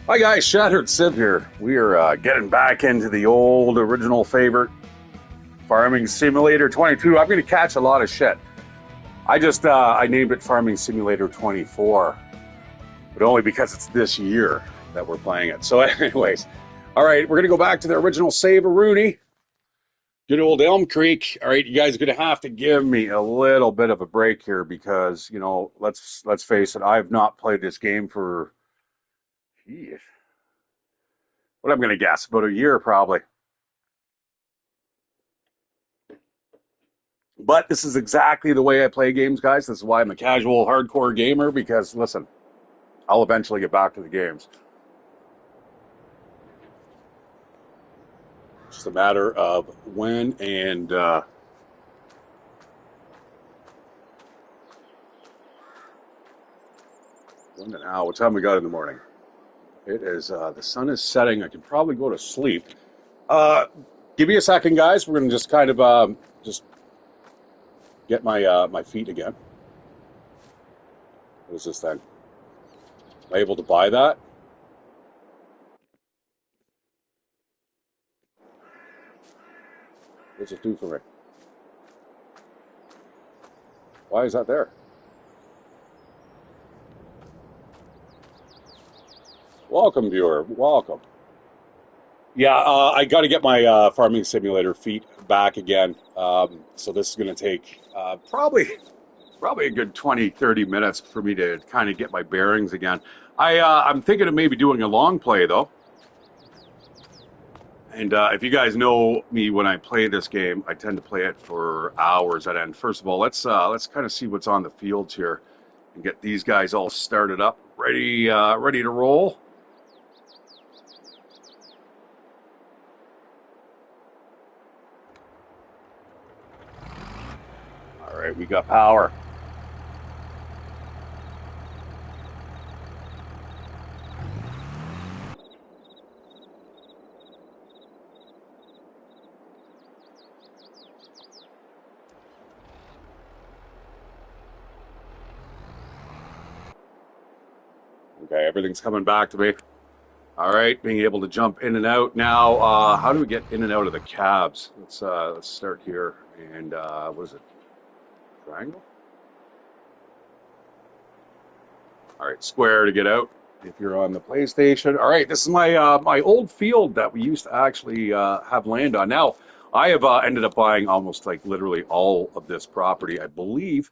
Hi guys, Shatteredciv here. We are getting back into the old original favorite, Farming Simulator 22. I'm going to catch a lot of shit. I named it Farming Simulator 24, but only because it's this year that we're playing it. So anyways, all right, we're going to go back to the original save-a-rooney. Good old Elm Creek. All right, you guys are going to have to give me a little bit of a break here because, let's face it, I've not played this game for, geez, what I'm going to guess, about a year probably. But this is exactly the way I play games, guys. This is why I'm a casual, hardcore gamer, because, listen, I'll eventually get back to the games. It's just a matter of when and how. What time we got in the morning? It is, the sun is setting. I can probably go to sleep. Give me a second, guys. We're going to just kind of just get my feet again. What is this thing? Am I able to buy that? What's it do for me? Why is that there? Welcome, viewer. Welcome. Yeah, I got to get my Farming Simulator feet back again. So this is going to take probably a good 20, 30 minutes for me to kind of get my bearings again. I'm thinking of maybe doing a long play, though. And if you guys know me, when I play this game, I tend to play it for hours at end. First of all, let's kind of see what's on the fields here and get these guys all started up, ready to roll. All right, we got power. Okay, everything's coming back to me. All right, being able to jump in and out. Now, how do we get in and out of the cabs? Let's start here. And what is it? Triangle? All right, square to get out if you're on the PlayStation. All right, this is my old field that we used to actually have land on. Now, I have ended up buying almost like literally all of this property, I believe.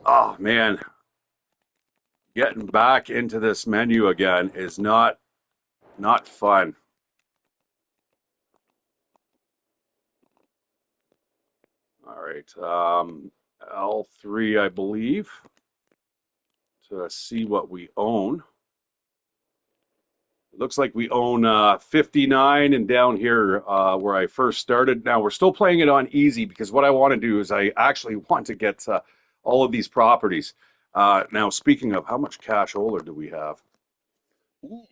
Oh man, getting back into this menu again is not fun. All right, L3, I believe, to see what we own. It looks like we own 59 and down here where I first started. Now we're still playing it on easy because what I want to do is I actually want to get all of these properties. Now, speaking of, how much cashola do we have? Ooh,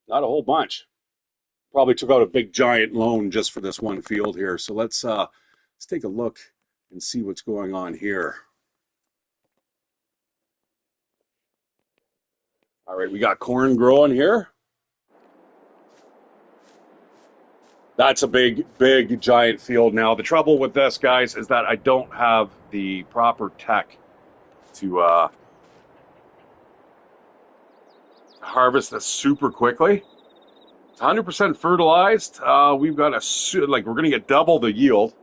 not a whole bunch. Probably took out a big giant loan just for this one field here. So let's take a look and see what's going on here. All right, we got corn growing here. That's a big, giant field. Now, the trouble with this, guys, is that I don't have the proper tech to harvest this super quickly. It's 100% fertilized. We've got we're going to get double the yield.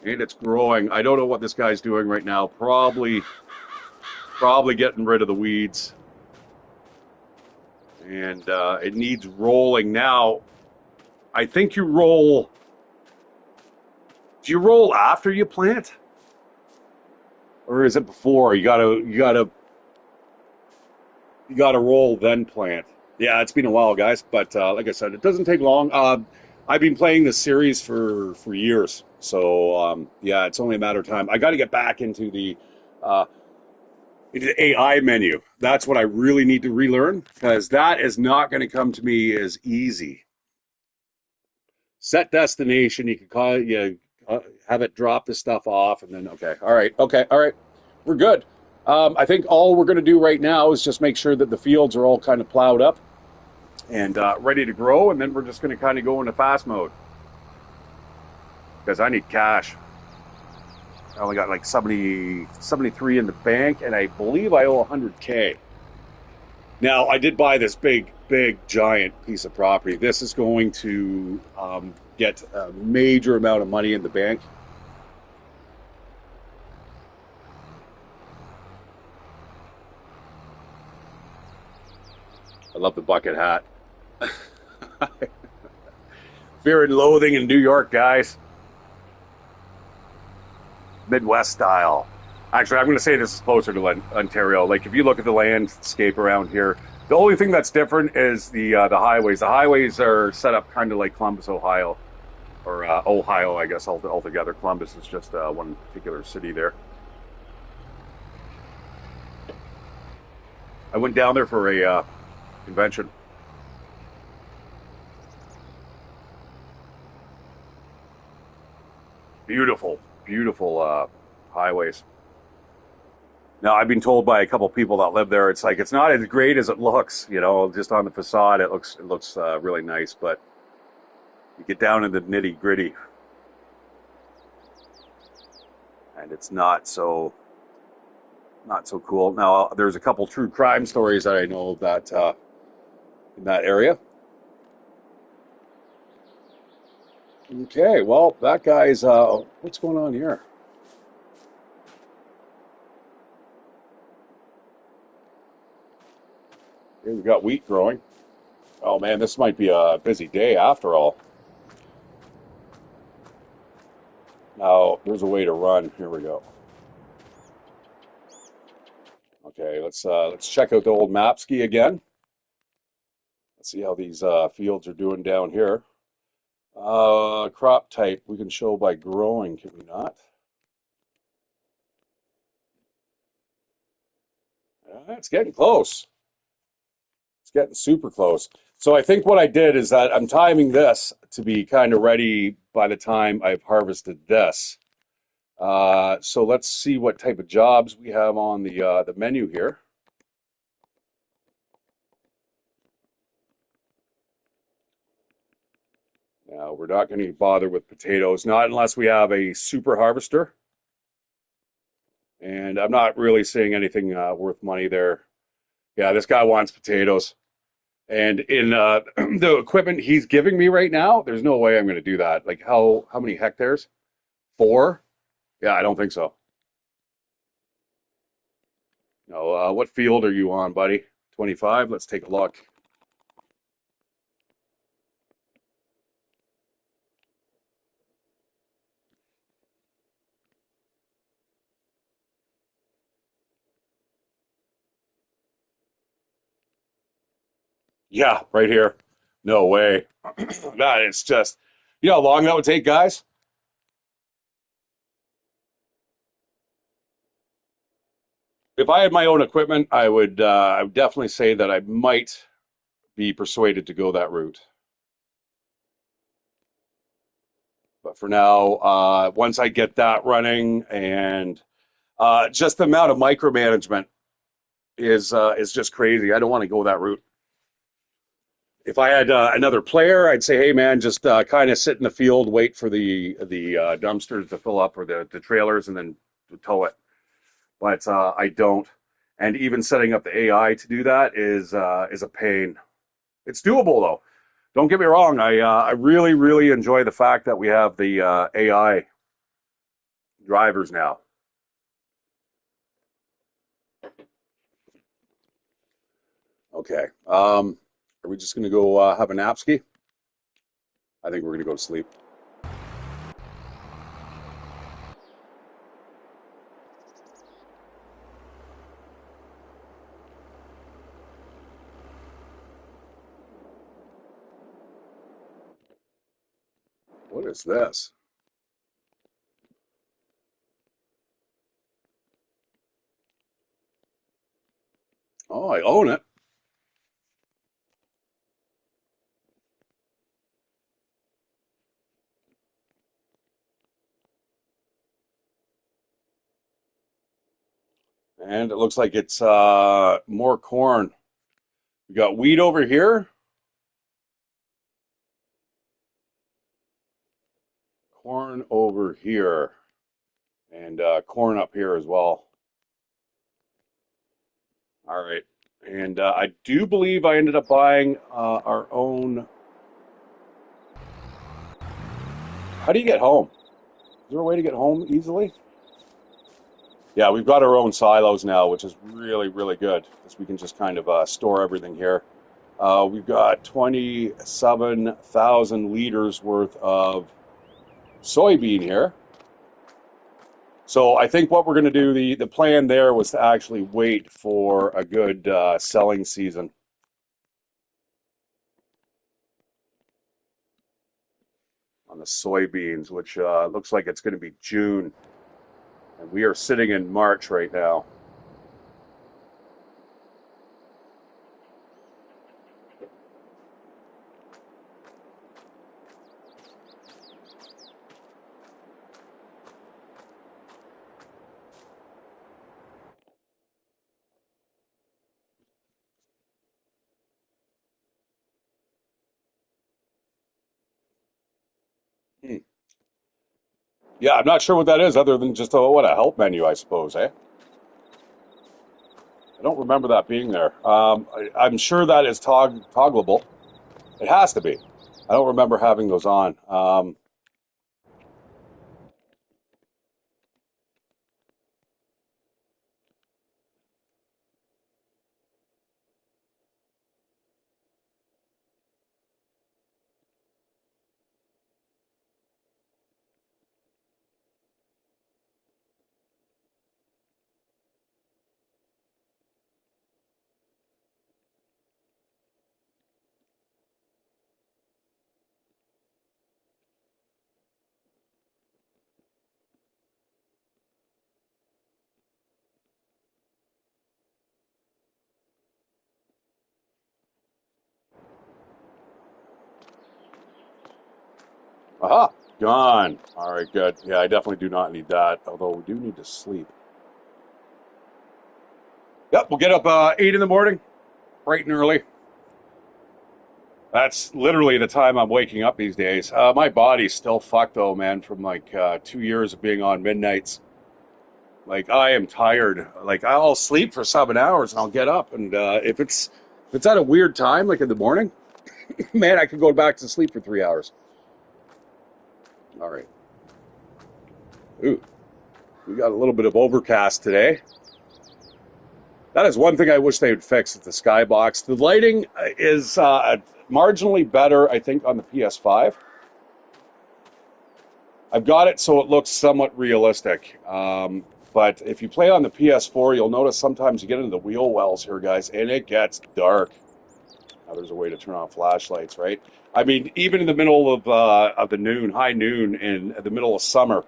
And it's growing. I don't know what this guy's doing right now. Probably getting rid of the weeds. And it needs rolling. Now, I think you roll. Do you roll after you plant? Or is it before? You gotta roll then plant. Yeah, it's been a while, guys. But like I said, it doesn't take long. I've been playing this series for years, so yeah, it's only a matter of time. I got to get back uh, into the AI menu. That's what I really need to relearn because that is not going to come to me as easy. Set destination. You can call it. Have it drop the stuff off, and then okay, all right, we're good. I think all we're going to do right now is just make sure that the fields are all kind of plowed up and ready to grow, and then we're just going to kind of go into fast mode because I need cash. I only got like 73 in the bank, and I believe I owe 100K. Now, I did buy this big, giant piece of property. This is going to get a major amount of money in the bank. I love the bucket hat. Fear and loathing in New York, guys. Midwest style. Actually, I'm going to say this is closer to Ontario. Like, if you look at the landscape around here, the only thing that's different is the highways. The highways are set up kind of like Columbus, Ohio, or Ohio, I guess altogether. Columbus is just one particular city there. I went down there for a convention. Beautiful, beautiful highways. Now, I've been told by a couple people that live there, it's like it's not as great as it looks. You know, just on the facade, it looks really nice, but you get down in the nitty gritty, and it's not so cool. Now, there's a couple true crime stories that I know that in that area. Okay, well, that guy's what's going on here? Here we got wheat growing. Oh man, this might be a busy day after all. Now, there's a way to run. Here we go. Okay, let's check out the old map ski again. Let's see how these fields are doing down here. Crop type we can show by growing, can we not? It's getting close. It's getting super close. So I think what I did is that I'm timing this to be kind of ready by the time I've harvested this. So let's see what type of jobs we have on the menu here. Now we're not going to bother with potatoes, not unless we have a super harvester. And I'm not really seeing anything worth money there. Yeah, this guy wants potatoes. And in the equipment he's giving me right now, there's no way I'm going to do that. Like how many hectares? 4? Yeah, I don't think so. No, what field are you on, buddy? 25? Let's take a look. Yeah, right here. No way. That is just, you know how long that would take, guys? If I had my own equipment, I would definitely say that I might be persuaded to go that route. But for now, once I get that running and just the amount of micromanagement is just crazy. I don't want to go that route. If I had another player, I'd say, hey man, just kind of sit in the field, wait for the dumpsters to fill up or the trailers, and then tow it. But I don't. And even setting up the AI to do that is a pain. It's doable though. Don't get me wrong. I really enjoy the fact that we have the AI drivers now. Okay. Are we just going to go have a nap ski? I think we're going to go to sleep. What is this? Oh, I own it. And it looks like it's more corn. We got wheat over here, corn over here, and corn up here as well. All right. And I do believe I ended up buying our own. How do you get home? Is there a way to get home easily? Yeah, we've got our own silos now, which is really, really good because we can just kind of store everything here. We've got 27,000 liters worth of soybean here. So I think what we're going to do, the plan there was to actually wait for a good selling season on the soybeans, which looks like it's going to be June. And we are sitting in March right now. Hmm. Yeah, I'm not sure what that is other than just a help menu, I suppose, eh? I don't remember that being there. I'm sure that is toggleable. It has to be. I don't remember having those on. Aha, gone. All right, good. Yeah, I definitely do not need that, although we do need to sleep. Yep, we'll get up 8 in the morning, bright and early. That's literally the time I'm waking up these days. My body's still fucked though, man, from like 2 years of being on midnights. Like I am tired. Like I'll sleep for 7 hours and I'll get up, and if it's at a weird time, like in the morning, man, I could go back to sleep for 3 hours. All right. Ooh, we got a little bit of overcast today. That is one thing I wish they would fix at the skybox. The lighting is marginally better, I think, on the PS5. I've got it so it looks somewhat realistic. But if you play on the PS4, you'll notice sometimes you get into the wheel wells here, guys, and it gets dark. Now there's a way to turn on flashlights, right? I mean, even in the middle of the noon, high noon, in the middle of summer,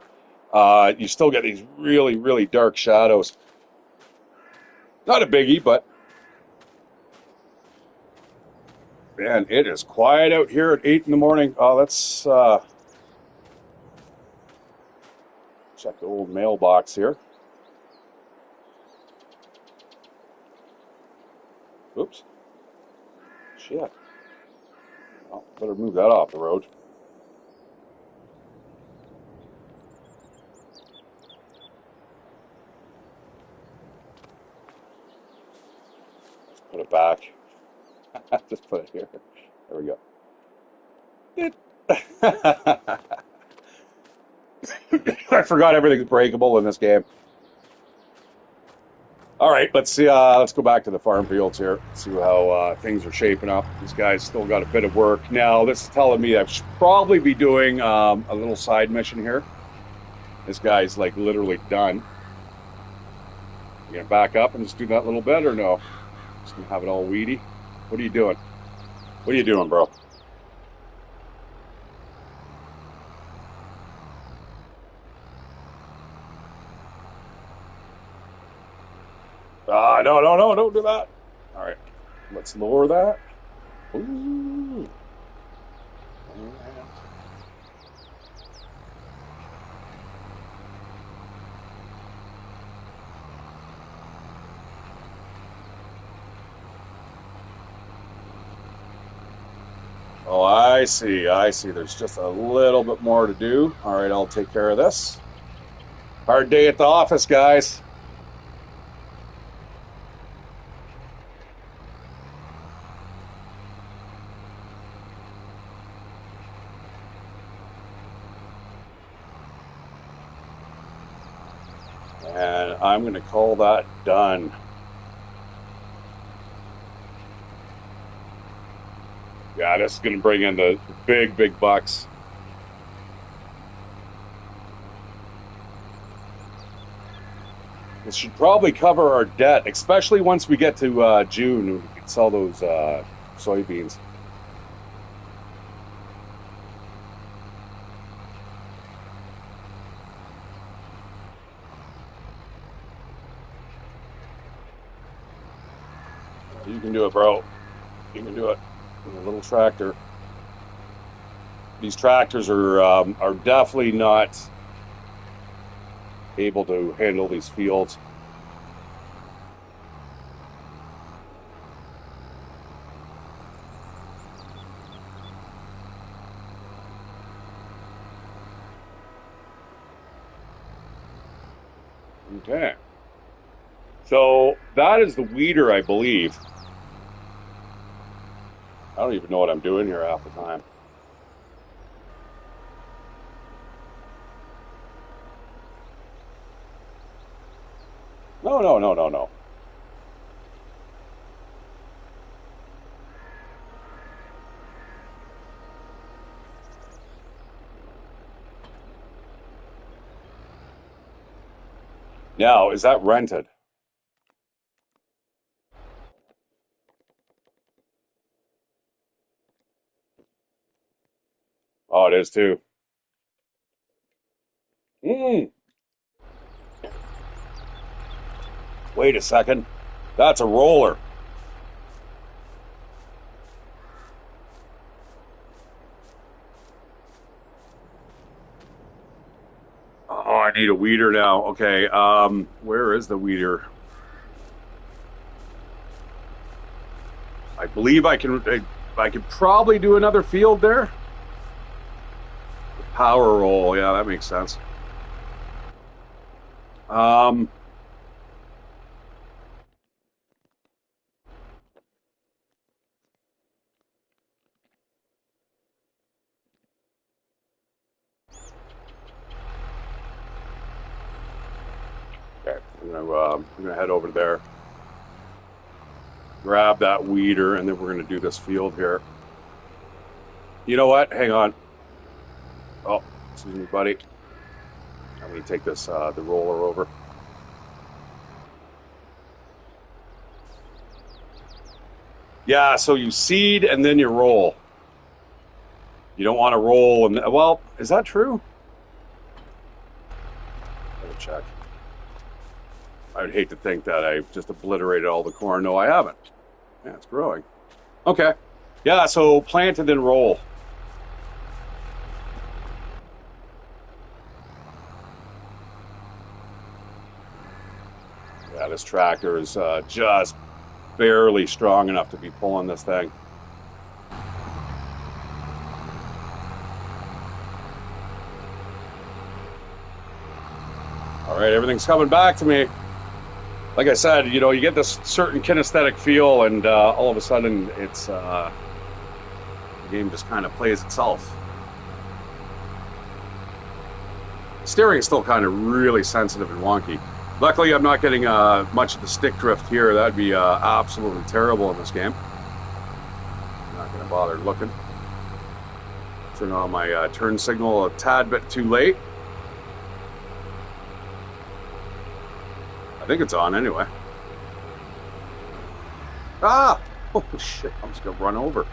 you still get these really, really dark shadows. Not a biggie, but man, it is quiet out here at 8 in the morning. Oh, let's check the old mailbox here. Oops. Shit. Well, better move that off the road. Let's put it back. Just put it here. There we go. I forgot everything's breakable in this game. All right, let's see. Let's go back to the farm fields here. See how things are shaping up. These guys still got a bit of work. Now, this is telling me I should probably be doing a little side mission here. This guy's like literally done. You gonna back up and just do that little bit, or no? Just gonna have it all weedy. What are you doing? What are you doing, bro? No, no, no, don't do that. All right, let's lower that. Ooh. Oh, I see. I see. There's just a little bit more to do. All right, I'll take care of this. Hard day at the office, guys. And I'm going to call that done. Yeah, this is going to bring in the big, big bucks. This should probably cover our debt, especially once we get to June. We can sell those soybeans. You can do it, bro. You can do it. With a little tractor. These tractors are definitely not able to handle these fields. Okay. So that is the weeder, I believe. I don't even know what I'm doing here half the time. No, no, no, no, no. Now, is that rented? Oh, it is too. Mm, wait a second. That's a roller. Oh, I need a weeder now. Okay, where is the weeder? I believe I could probably do another field there. Power roll, yeah, that makes sense. Um, okay, I'm gonna head over there, grab that weeder, and then we're gonna do this field here. You know what? Hang on. Oh, excuse me, buddy. I'm gonna take this the roller over. Yeah, so you seed and then you roll. You don't want to roll and well, is that true? Let me check. I would hate to think that I just obliterated all the corn. No, I haven't. Yeah, it's growing. Okay. Yeah, so plant and then roll. Yeah, this tractor is just barely strong enough to be pulling this thing. All right, everything's coming back to me. Like I said, you get this certain kinesthetic feel, and all of a sudden, it's the game just kind of plays itself. Steering is still kind of really sensitive and wonky. Luckily, I'm not getting much of the stick drift here. That'd be absolutely terrible in this game. I'm not going to bother looking. Turn on my turn signal a tad bit too late. I think it's on anyway. Ah! Oh, shit. I'm just going to run over.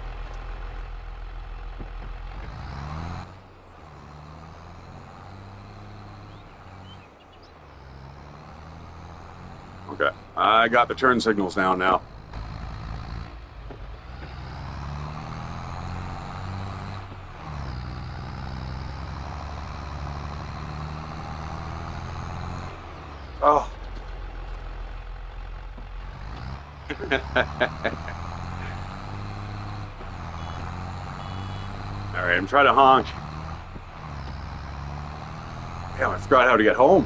Okay. I got the turn signals down now. Oh. right, I'm trying to honk. Damn, I forgot how to get home.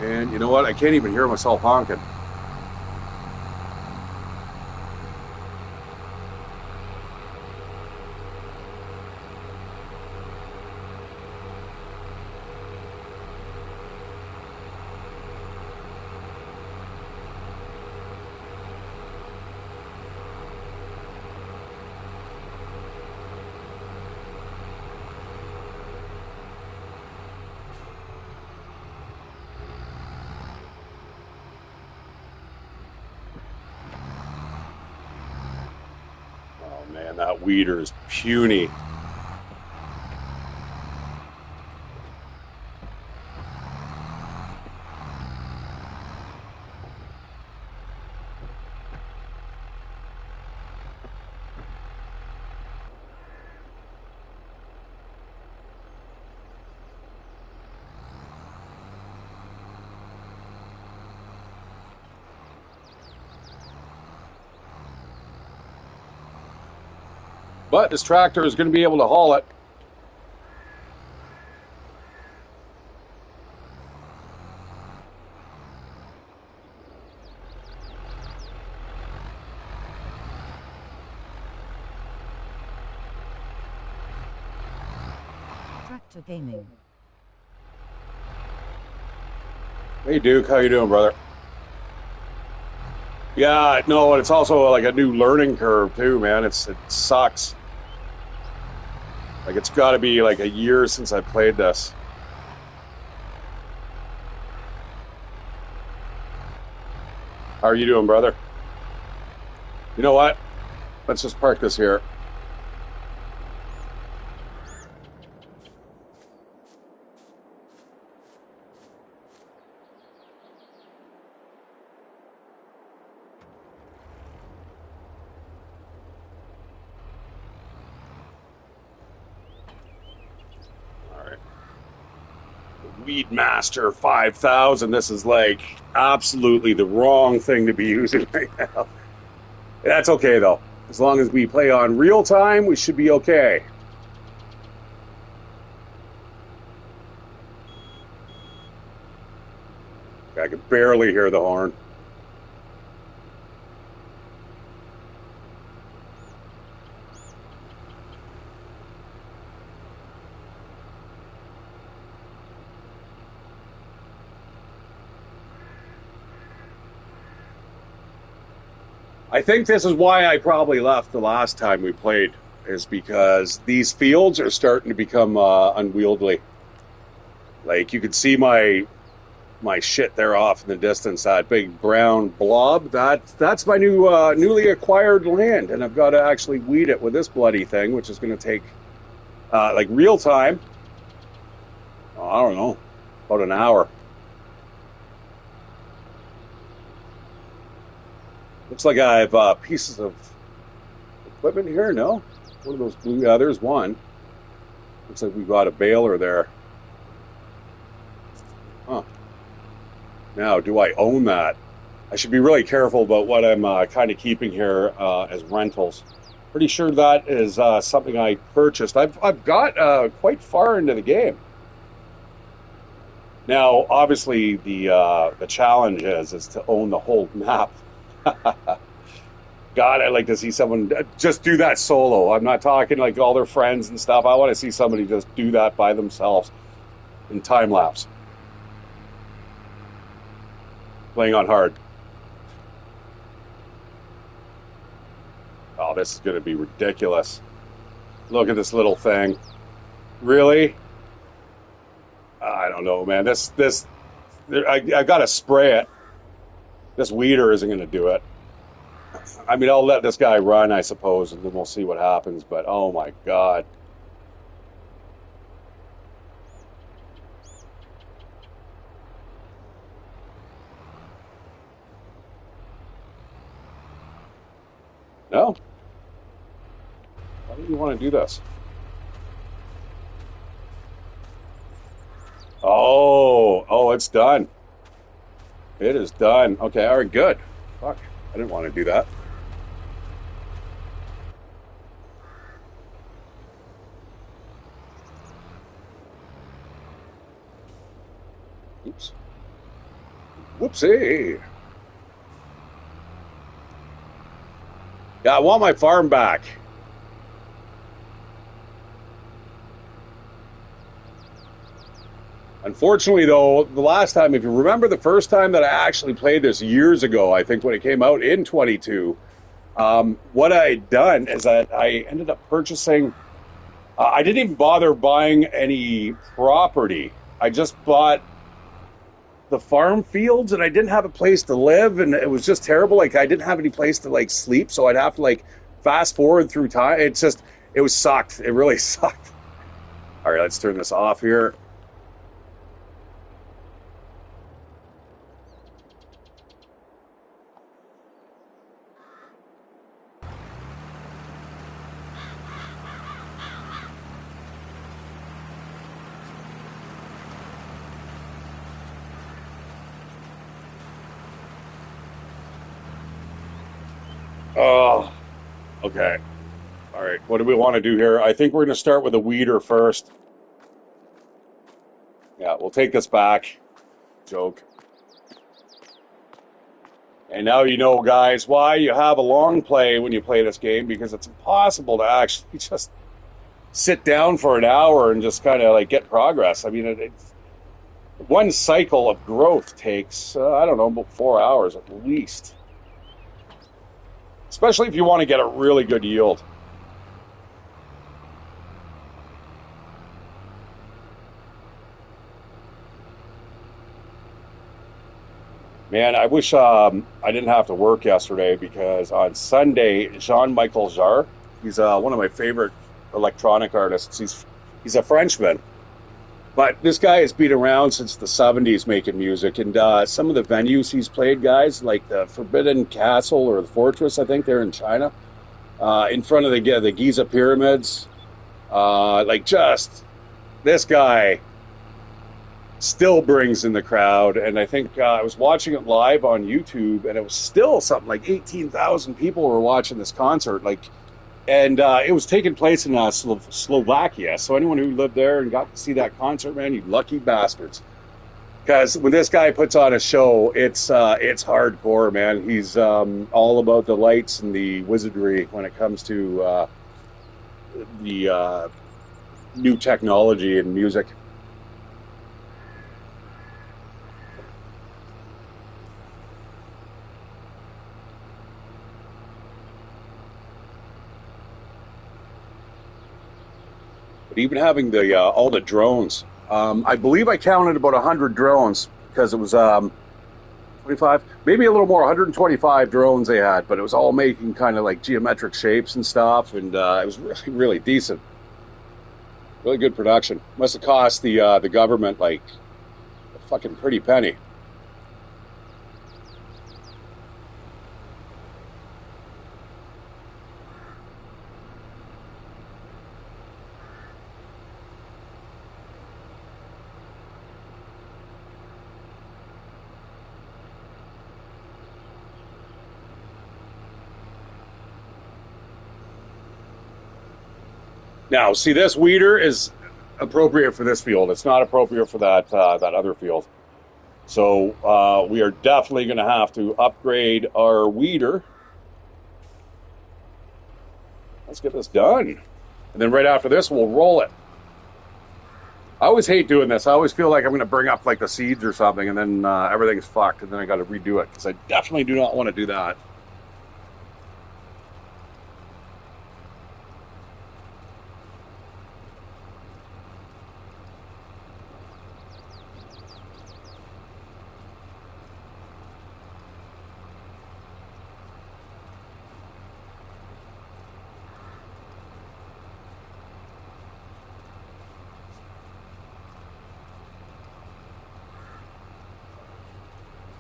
And you know what? I can't even hear myself honking. Oh man, that weeder is puny. But this tractor is going to be able to haul it. Tractor gaming. Hey Duke, how you doing, brother? Yeah, no, it's also like a new learning curve too, man. It sucks. Like it's got to be like a year since I played this. How are you doing, brother? You know what? Let's just park this here. All right. Weedmaster 5000. This is like absolutely the wrong thing to be using right now. That's okay though. As long as we play on real time, we should be okay. I can barely hear the horn. I think this is why I probably left the last time we played, is because these fields are starting to become unwieldy. Like you can see my shit there off in the distance, that big brown blob. That's my new newly acquired land, and I've got to actually weed it with this bloody thing, which is going to take like real time. I don't know, about an hour. Looks like I have pieces of equipment here. No, one of those blue. Yeah, there's one. Looks like we've got a baler there. Huh. Now, do I own that? I should be really careful about what I'm kind of keeping here as rentals. Pretty sure that is something I purchased. I've got quite far into the game. Now, obviously, the challenge is to own the whole map. God, I'd like to see someone just do that solo. I'm not talking like all their friends and stuff. I want to see somebody just do that by themselves in time lapse, playing on hard. Oh, this is going to be ridiculous. Look at this little thing. Really? I don't know, man. I got to spray it. This weeder isn't going to do it. I mean, I'll let this guy run, I suppose, and then we'll see what happens. But oh my God. No. do you want to do this? Oh, it's done. It is done. Okay, all right, good. Fuck, I didn't want to do that. Oops. Whoopsie. Yeah, I want my farm back. Unfortunately, though, the last time, if you remember the first time that I actually played this years ago, I think when it came out in 22, what I had done is that I ended up purchasing, I didn't even bother buying any property. I just bought the farm fields and I didn't have a place to live and it was just terrible. Like I didn't have any place to like sleep, so I'd have to like fast forward through time. It's just it was sucked. It really sucked. All right, let's turn this off here. Oh, okay. All right. What do we want to do here? I think we're going to start with a weeder first. Yeah, we'll take this back. Joke. And now you know, guys, why you have a long play when you play this game because it's impossible to actually just sit down for an hour and just kind of like get progress. I mean, it's one cycle of growth takes, I don't know, about 4 hours at least. Especially if you want to get a really good yield. Man, I wish I didn't have to work yesterday because on Sunday, Jean-Michel Jarre, he's one of my favorite electronic artists. He's a Frenchman, but this guy has been around since the '70s making music, and some of the venues he's played, guys, like the Forbidden Castle or the Fortress, I think they're in China, in front of the Giza pyramids. Like just this guy still brings in the crowd. And I think I was watching it live on YouTube, and it was still something like 18,000 people were watching this concert. Like, and it was taking place in Slovakia. So anyone who lived there and got to see that concert, man, you lucky bastards. Because when this guy puts on a show, it's hardcore, man. He's all about the lights and the wizardry when it comes to the new technology and music. But even having the all the drones, I believe I counted about 100 drones because it was 25, maybe a little more, 125 drones they had, but it was all making kind of like geometric shapes and stuff, and it was really really decent, really good production. Must have cost the government like a fucking pretty penny. Now, see, this weeder is appropriate for this field. It's not appropriate for that other field. So we are definitely going to have to upgrade our weeder. Let's get this done. And then right after this, we'll roll it. I always hate doing this. I always feel like I'm going to bring up like the seeds or something, and then everything's fucked, and then I got to redo it because I definitely do not want to do that.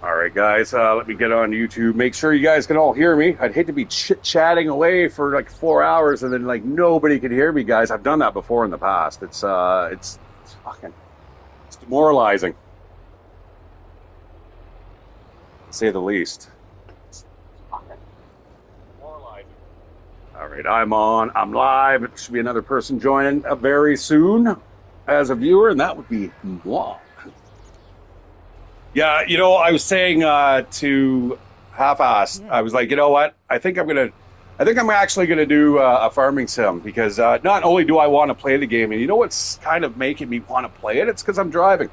All right, guys, let me get on YouTube. Make sure you guys can all hear me. I'd hate to be chit-chatting away for like 4 hours and then like nobody can hear me, guys. I've done that before in the past. It's fucking, it's demoralizing, to say the least. It's fucking demoralizing. All right, I'm on. I'm live. There should be another person joining very soon as a viewer, and that would be moi. Yeah, I was saying to Half-Ass, I was like, you know what? I think I'm actually gonna do a farming sim because not only do I want to play the game, and you know what's kind of making me want to play it? It's because I'm driving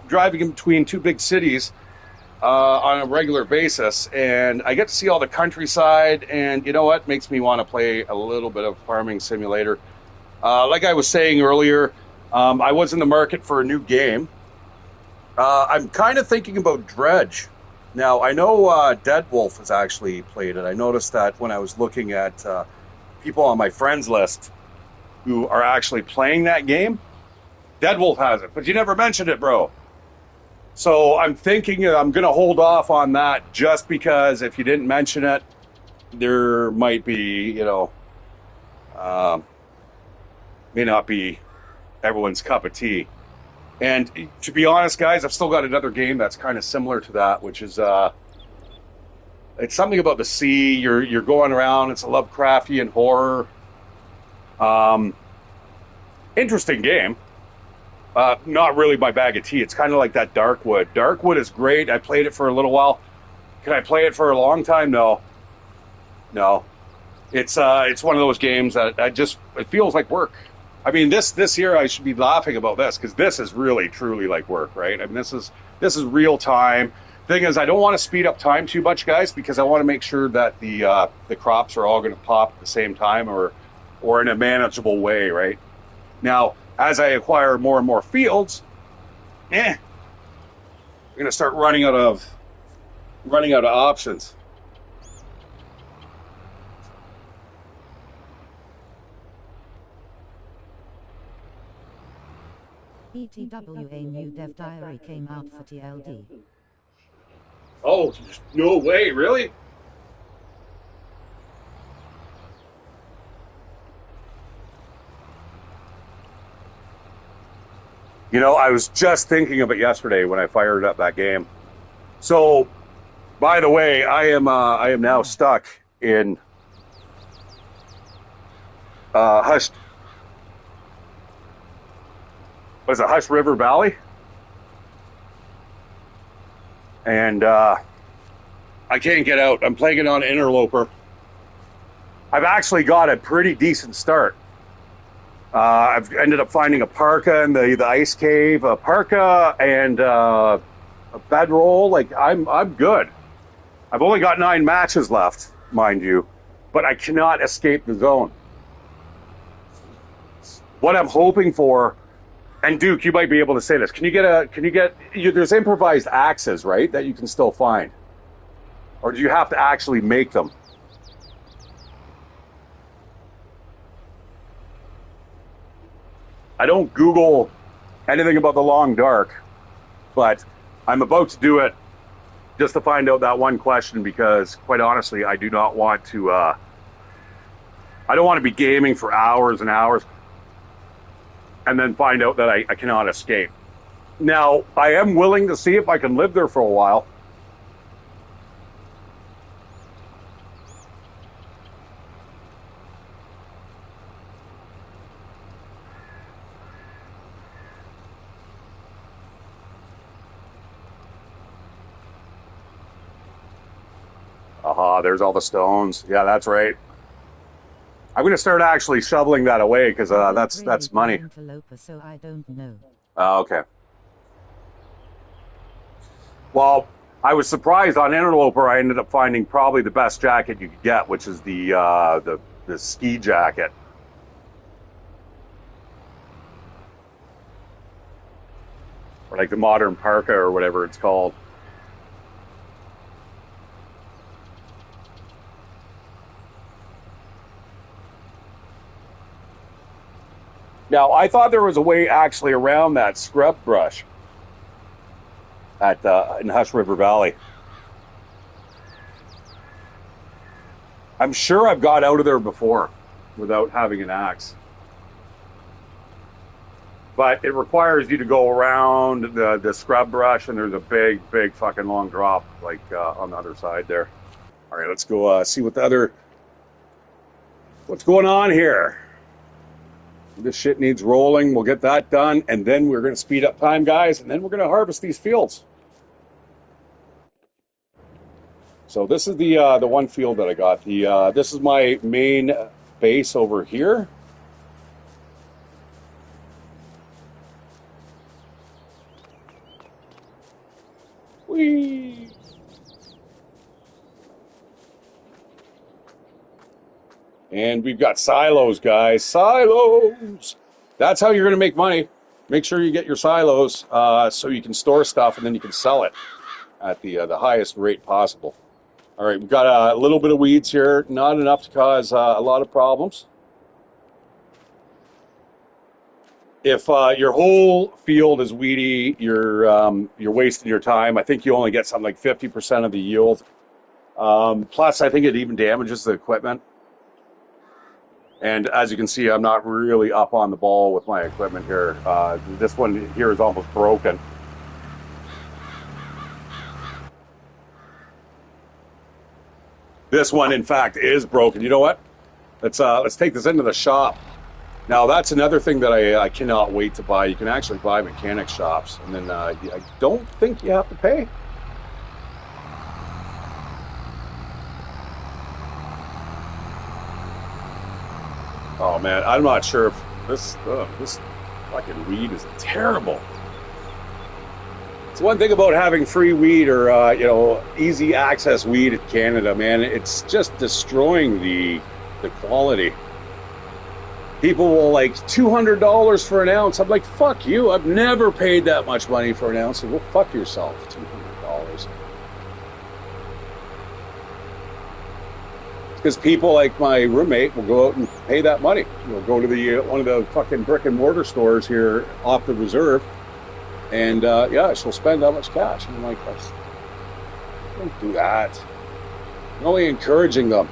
in between two big cities on a regular basis, and I get to see all the countryside. And you know what makes me want to play a little bit of farming simulator? Like I was saying earlier, I was in the market for a new game. I'm kind of thinking about Dredge. Now, I know Dead Wolf has actually played it. I noticed that when I was looking at people on my friends list who are actually playing that game, Dead Wolf has it, but you never mentioned it, bro. So I'm thinking I'm going to hold off on that just because if you didn't mention it, there might be, may not be everyone's cup of tea. And to be honest, guys, I've still got another game that's kind of similar to that, which is it's something about the sea. You're going around. It's a Lovecraftian horror. Interesting game. Not really my bag of tea. It's kind of like that Darkwood. Darkwood is great. I played it for a little while. Can I play it for a long time? No. It's one of those games that it feels like work. I mean, this year I should be laughing about this because this is really truly like work, right? I mean, this is real time. Thing is, I don't want to speed up time too much, guys, because I want to make sure that the crops are all going to pop at the same time or in a manageable way, right? Now, as I acquire more and more fields, I'm going to start running out of options. ETWA new dev diary came out for TLD. Oh, no way, really? I was just thinking of it yesterday when I fired up that game. So, by the way, I am now stuck in Hush. What is it, Hush River Valley? And I can't get out. I'm playing it on Interloper. I've actually got a pretty decent start. I've ended up finding a parka in the ice cave, a parka and a bedroll. Like I'm good. I've only got 9 matches left, mind you, but I cannot escape the zone. What I'm hoping for, and Duke, you might be able to say this. There's improvised axes, right, that you can still find, or do you have to actually make them? I don't Google anything about the long dark, but I'm about to do it just to find out that one question because, quite honestly, I do not want to. I don't want to be gaming for hours and hours and then find out that I cannot escape. Now, I am willing to see if I can live there for a while. Aha, there's all the stones. Yeah, that's right. I'm going to start actually shoveling that away because that's money. So I don't know. Okay. Well, I was surprised on Interloper. I ended up finding probably the best jacket you could get, which is the ski jacket. Or like the modern parka or whatever it's called. Now, I thought there was a way actually around that scrub brush in Hush River Valley. I'm sure I've got out of there before without having an axe. But it requires you to go around the scrub brush, and there's a big fucking long drop, like on the other side there. All right, let's go see what's going on here. This shit needs rolling. We'll get that done, and then we're going to speed up time, guys, and then we're going to harvest these fields. So this is the one field that I got. This is my main base over here. Whee! And we've got silos, guys. Silos! That's how you're going to make money. Make sure you get your silos so you can store stuff and then you can sell it at the highest rate possible. All right, we've got a little bit of weeds here. Not enough to cause a lot of problems. If your whole field is weedy, you're wasting your time. I think you only get something like 50% of the yield. Plus, I think it even damages the equipment. And as you can see, I'm not really up on the ball with my equipment here. This one here is almost broken. This one, in fact, is broken. You know what? Let's take this into the shop. Now, that's another thing that I cannot wait to buy. You can actually buy mechanic shops, and then I don't think you have to pay. Oh man, I'm not sure if this fucking weed is terrible. It's one thing about having free weed or easy access weed in Canada, man. It's just destroying the quality. People will like $200 for an ounce. I'm like, fuck you. I've never paid that much money for an ounce. Well, fuck yourself. $200. Because people like my roommate will go out and pay that money. You'll go to one of the fucking brick and mortar stores here off the reserve, and she'll spend that much cash. And I'm like, don't do that. I'm only encouraging them.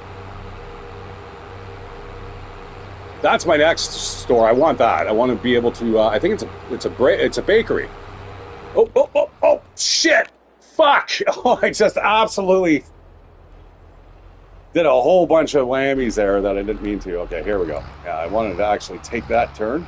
That's my next store. I want that. I want to be able to. I think it's a bakery. Oh shit! Fuck! Oh, I just absolutely did a whole bunch of whammies there that I didn't mean to. Okay, here we go. Yeah, I wanted to actually take that turn.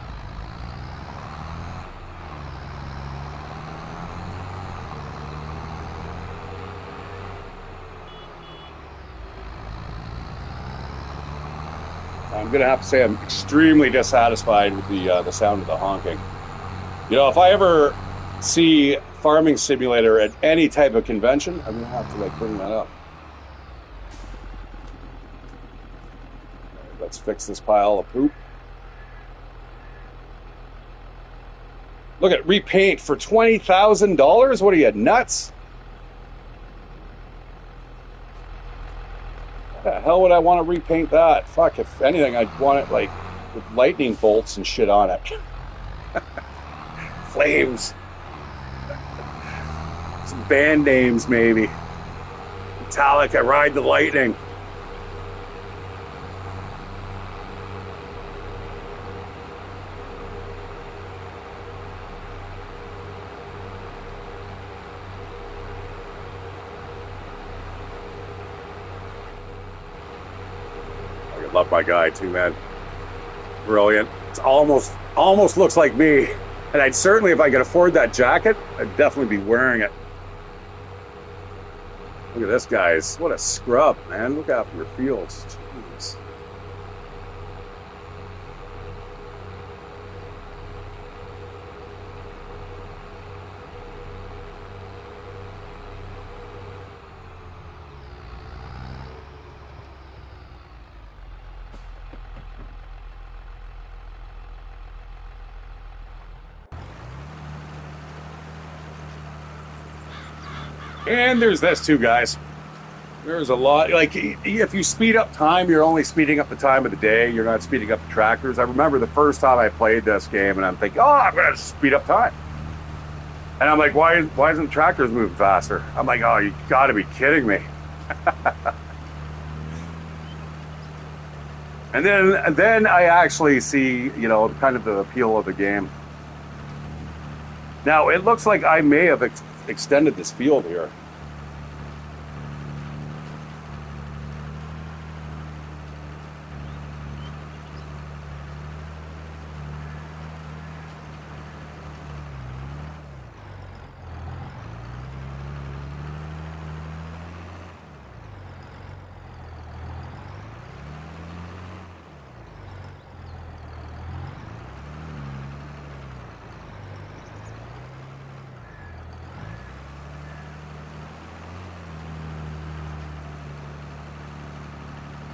I'm gonna have to say I'm extremely dissatisfied with the sound of the honking. You know, if I ever see Farming Simulator at any type of convention, I'm gonna have to bring that up. Let's fix this pile of poop. Look at repaint for $20,000. What are you, nuts? How the hell would I want to repaint that? Fuck, if anything, I'd want it with lightning bolts and shit on it. Flames. Some band names, maybe. Metallica, Ride the Lightning. Love my guy too, man. Brilliant. It's almost looks like me. And I'd certainly, if I could afford that jacket, I'd definitely be wearing it. Look at this, guys. What a scrub, man. Look after your fields. Jeez. And there's this too, guys. There's a lot. If you speed up time, you're only speeding up the time of the day. You're not speeding up the tractors. I remember the first time I played this game, and I'm thinking, oh, I'm going to speed up time. And I'm like, why isn't tractors moving faster? I'm like, oh, you got to be kidding me. And then I actually see, kind of the appeal of the game. Now, it looks like I may have extended this field here.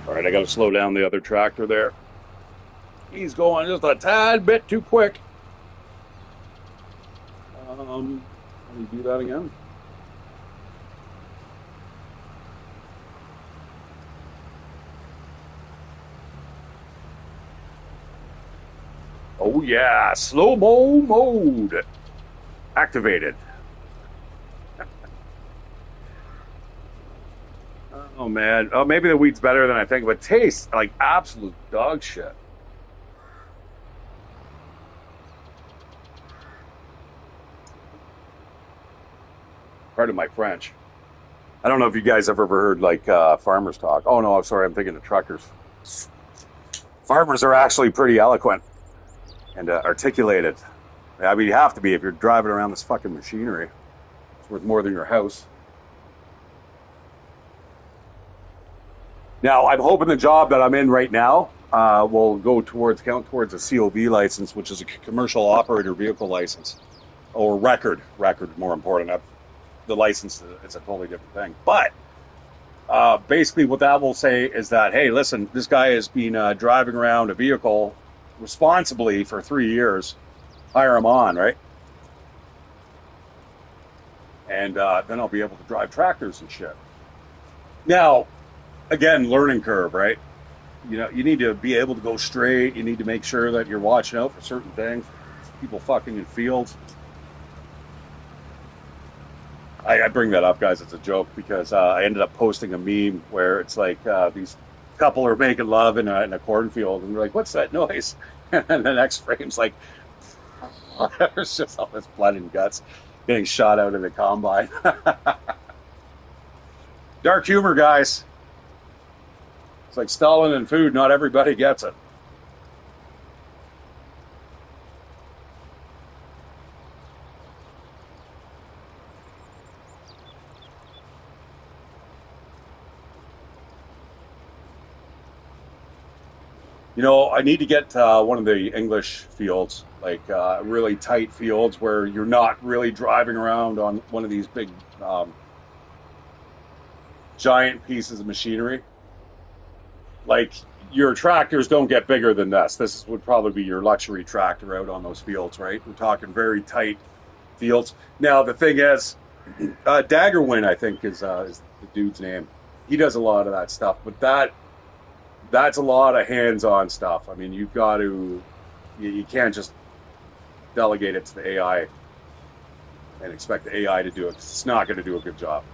All right, I got to slow down the other tractor there. He's going just a tad bit too quick. Let me do that again. Oh yeah, slow-mo mode activated. Oh man, oh maybe the wheat's better than I think, but tastes like absolute dog shit. Pardon my French. I don't know if you guys have ever heard like farmers talk. Oh no, I'm sorry, I'm thinking of truckers. Farmers are actually pretty eloquent and articulated. I mean, you have to be if you're driving around this fucking machinery. It's worth more than your house. Now, I'm hoping the job that I'm in right now will count towards a COV license, which is a commercial operator vehicle license, or record more important. The license is a totally different thing. But basically, what that will say is that, hey, listen, this guy has been driving around a vehicle responsibly for 3 years. Hire him on, right? And then I'll be able to drive tractors and shit. Now, again, learning curve, right? You need to be able to go straight. You need to make sure that you're watching out for certain things. People fucking in fields. I bring that up, guys, as a joke because I ended up posting a meme where it's like these couple are making love in a cornfield, and they're like, "What's that noise?" And the next frame's like, there's just all this blood and guts getting shot out of the combine. Dark humor, guys. It's like Stalin and food. Not everybody gets it. I need to get one of the English fields, like really tight fields where you're not really driving around on one of these big, giant pieces of machinery. Like your tractors don't get bigger than this. This would probably be your luxury tractor out on those fields, right? We're talking very tight fields. Now the thing is, Daggerwin, I think, is the dude's name. He does a lot of that stuff, but that's a lot of hands-on stuff. I mean, you've got to, you can't just delegate it to the AI and expect the AI to do it. It's not going to do a good job.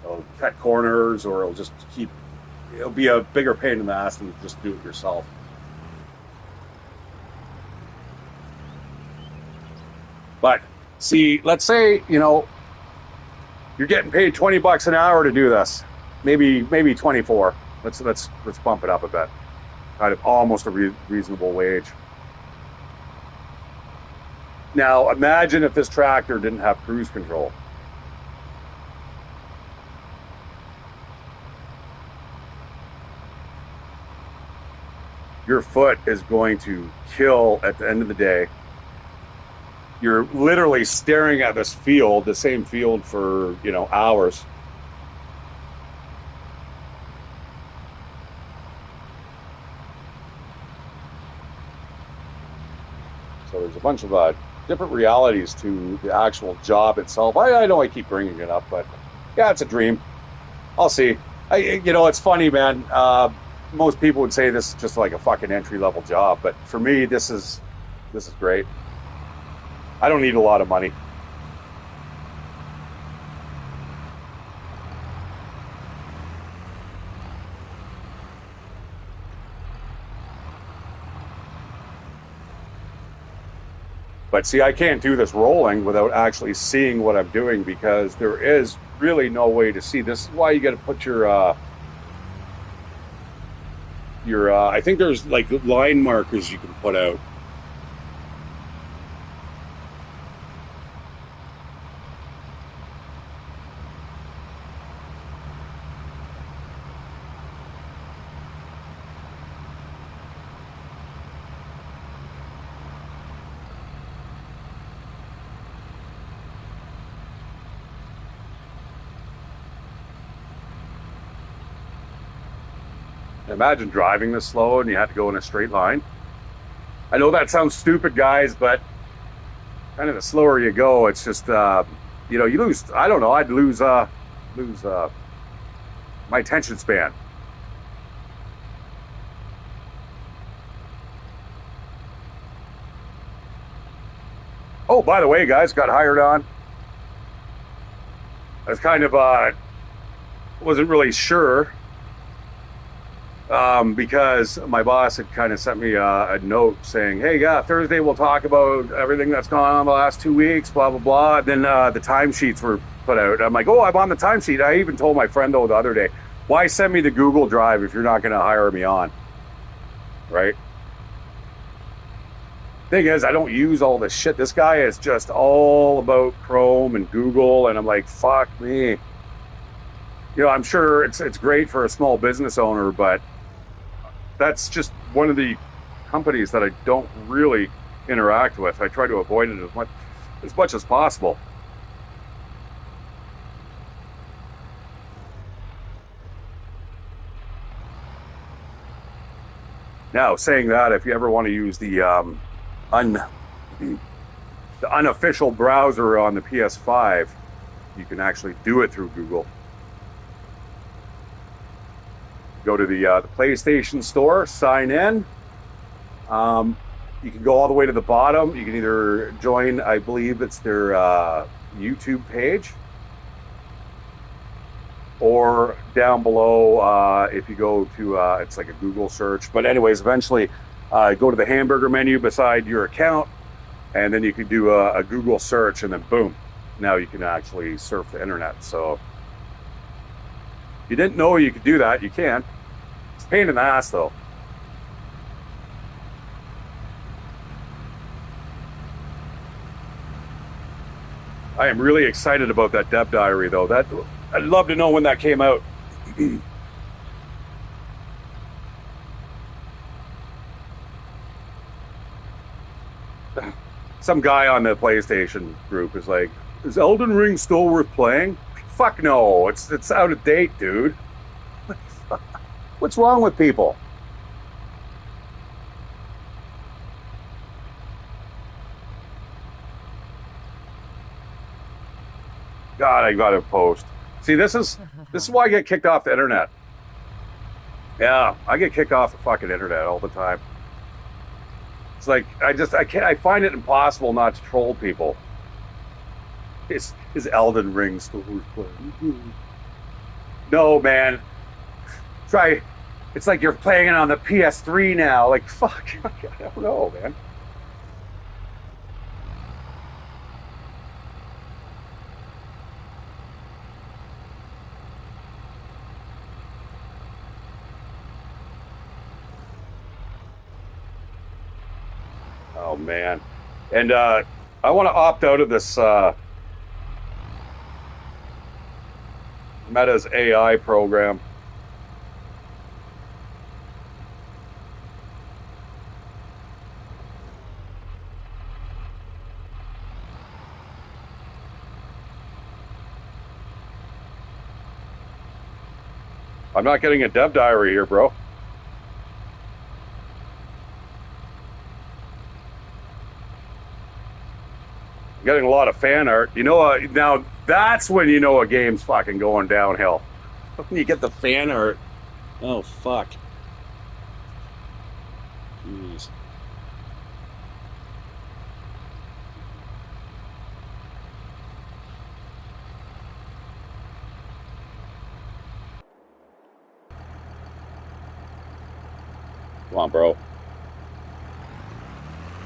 It'll cut corners, or it'll be a bigger pain in the ass than just do it yourself. But see, let's say, you're getting paid $20 an hour to do this. Maybe 24. Let's bump it up a bit. Kind of almost a reasonable wage. Now, imagine if this tractor didn't have cruise control. Your foot is going to kill at the end of the day. You're literally staring at this field, the same field for, hours. So there's a bunch of different realities to the actual job itself. I know I keep bringing it up, but yeah, it's a dream. I'll see. It's funny, man. Most people would say this is just like a fucking entry-level job, but for me, this is great. I don't need a lot of money. But see, I can't do this rolling without actually seeing what I'm doing because there is really no way to see. This is why you got to put your. I think there's like line markers you can put out. Imagine driving this slow and you had to go in a straight line. I know that sounds stupid, guys, but kind of the slower you go, it's just you know, you lose. I don't know. I'd lose my attention span. Oh, by the way, guys, got hired on. I was kind of wasn't really sure because my boss had kind of sent me a note saying, "Hey, yeah, Thursday we'll talk about everything that's gone on the last 2 weeks, blah blah blah." And then the timesheets were put out. I'm like, "Oh, I'm on the timesheet." I even told my friend though the other day, "Why send me the Google Drive if you're not going to hire me on?" Right? Thing is, I don't use all this shit. This guy is just all about Chrome and Google, and I'm like, "Fuck me." You know, I'm sure it's great for a small business owner, but that's just one of the companies that I don't really interact with. I try to avoid it as much as possible. Now, saying that, if you ever want to use un the unofficial browser on the PS5, you can actually do it through Google. Go to the PlayStation Store, sign in. You can go all the way to the bottom. You can either join, I believe it's their YouTube page, or down below, if you go to, it's like a Google search. But anyways, eventually go to the hamburger menu beside your account, and then you can do a Google search, and then boom, now you can actually surf the internet. So if you didn't know you could do that, you can. It's a pain in the ass, though. I am really excited about that Dev Diary, though. That I'd love to know when that came out. Some guy on the PlayStation group is like, "Is Elden Ring still worth playing?" Fuck no, it's out of date, dude. What's wrong with people? God, I got to post. See, this is why I get kicked off the internet. Yeah, I get kicked off the fucking internet all the time. It's like I can't. I find it impossible not to troll people. Is Elden Ring still worth playing? No, man. Try. It's like you're playing it on the PS3 now. Like fuck. I don't know, man. Oh man. And I want to opt out of this Meta's AI program. I'm not getting a dev diary here, bro. I'm getting a lot of fan art. You know, now that's when you know a game's fucking going downhill. When you get the fan art. Oh fuck. Jeez. Come on, bro.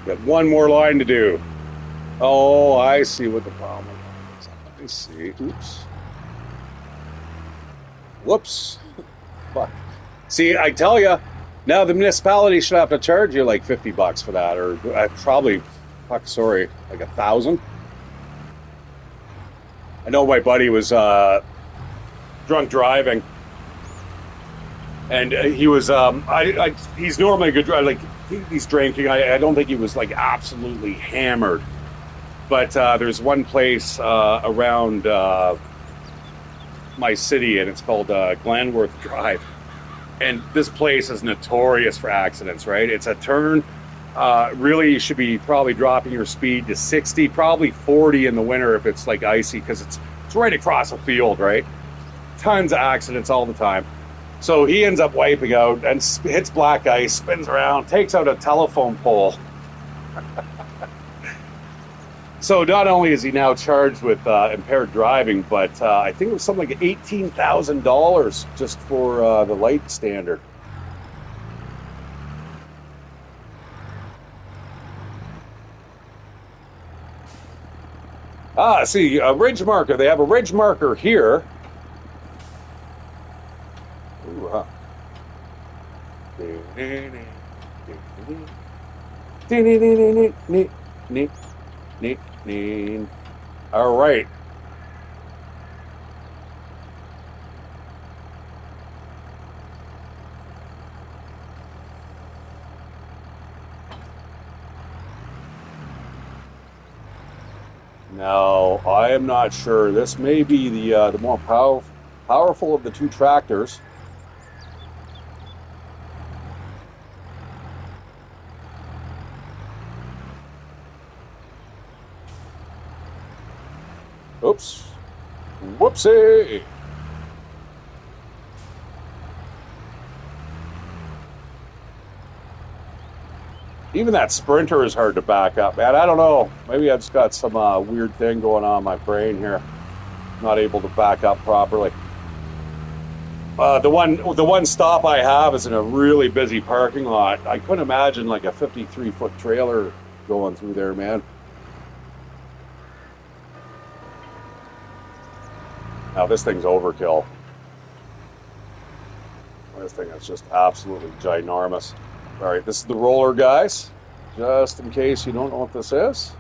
Got one more line to do. Oh, I see what the problem is. Let me see. Oops. Whoops. Fuck. See, I tell you, now the municipality should have to charge you like $50 for that, or probably, fuck, sorry, like 1,000. I know my buddy was drunk driving, and he was he's normally a good driver. Like he's drinking. I don't think he was like absolutely hammered, but there's one place around my city, and it's called Glenworth Drive. And this place is notorious for accidents, right? It's a turn. Really, you should be probably dropping your speed to 60, probably 40 in the winter if it's like icy, because it's right across a field, right? Tons of accidents all the time. So he ends up wiping out and hits black ice, spins around, takes out a telephone pole. So not only is he now charged with impaired driving, but I think it was something like $18,000 just for the light standard. See, a ridge marker. They have a ridge marker here. Ooh, huh. All right. Now, I am not sure. This may be the more powerful of the two tractors. Oops. Whoopsie. Even that Sprinter is hard to back up, man. I don't know. Maybe I've just got some weird thing going on in my brain here. Not able to back up properly. The one stop I have is in a really busy parking lot. I couldn't imagine like a 53-foot trailer going through there, man. Now this thing's overkill. This thing is just absolutely ginormous. All right, this is the roller, guys. Just in case you don't know what this is.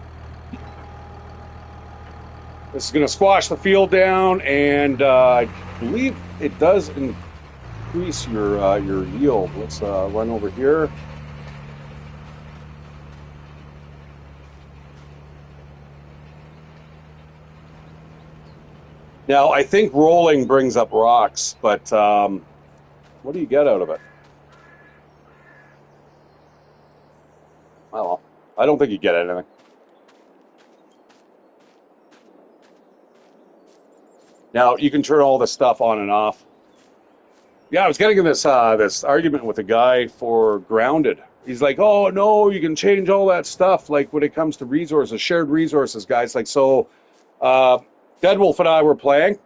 This is going to squash the field down, and I believe it does increase your yield. Let's run over here. Now, I think rolling brings up rocks, but what do you get out of it? Well, I don't think you get anything. Now, you can turn all this stuff on and off. Yeah, I was getting in this argument with a guy for grounded. He's like, "Oh no, you can change all that stuff. Like when it comes to resources, shared resources, guys. Like so, uh, Dead Wolf and I were playing,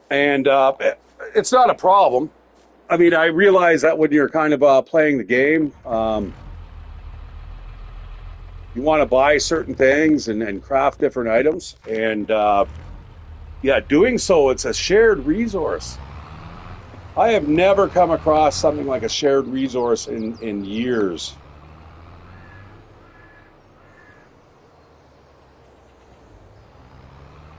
and it's not a problem. I mean, I realize that when you're kind of playing the game, you want to buy certain things and craft different items, and yeah, doing so, it's a shared resource. I have never come across something like a shared resource in years.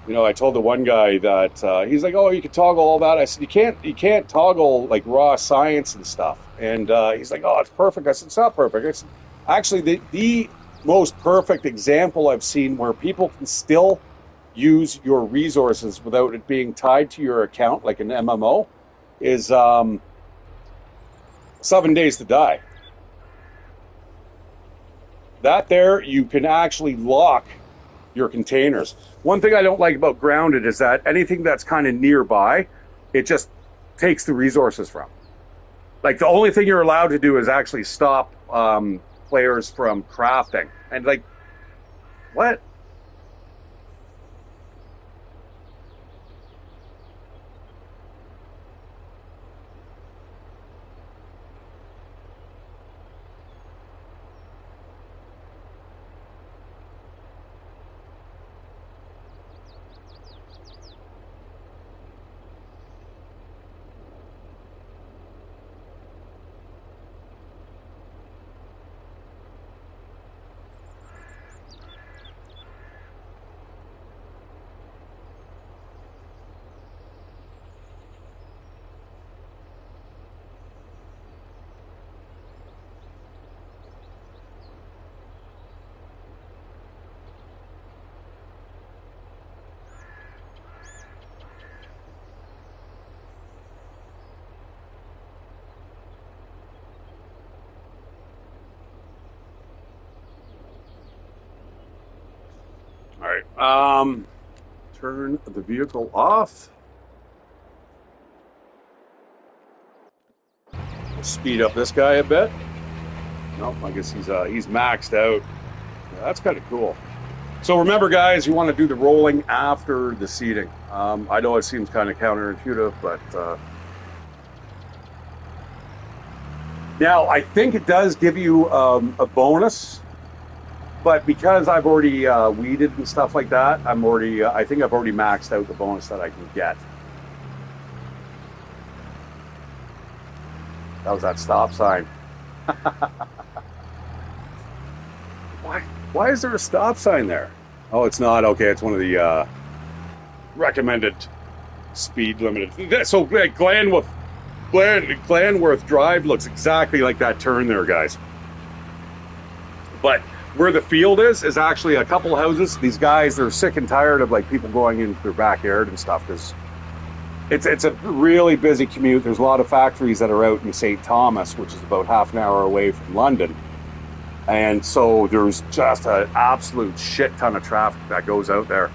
You know, I told the one guy that he's like, "Oh, you can toggle all that." I said, "You can't toggle like raw science and stuff." And he's like, "Oh, it's perfect." I said, "It's not perfect." It's actually the most perfect example I've seen where people can still use your resources without it being tied to your account, like an MMO, is 7 Days to Die. That there, you can actually lock your containers. One thing I don't like about Grounded is that anything that's kind of nearby, it just takes the resources from. Like the only thing you're allowed to do is actually stop players from crafting. And like, what? Turn the vehicle off. Speed up this guy a bit. Nope, I guess he's maxed out. Yeah, that's kind of cool. So remember, guys, you want to do the rolling after the seating. I know it seems kind of counterintuitive, but now I think it does give you a bonus. But because I've already weeded and stuff like that, I think I've already maxed out the bonus that I can get. That was that stop sign. Why is there a stop sign there? Oh, it's not. Okay, it's one of the recommended speed limited. So Glenworth Drive looks exactly like that turn there, guys. But where the field is actually a couple houses. These guys, they're sick and tired of like people going into their backyard and stuff because it's a really busy commute. There's a lot of factories that are out in St. Thomas, which is about half an hour away from London. And so there's just an absolute shit ton of traffic that goes out there.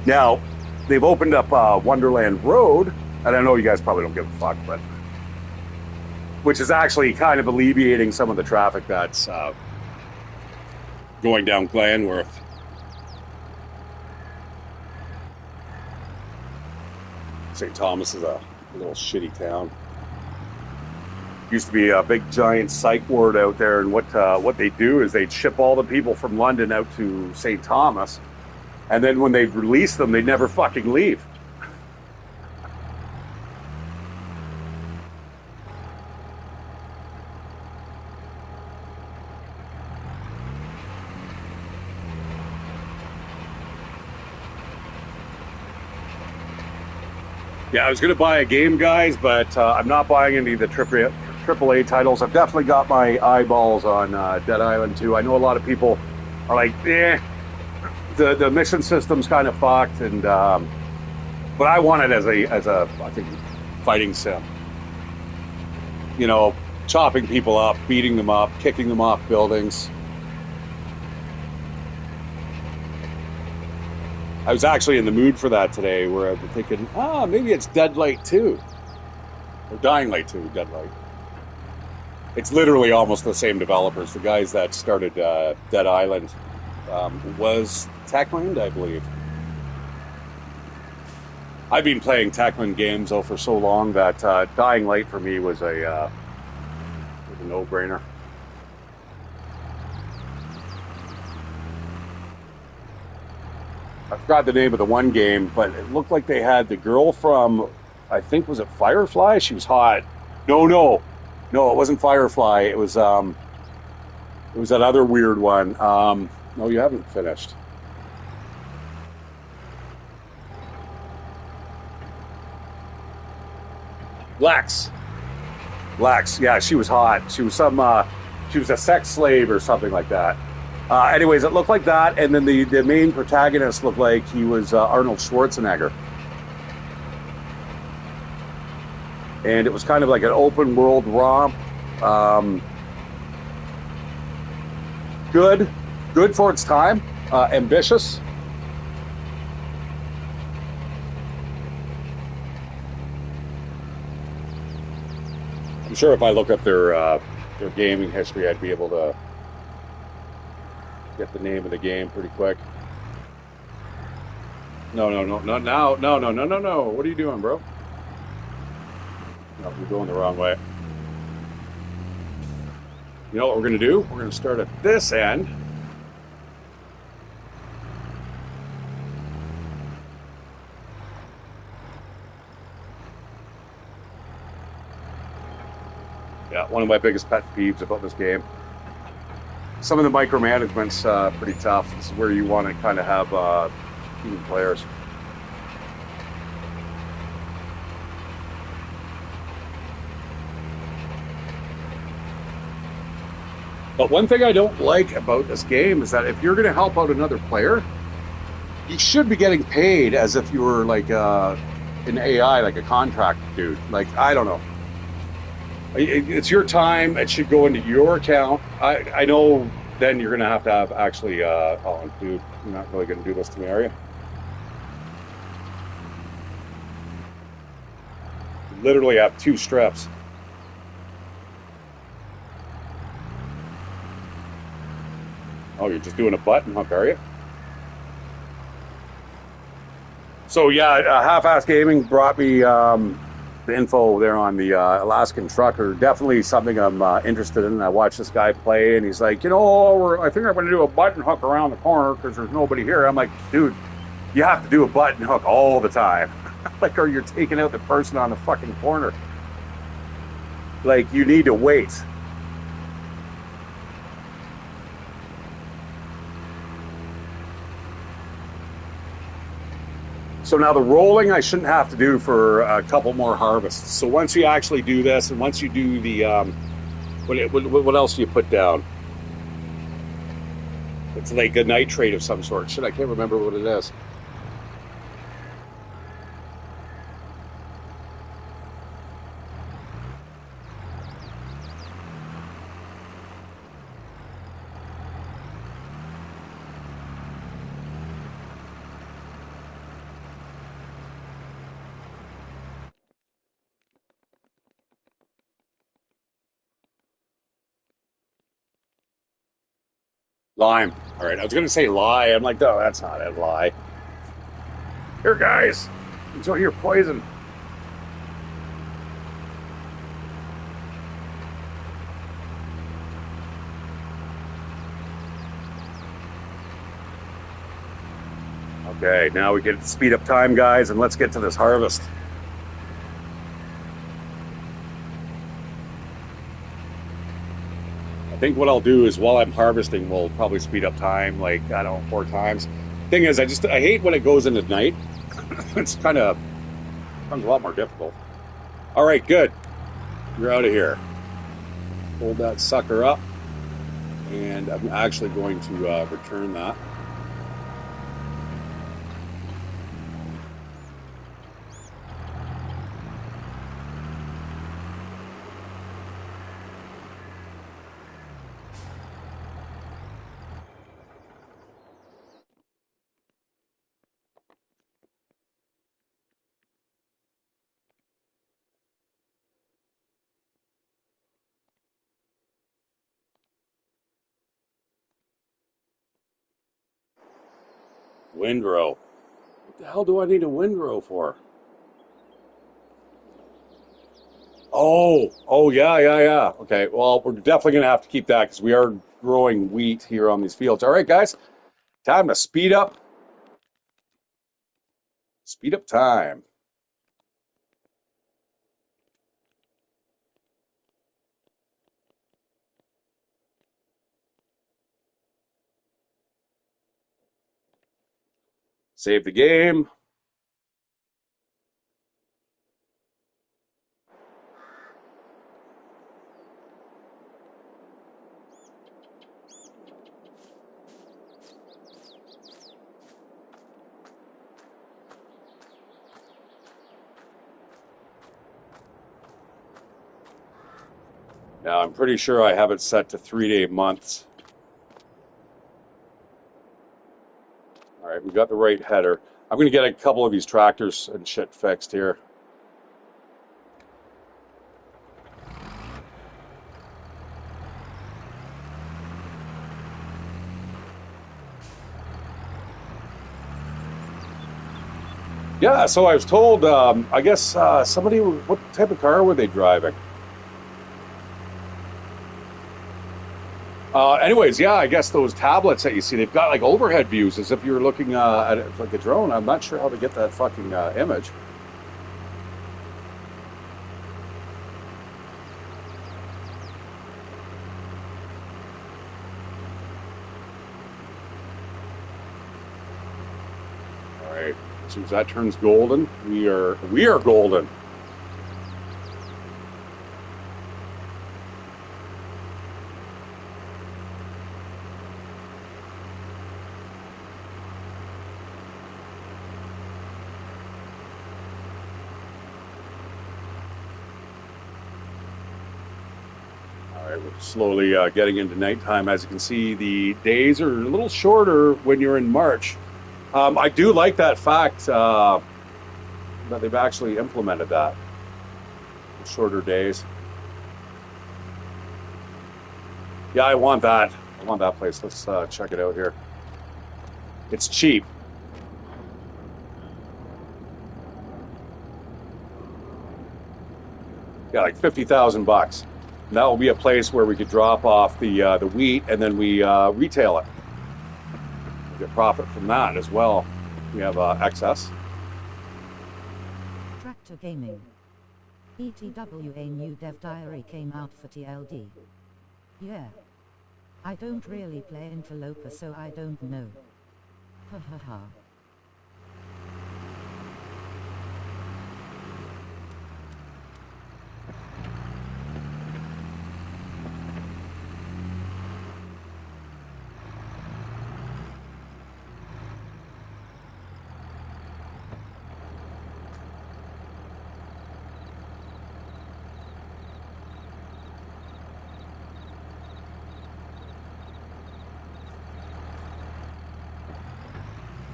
Now, they've opened up Wonderland Road, and I know you guys probably don't give a fuck, but which is actually kind of alleviating some of the traffic that's going down Glenworth. St. Thomas is a little shitty town. Used to be a big giant psych ward out there, and what they do is they'd ship all the people from London out to St. Thomas, and then when they release them, they never fucking leave. Yeah, I was going to buy a game, guys, but I'm not buying any of the AAA titles. I've definitely got my eyeballs on Dead Island 2. I know a lot of people are like, the mission system's kind of fucked, and but I want it as a I think fighting sim. You know, chopping people up, beating them up, kicking them off buildings. I was actually in the mood for that today, where I've been thinking, maybe it's Dead Light 2. Or Dying Light 2, Dead Light. It's literally almost the same developers. The guys that started Dead Island was Techland, I believe. I've been playing Techland games, though, for so long that Dying Light for me was a no-brainer. I forgot the name of the one game, but it looked like they had the girl from, I think, was it Firefly? She was hot. No, it wasn't Firefly. It was that other weird one. No, you haven't finished. Lex. Yeah, she was hot. She was she was a sex slave or something like that. Anyways, it looked like that, and then the main protagonist looked like he was Arnold Schwarzenegger. And it was kind of like an open world romp. Good for its time. Ambitious. I'm sure if I look up their gaming history, I'd be able to get the name of the game pretty quick. No, not now. No. What are you doing, bro? No, you're going the wrong way. You know what we're going to do? We're going to start at this end. Yeah, one of my biggest pet peeves about this game. Some of the micromanagement's pretty tough. This is where you want to kind of have team players. But one thing I don't like about this game is that if you're going to help out another player, you should be getting paid as if you were like an AI, like a contract dude. Like, I don't know. It's your time. It should go into your account. I know then you're gonna have to have actually. Oh, dude, you're not really gonna do this to me, are you? You literally have two strips. Oh, you're just doing a button hook, are you? So yeah, half-ass gaming brought me the info there on the Alaskan trucker. Definitely something I'm interested in. I watched this guy play, and he's like, I think I'm going to do a button hook around the corner because there's nobody here. I'm like, dude, you have to do a button hook all the time, like, or you're taking out the person on the fucking corner. Like, you need to wait. So now the rolling I shouldn't have to do for a couple more harvests. So once you actually do this, and once you do the what else do you put down? It's like a nitrate of some sort. Shit, I can't remember what it is. Lime. All right, I was gonna say lye. I'm like, no, that's not it. Lye. Here, guys, enjoy your poison. Okay, now we can speed up time, guys, and let's get to this harvest. I think what I'll do is while I'm harvesting, we'll probably speed up time, like, I don't know, 4 times. Thing is, I hate when it goes into night. It's kind of becomes a lot more difficult. All right, good. You're out of here. Hold that sucker up, and I'm actually going to return that. Windrow. What the hell do I need a windrow for? Oh, yeah, yeah, yeah. Okay, well, we're definitely going to have to keep that because we are growing wheat here on these fields. All right, guys, time to speed up. Speed up time. Save the game. Now, I'm pretty sure I have it set to 3-day months. All right, we got the right header. I'm going to get a couple of these tractors and shit fixed here. Yeah, so I was told, I guess somebody, what type of car were they driving? Anyways, yeah, I guess those tablets that you see, they've got like overhead views as if you're looking at it like a drone. I'm not sure how to get that fucking image. All right, as soon as that turns golden, we are golden. Slowly getting into nighttime. As you can see, the days are a little shorter when you're in March. I do like that fact that they've actually implemented that. Shorter days. Yeah, I want that. I want that place. Let's check it out here. It's cheap. Yeah, like $50,000. And that will be a place where we could drop off the wheat and then we retail it. We get profit from that as well. We have excess. Tractor Gaming. ETWA new dev diary came out for TLD. Yeah. I don't really play Interloper, so I don't know. Ha ha ha.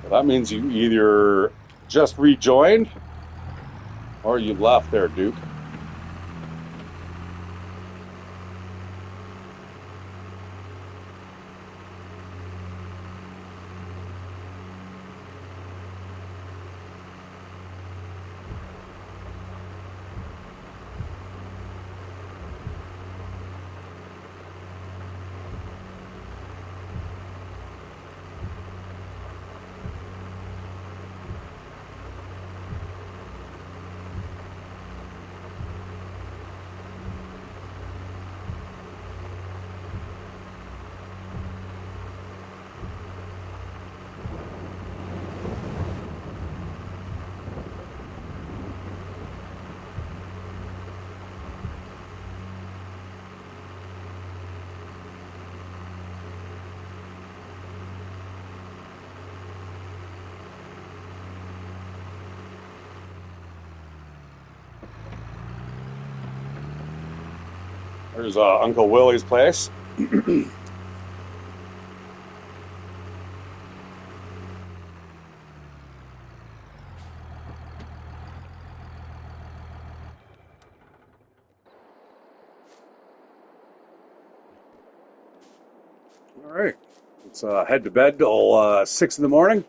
Well, that means you either just rejoined or you left there, Duke. There's Uncle Willie's place. All right, let's head to bed till 6 in the morning.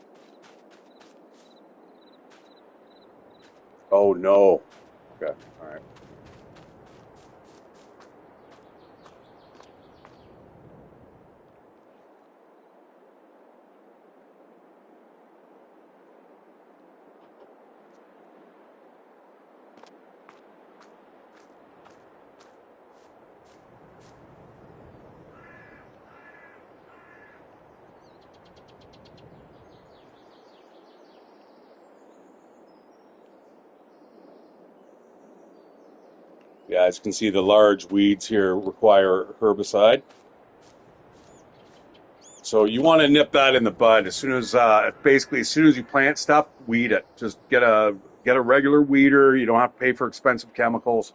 Oh no. Okay, all right. Yeah, as you can see, the large weeds here require herbicide. So you want to nip that in the bud as soon as, basically, as soon as you plant stuff, weed it. Just get a regular weeder. You don't have to pay for expensive chemicals.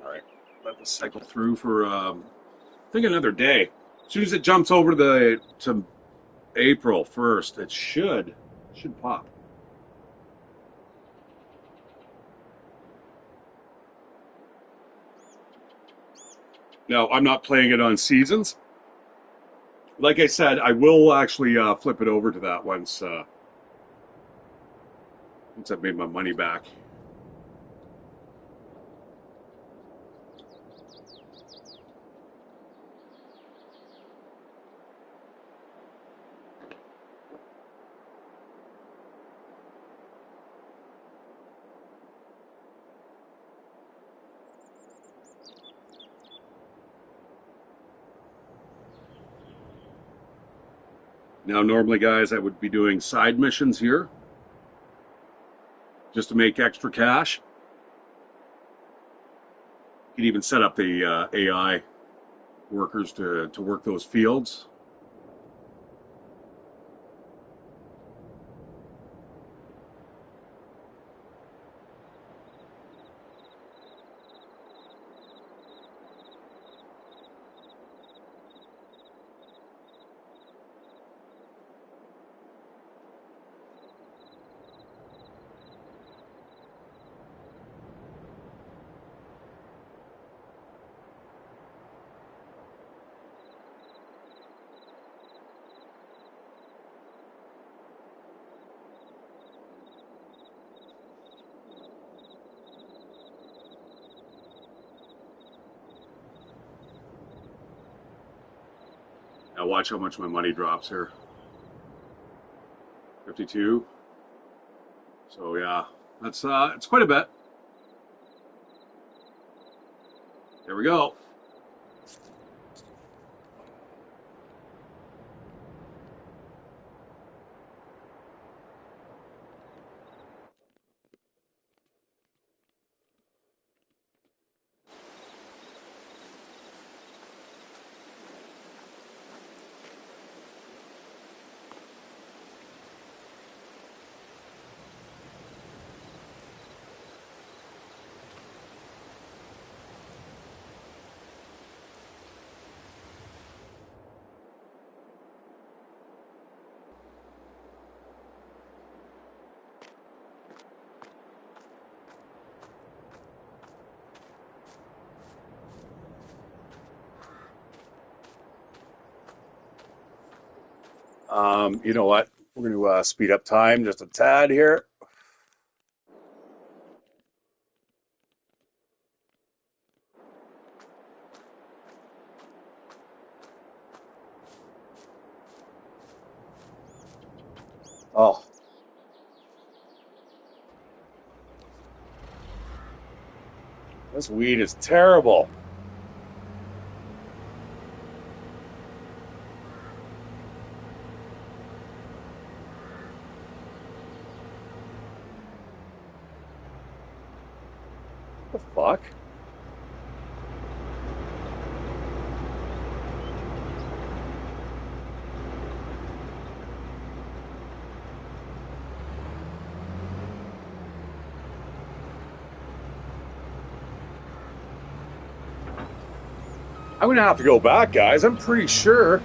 All right, let this cycle through for I think another day. As soon as it jumps over to April 1st, it should pop. Now, I'm not playing it on seasons. Like I said, I will actually flip it over to that once I've made my money back. Now, normally, guys, I would be doing side missions here just to make extra cash. You can even set up the AI workers to work those fields. Now watch how much my money drops here. 52. So yeah, that's it's quite a bit. There we go. You know what? We're going to speed up time just a tad here. Oh, this weed is terrible. What the fuck? I'm going to have to go back, guys. I'm pretty sure.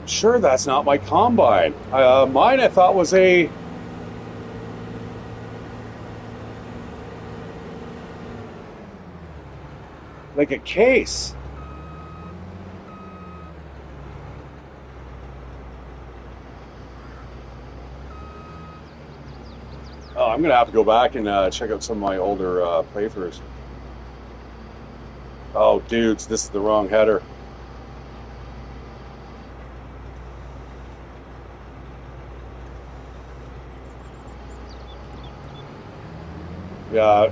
Sure, that's not my combine. Mine, I thought, was like a case. Oh, I'm gonna have to go back and check out some of my older playthroughs. Oh, dudes, this is the wrong header. Yeah,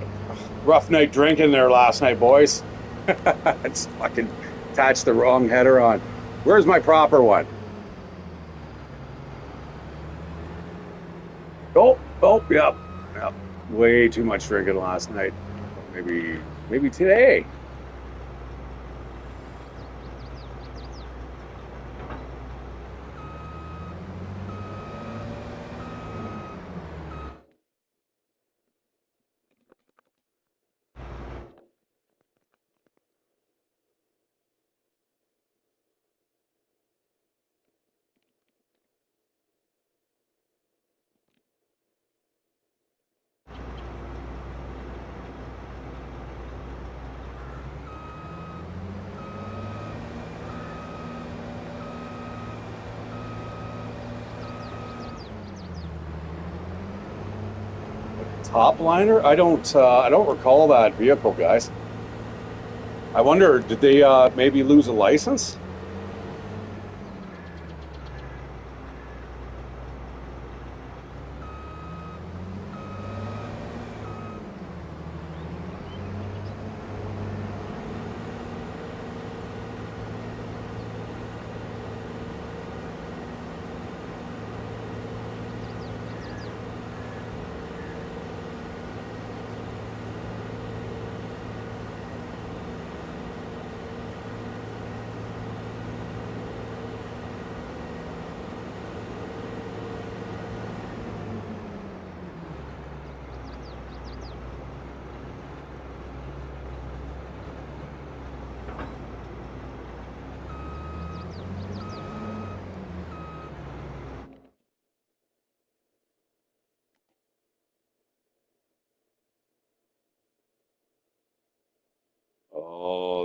rough night drinking there last night, boys. It's fucking attached the wrong header on. Where's my proper one? Oh, oh, yep, yep. Way too much drinking last night. Maybe today. Top liner? I don't recall that vehicle, guys. I wonder, did they maybe lose a license?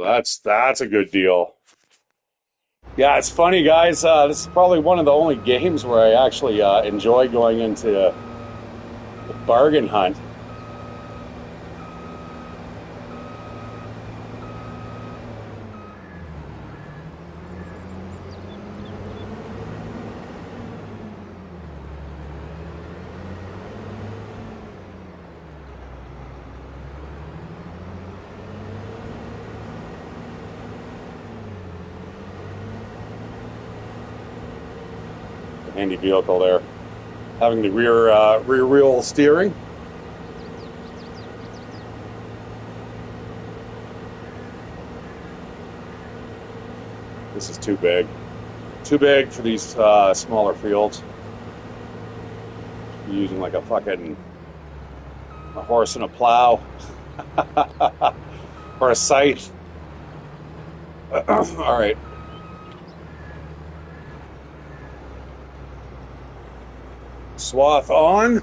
that's a good deal. Yeah, it's funny, guys. This is probably one of the only games where I actually enjoy going into the bargain hunt. Handy vehicle there, having the rear wheel steering. This is too big for these smaller fields. You're using like a horse and a plow or a scythe. All right. Swath on.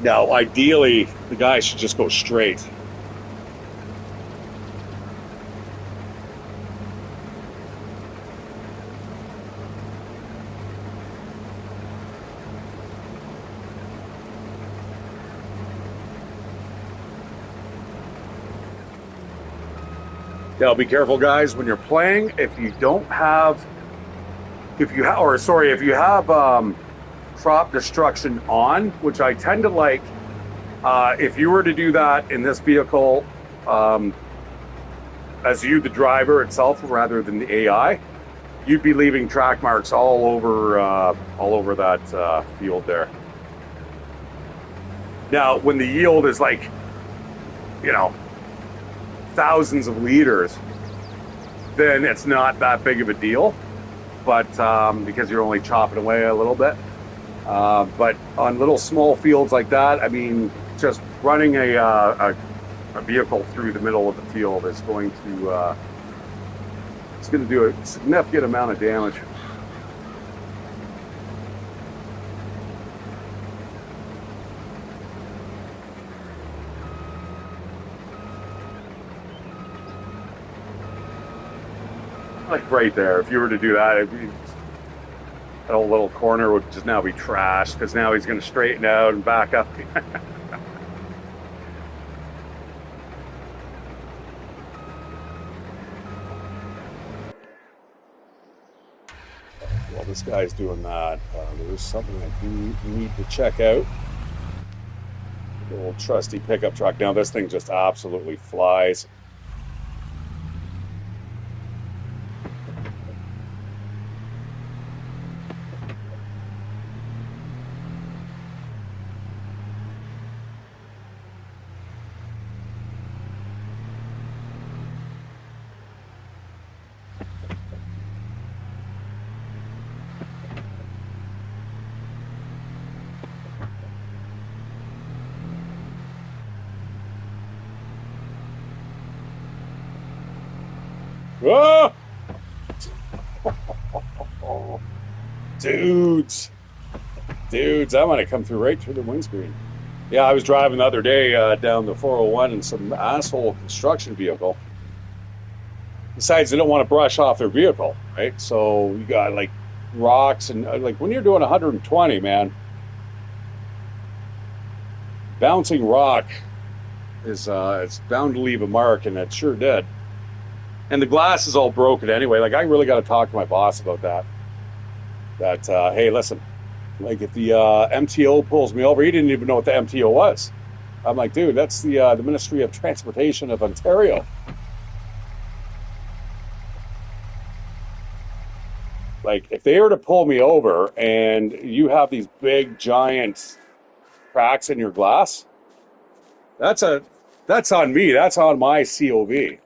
Now, ideally, the guy should just go straight. Now, be careful, guys, when you're playing. If you have crop destruction on, which I tend to like, if you were to do that in this vehicle, as you, the driver itself, rather than the AI, you'd be leaving track marks all over that field there. Now, when the yield is like, thousands of liters, then it's not that big of a deal. But because you're only chopping away a little bit. But on little small fields like that, I mean, just running a vehicle through the middle of the field is going to do a significant amount of damage. Like right there, if you were to do that, that whole little corner would just now be trashed because now he's going to straighten out and back up. While this guy's doing that, there's something I do need to check out. The old trusty pickup truck. Now this thing just absolutely flies. Whoa! Dudes, I'm gonna come through right through the windscreen. Yeah, I was driving the other day down the 401 in some asshole construction vehicle. Besides, they don't want to brush off their vehicle, right? So you got like rocks and like when you're doing 120, man, bouncing rock is it's bound to leave a mark, and it sure did. And the glass is all broken anyway. Like, I really got to talk to my boss about that. Hey, listen, like if the MTO pulls me over, he didn't even know what the MTO was. I'm like, dude, that's the Ministry of Transportation of Ontario. Like, if they were to pull me over and you have these big, giant cracks in your glass, that's on me. That's on my COV.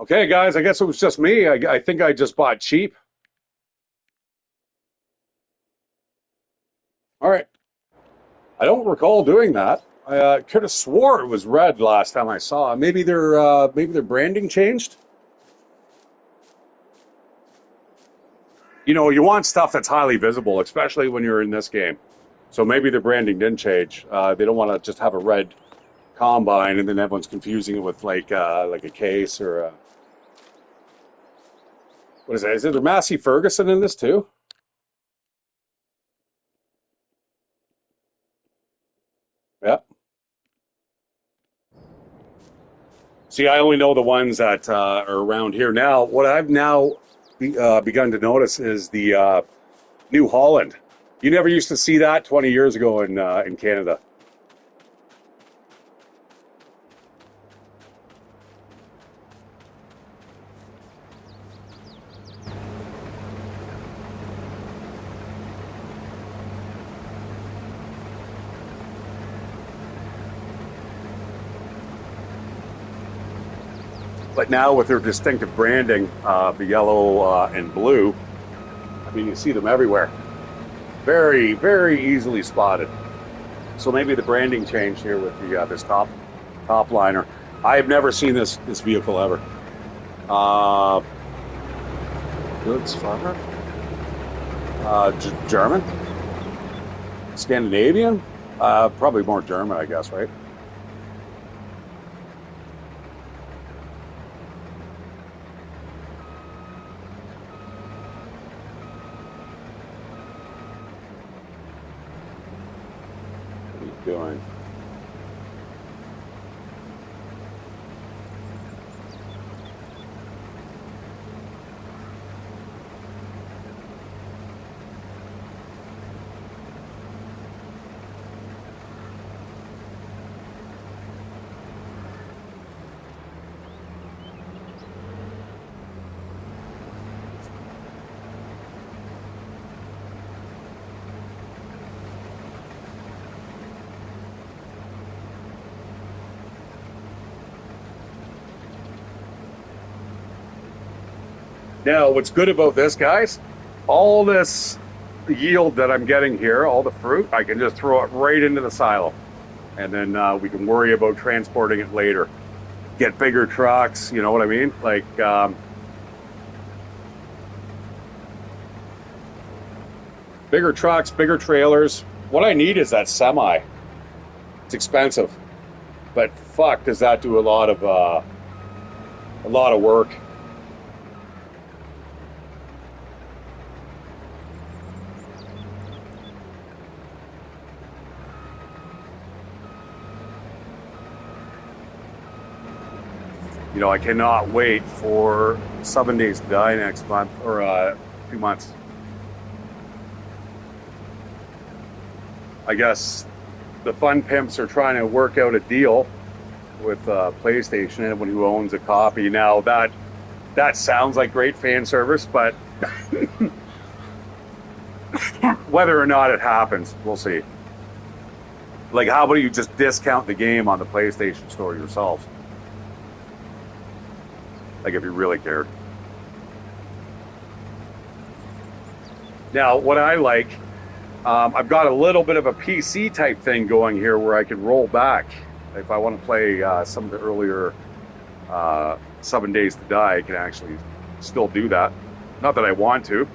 Okay, guys, I guess it was just me. I think I just bought cheap. All right. I don't recall doing that. I could have swore it was red last time I saw it. Maybe their branding changed. You know, you want stuff that's highly visible, especially when you're in this game. So maybe their branding didn't change. They don't want to just have a red combine and then everyone's confusing it with like a case or what is that? Is there Massey Ferguson in this too? Yeah. See, I only know the ones that are around here now. What I've now begun to notice is the New Holland. You never used to see that 20 years ago in Canada. But now with their distinctive branding, the yellow and blue, I mean, you see them everywhere. Very, very easily spotted. So maybe the branding changed here with the this top liner. I have never seen this vehicle ever. Uh, Goods Farmer? German? Scandinavian? Probably more German, I guess, right? What are you doing? Now, what's good about this, guys, all this yield that I'm getting here, all the fruit, I can just throw it right into the silo. And then we can worry about transporting it later. Get bigger trucks, you know what I mean? Like, bigger trucks, bigger trailers. What I need is that semi. It's expensive, but fuck, does that do a lot of work? You know, I cannot wait for 7 days to die next month or 2 months. I guess the fun pimps are trying to work out a deal with PlayStation. Anyone who owns a copy now, that sounds like great fan service, but whether or not it happens, we'll see. Like, how about you just discount the game on the PlayStation Store yourselves? Like, if you really cared. Now, what I like, I've got a little bit of a PC type thing going here where I can roll back if I want to play some of the earlier 7 Days to Die. I can actually still do that. Not that I want to.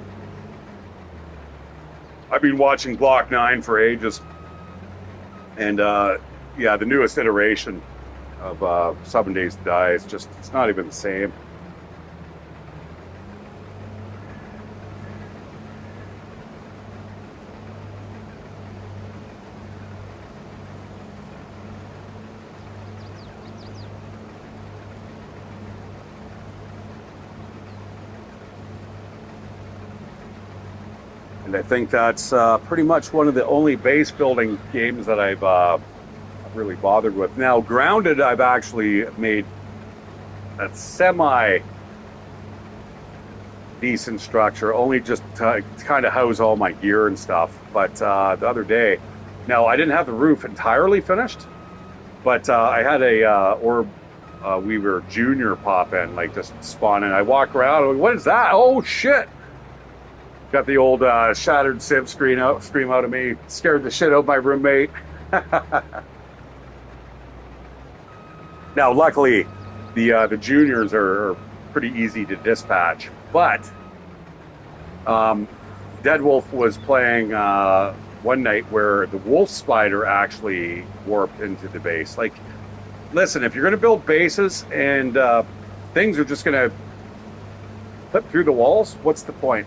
I've been watching Block 9 for ages, and yeah, the newest iteration of 7 Days to Die, it's not even the same. And I think that's pretty much one of the only base building games that I've really bothered with. Now, Grounded, I've actually made a semi decent structure, only just to kind of house all my gear and stuff. But the other day, now I didn't have the roof entirely finished, but I had a orb Weaver Jr. pop in, like just spawn in. I walk around, I'm like, what is that? Oh shit! Got the old Shatteredciv scream out of me. Scared the shit out of my roommate. Now, luckily, the juniors are pretty easy to dispatch, but Dead Wolf was playing one night where the wolf spider actually warped into the base. Like, listen, if you're going to build bases and things are just going to clip through the walls, what's the point?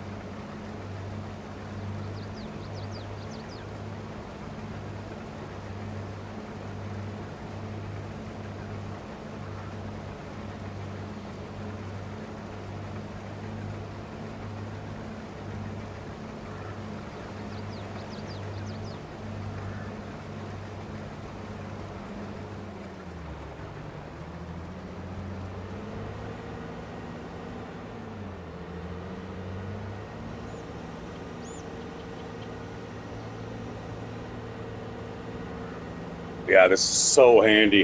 Yeah, this is so handy.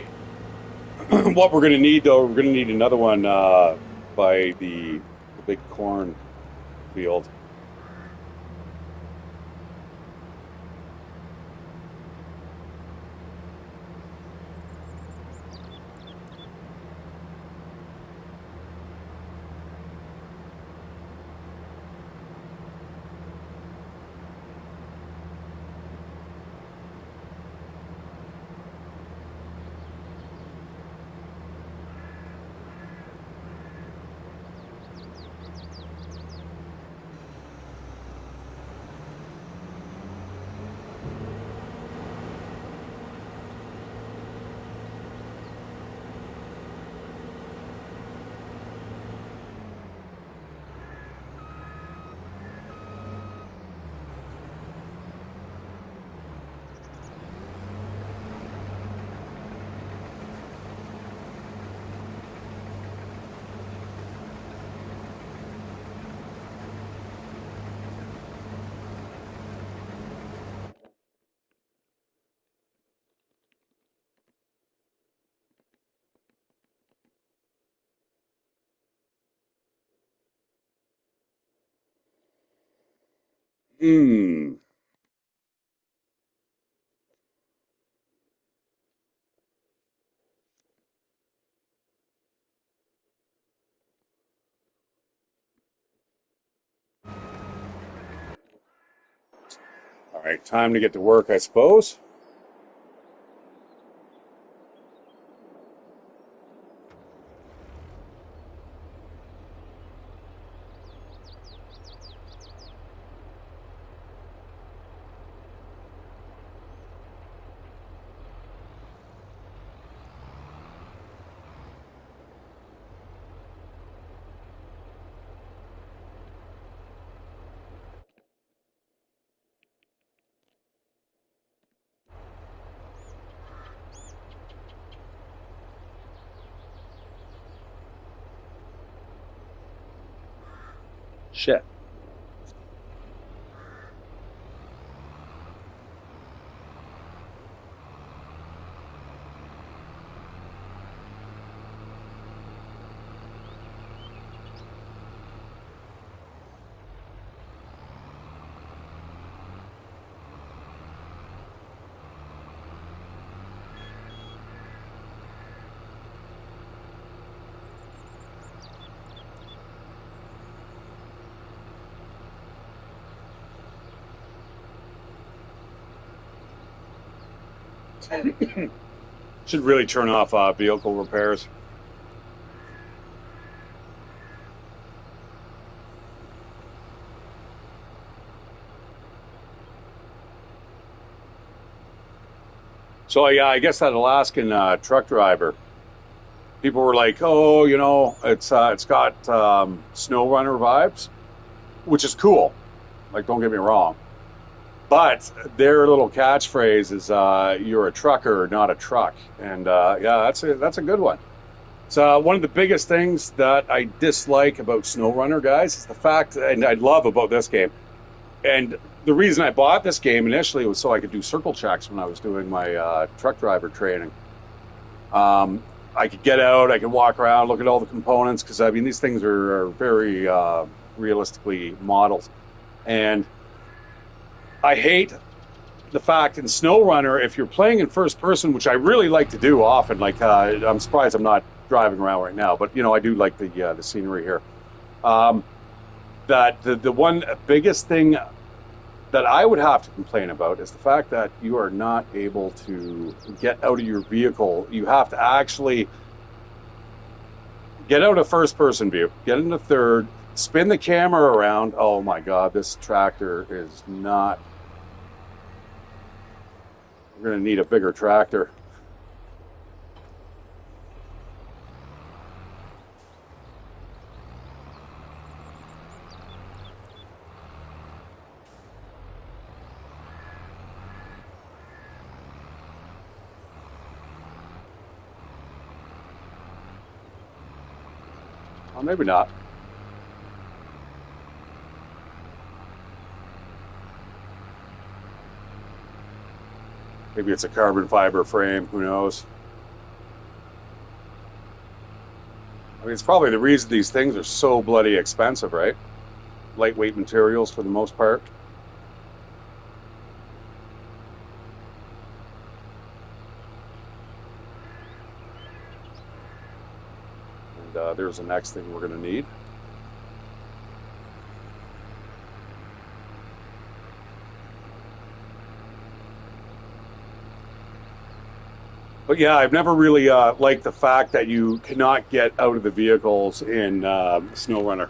What we're going to need, though, we're going to need another one by the big corn field. Hmm. All right, time to get to work, I suppose. Shit. Should really turn off vehicle repairs. So yeah, I guess that Alaskan truck driver, people were like, "Oh, it's got snow runner vibes," which is cool. Like, don't get me wrong, but their little catchphrase is "You're a trucker, not a truck," and yeah, that's a good one. So one of the biggest things that I dislike about SnowRunner, guys, is the fact, and I love about this game, and the reason I bought this game initially was so I could do circle checks when I was doing my truck driver training. I could get out, I could walk around, look at all the components, because I mean these things are very realistically modeled, and I hate the fact in SnowRunner, if you're playing in first person, which I really like to do often, like I'm surprised I'm not driving around right now, but you know I do like the scenery here. That the one biggest thing that I would have to complain about is the fact that you are not able to get out of your vehicle. You have to actually get out of first person view, get into third, spin the camera around. Oh my God, this tractor is not. We're going to need a bigger tractor. Well, maybe not. Maybe it's a carbon fiber frame. Who knows? I mean, it's probably the reason these things are so bloody expensive, right? Lightweight materials for the most part. And there's the next thing we're going to need. But yeah, I've never really liked the fact that you cannot get out of the vehicles in SnowRunner.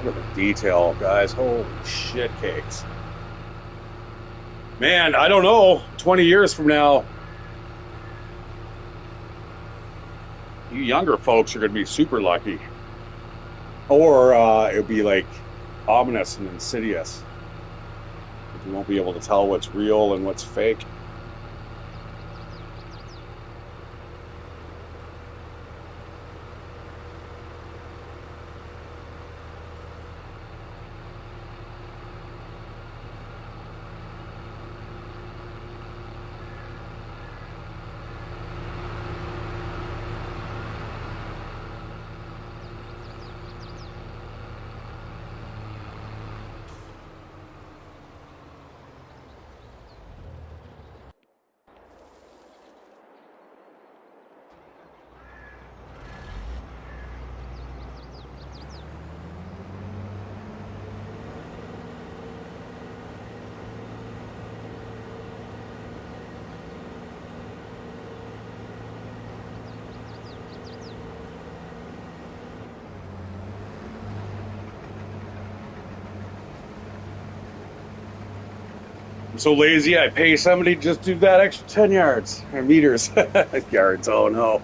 Look at the detail, guys. Holy shit cakes. Man, I don't know. 20 years from now, you younger folks are going to be super lucky. Or it'll be like ominous and insidious. You won't be able to tell what's real and what's fake. I'm so lazy, I pay somebody to just do that extra 10 yards or meters. Yards, oh no.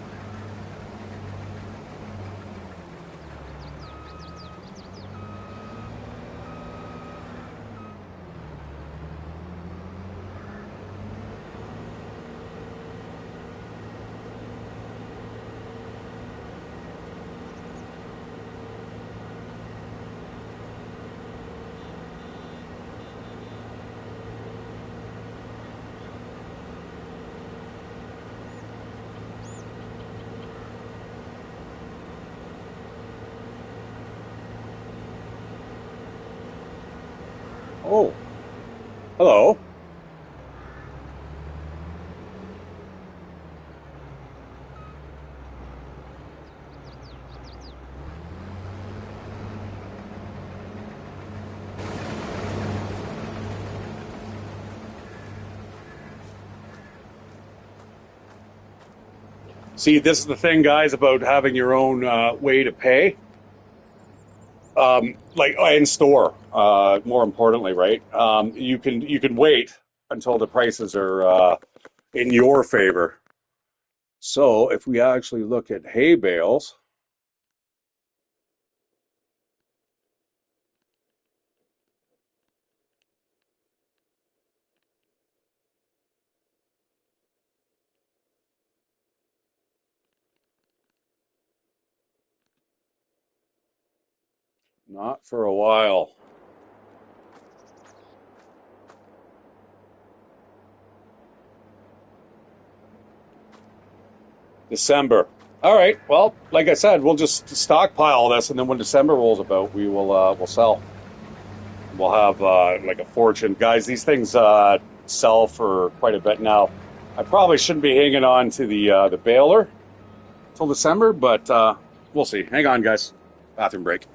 Oh, hello. See, this is the thing, guys, about having your own way to pay. like in store. More importantly, right? You can wait until the prices are in your favor. So if we actually look at hay bales, not for a while. December. All right. Well, like I said, we'll just stockpile this, and then when December rolls about, we'll sell. We'll have like a fortune, guys. These things sell for quite a bit now. I probably shouldn't be hanging on to the baler till December, but we'll see. Hang on, guys. Bathroom break.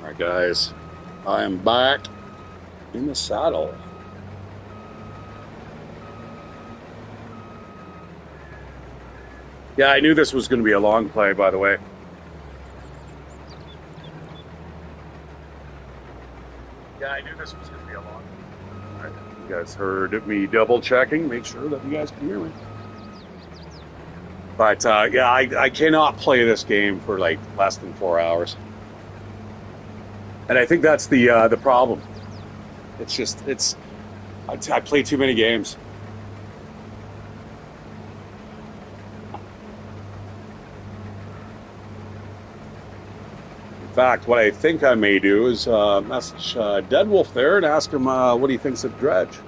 All right, guys. I am back in the saddle. Yeah, I knew this was going to be a long play, by the way. Yeah, I knew this was going to be a long play. All right. You guys heard me double checking, make sure that you guys can hear me. But yeah, I cannot play this game for like less than 4 hours. And I think that's the problem. It's just I play too many games. In fact, what I think I may do is message Deadwolf there and ask him what he thinks of Dredge.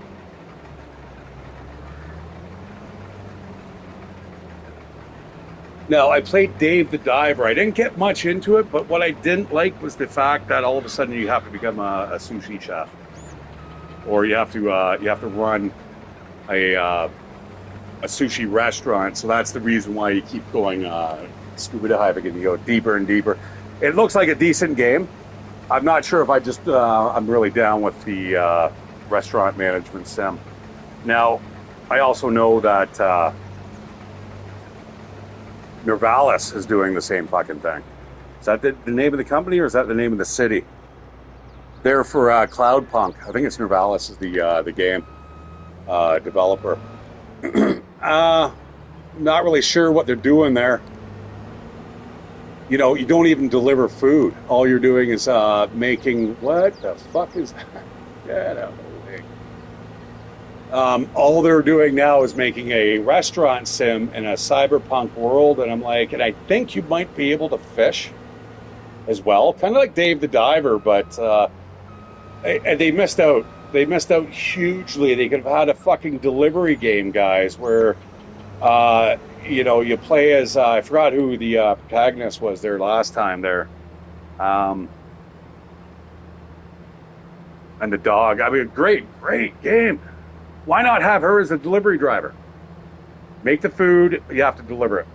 Now, I played Dave the Diver. I didn't get much into it, but what I didn't like was the fact that all of a sudden you have to become a sushi chef, or you have to run a sushi restaurant. So that's the reason why you keep going scuba diving and you go deeper and deeper. It looks like a decent game. I'm not sure if I'm really down with the restaurant management sim. Now, I also know that Nervalis is doing the same fucking thing. Is that the name of the company, or is that the name of the city? They're for Cloudpunk. I think it's Nervalis is the game developer. Not really sure what they're doing there. You know, you don't even deliver food. All you're doing is making, what the fuck is that? Get out of the way. All they're doing now is making a restaurant sim in a cyberpunk world, and I'm like, and I think you might be able to fish as well, kind of like Dave the Diver, but and they missed out. They missed out hugely. They could have had a fucking delivery game, guys, where you play as I forgot who the protagonist was there last time there, um, and the dog. I mean, great game. Why not have her as a delivery driver? Make the food, you have to deliver it.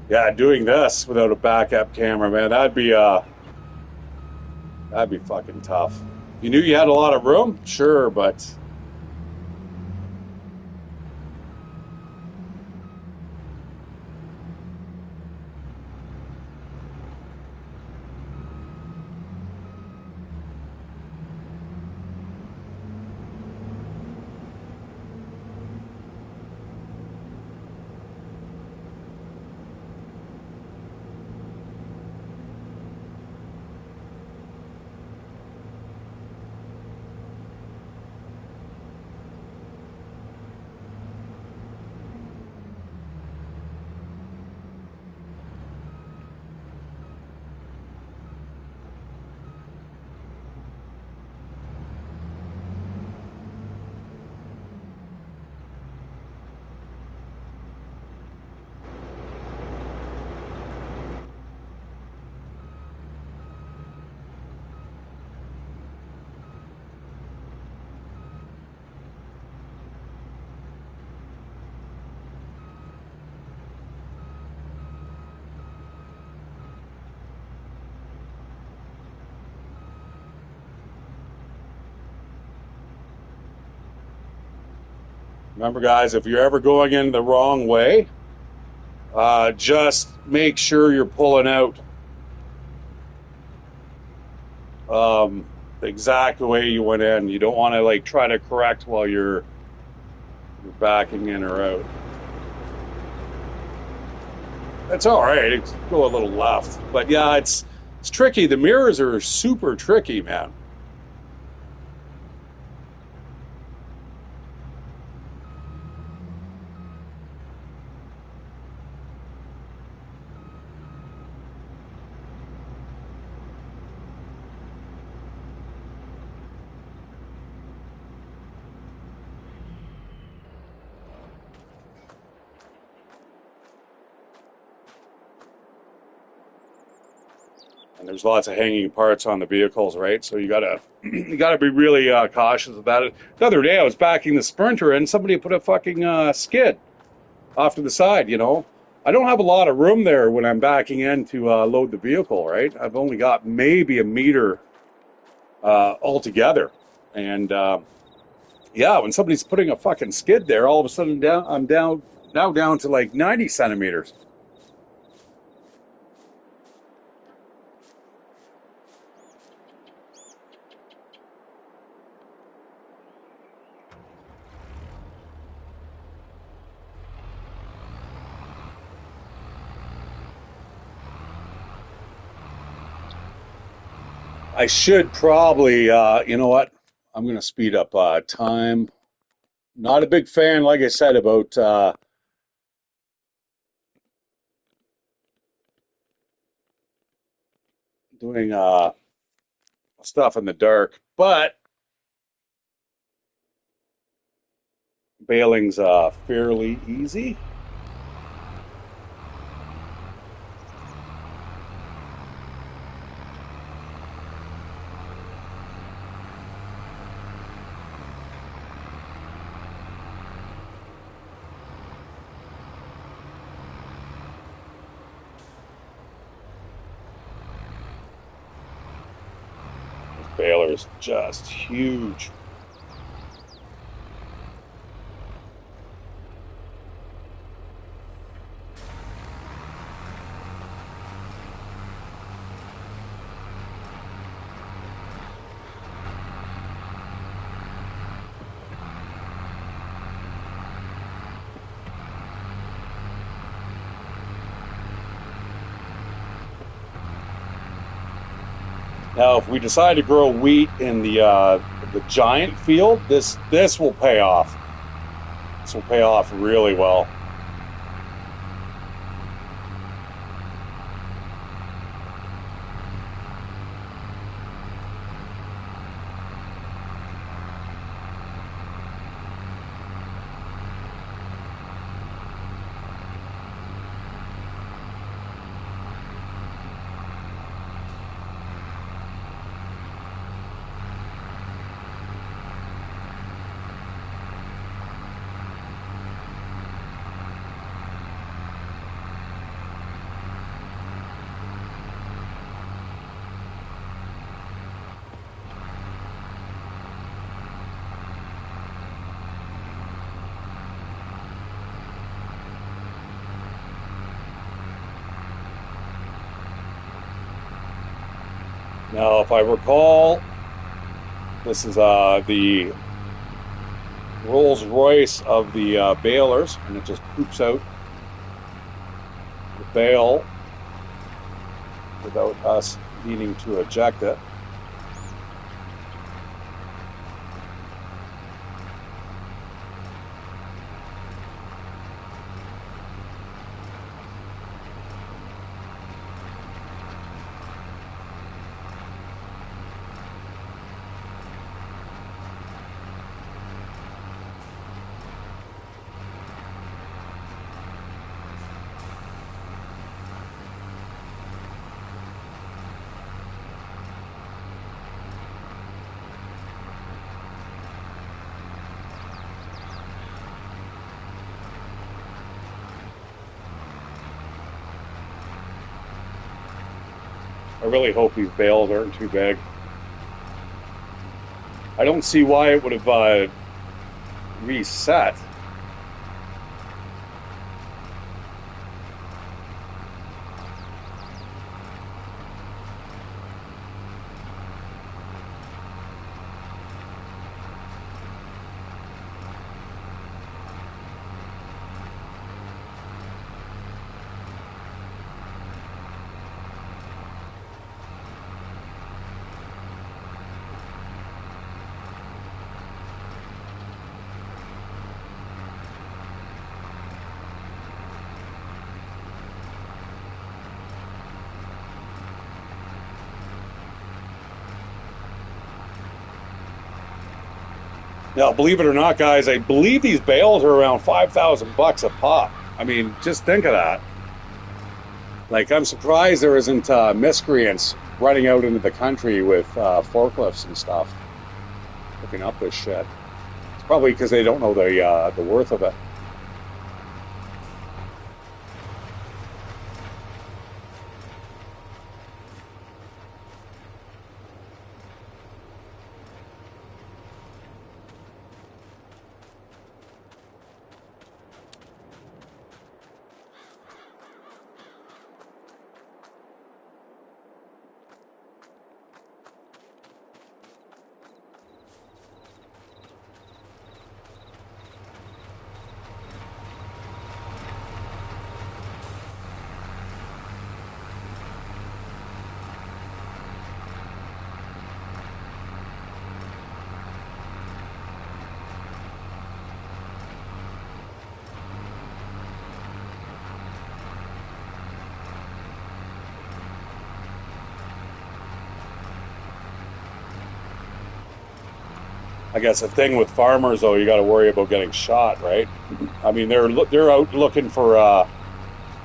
Yeah, doing this without a backup camera, man, that'd be fucking tough. You knew you had a lot of room, sure, but remember, guys, if you're ever going in the wrong way, just make sure you're pulling out the exact way you went in. You don't want to like try to correct while you're backing in or out. That's all right. It's go a little left, but yeah, it's tricky. The mirrors are super tricky, man. And there's lots of hanging parts on the vehicles, right? So you gotta you gotta be really cautious about it. The other day, I was backing the Sprinter, and somebody put a fucking skid off to the side. I don't have a lot of room there when I'm backing in to load the vehicle, right? I've only got maybe a meter altogether, and yeah, when somebody's putting a fucking skid there, all of a sudden I'm down to like 90 centimeters. I should probably, you know what? I'm going to speed up time. Not a big fan, like I said, about doing stuff in the dark, but bailing's fairly easy. This baler's just huge. Now, if we decide to grow wheat in the giant field, this will pay off. This will pay off really well. Now, if I recall, this is the Rolls Royce of the balers, and it just poops out the bale without us needing to eject it. I really hope these bales aren't too big. I don't see why it would have reset. Now, believe it or not, guys, I believe these bales are around $5,000 a pop. I mean, just think of that. Like, I'm surprised there isn't miscreants running out into the country with forklifts and stuff, picking up this shit. It's probably because they don't know the worth of it. I guess the thing with farmers, though, you got to worry about getting shot, right? I mean, they're out looking for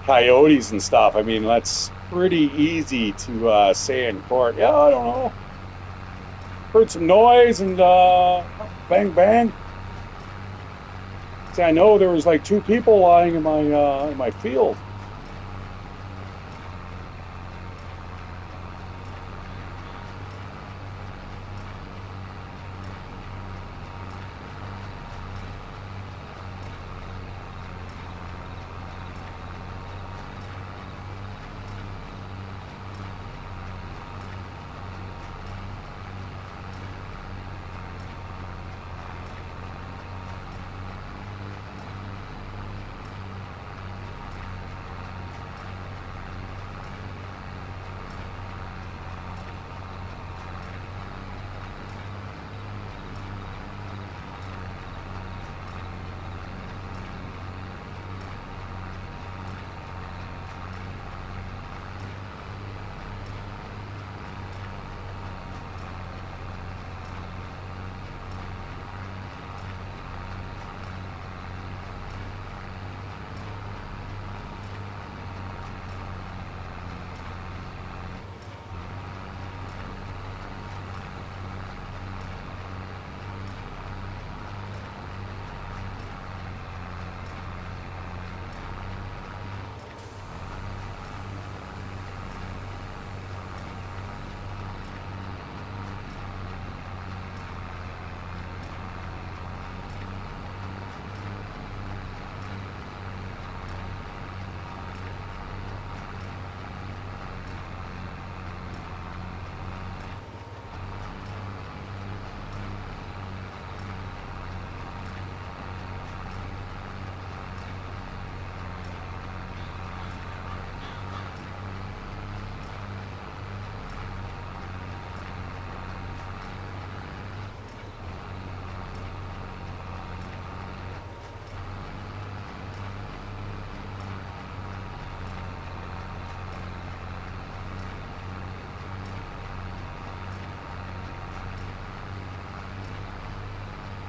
coyotes and stuff. I mean, that's pretty easy to say in court. Yeah, I don't know. Heard some noise and bang bang. See, I know there was like two people lying in my field.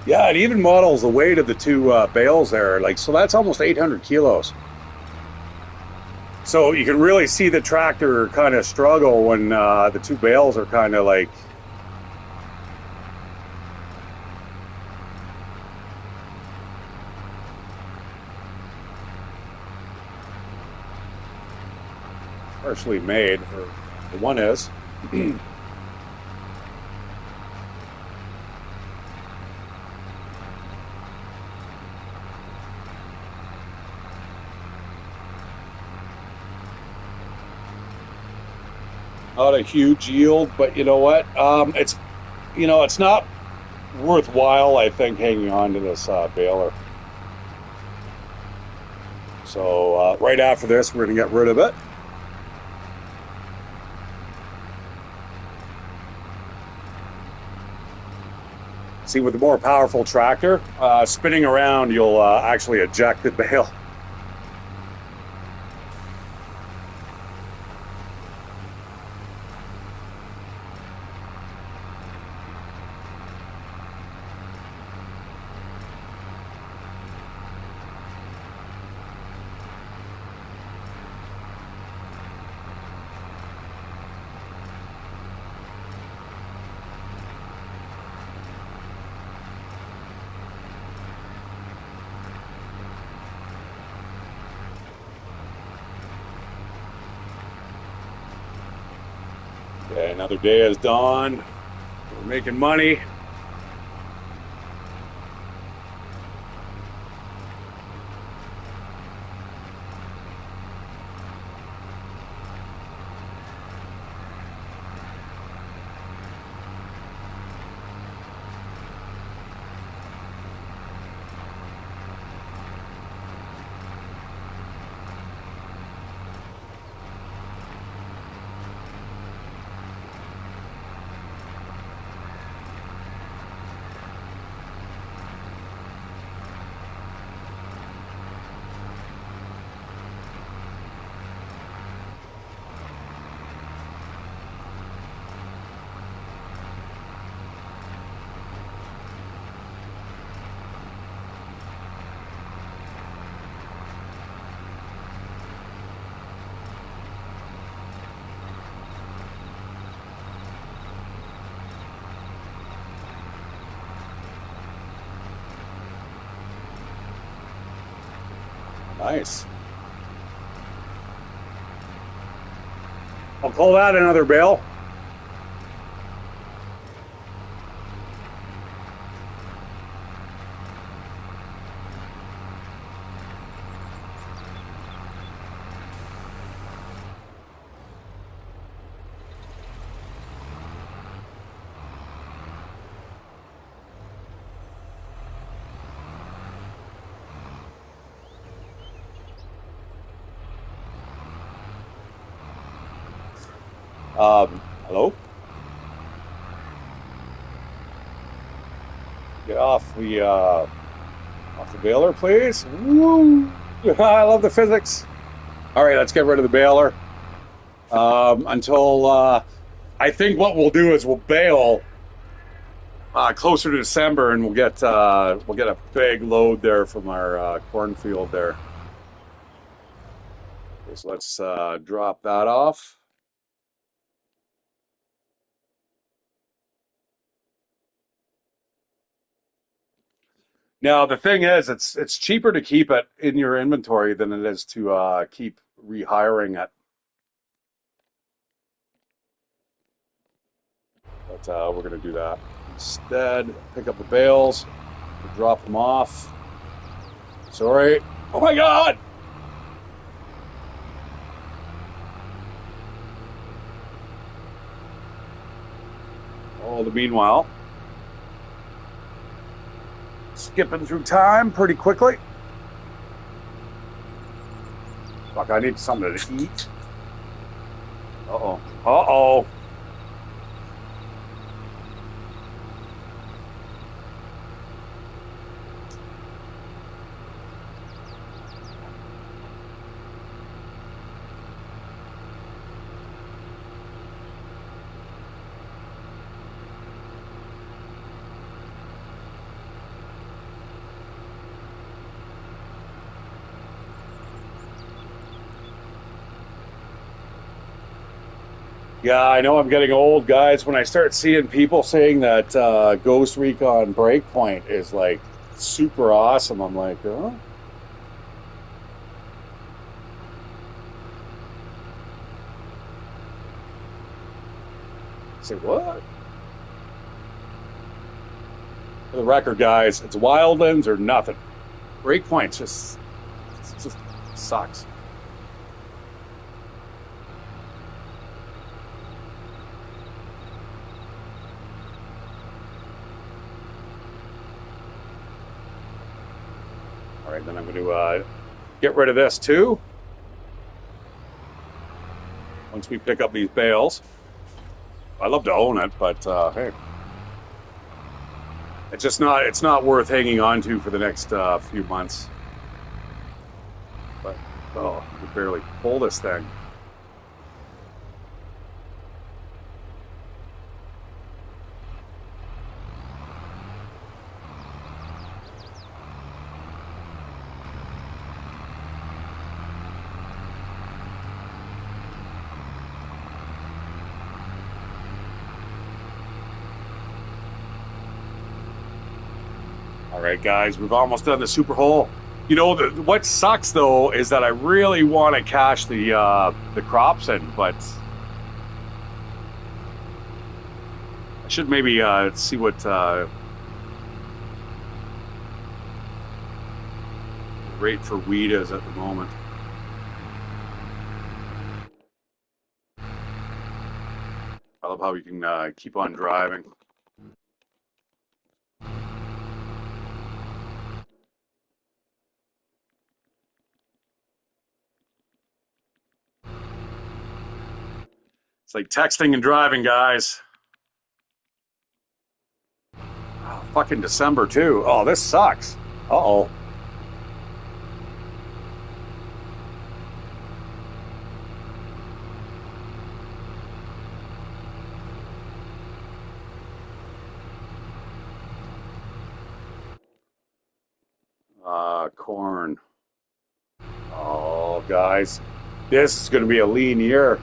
Yeah, it even models the weight of the two bales there. Like, so that's almost 800 kilos. So you can really see the tractor kind of struggle when the two bales are kind of like. Partially made, or the one is. Not a huge yield, but you know what? It's not worthwhile, I think, hanging on to this baler. So right after this, we're going to get rid of it. See, with the more powerful tractor, spinning around, you'll actually eject the bale. Okay, another day is done. We're making money. Nice. I'll call that another bale. Hello? Get off the baler, please. Woo! I love the physics. All right, let's get rid of the baler. Until I think what we'll do is we'll bale closer to December, and we'll get a big load there from our cornfield there. So let's drop that off. Now the thing is, it's cheaper to keep it in your inventory than it is to keep rehiring it. But we're gonna do that instead. Pick up the bales, drop them off. Sorry. Oh my God! All the meanwhile, skipping through time pretty quickly. Fuck, I need something to eat. Uh-oh. Uh-oh. Yeah, I know I'm getting old, guys. When I start seeing people saying that Ghost Recon Breakpoint is like super awesome, I'm like, oh. Say what? For the record, guys, it's Wildlands or nothing. Breakpoint just sucks. All right, then I'm going to get rid of this too. Once we pick up these bales, I love to own it, but hey, it's not worth hanging on to for the next few months. But oh, I can barely pull this thing. All right, guys, we've almost done the super hole. You know, what sucks though is that I really want to cash the crops in, but I should maybe see what rate for wheat is at the moment. I love how you can keep on driving. It's like texting and driving, guys. Oh, fucking December too. Oh, this sucks. Uh-oh. Corn. Oh, guys, this is going to be a lean year.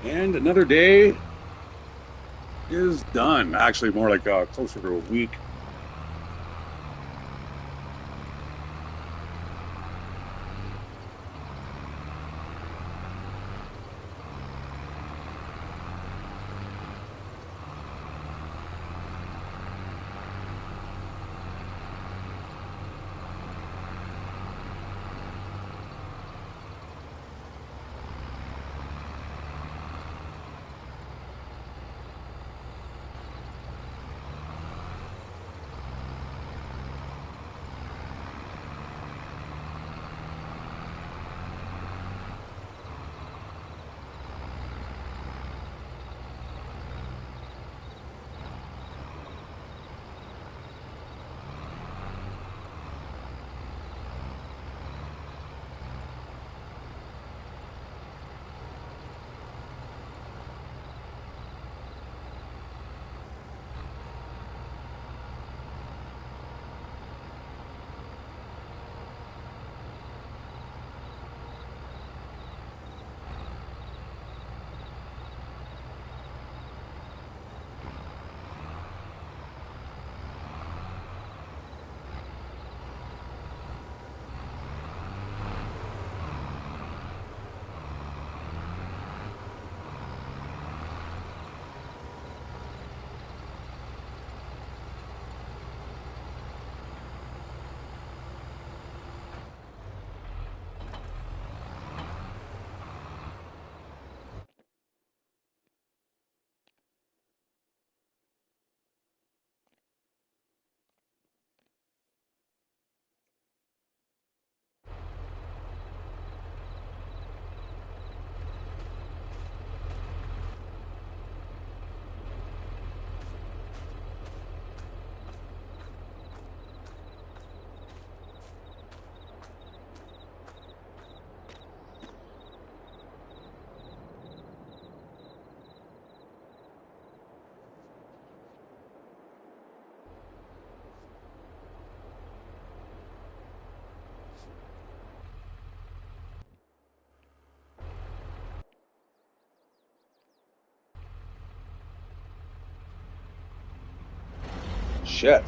And another day is done. Actually, more like closer to a week. Shit.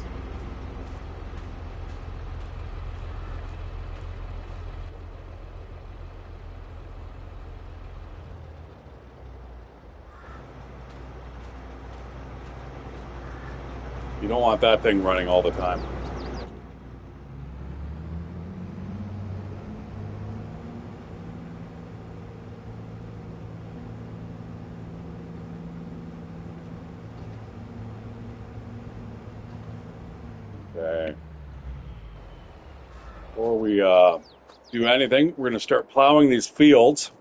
You don't want that thing running all the time. Okay. Before we do anything, we're going to start plowing these fields.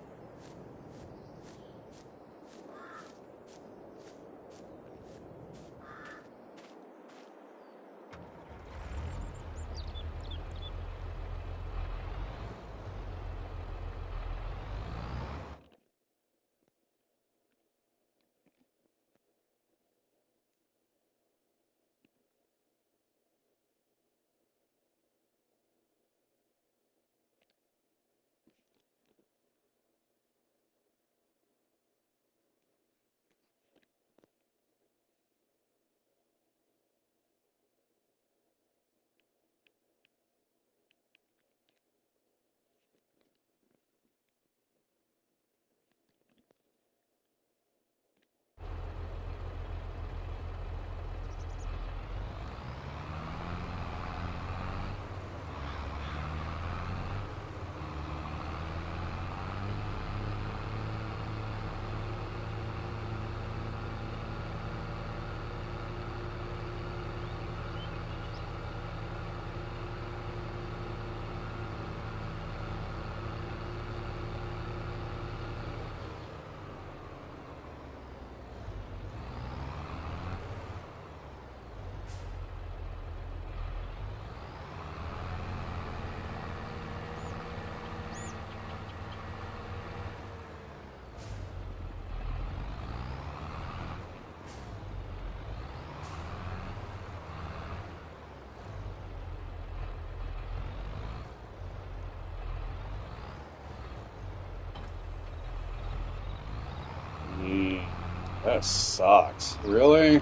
That sucks. Really?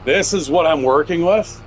This is what I'm working with?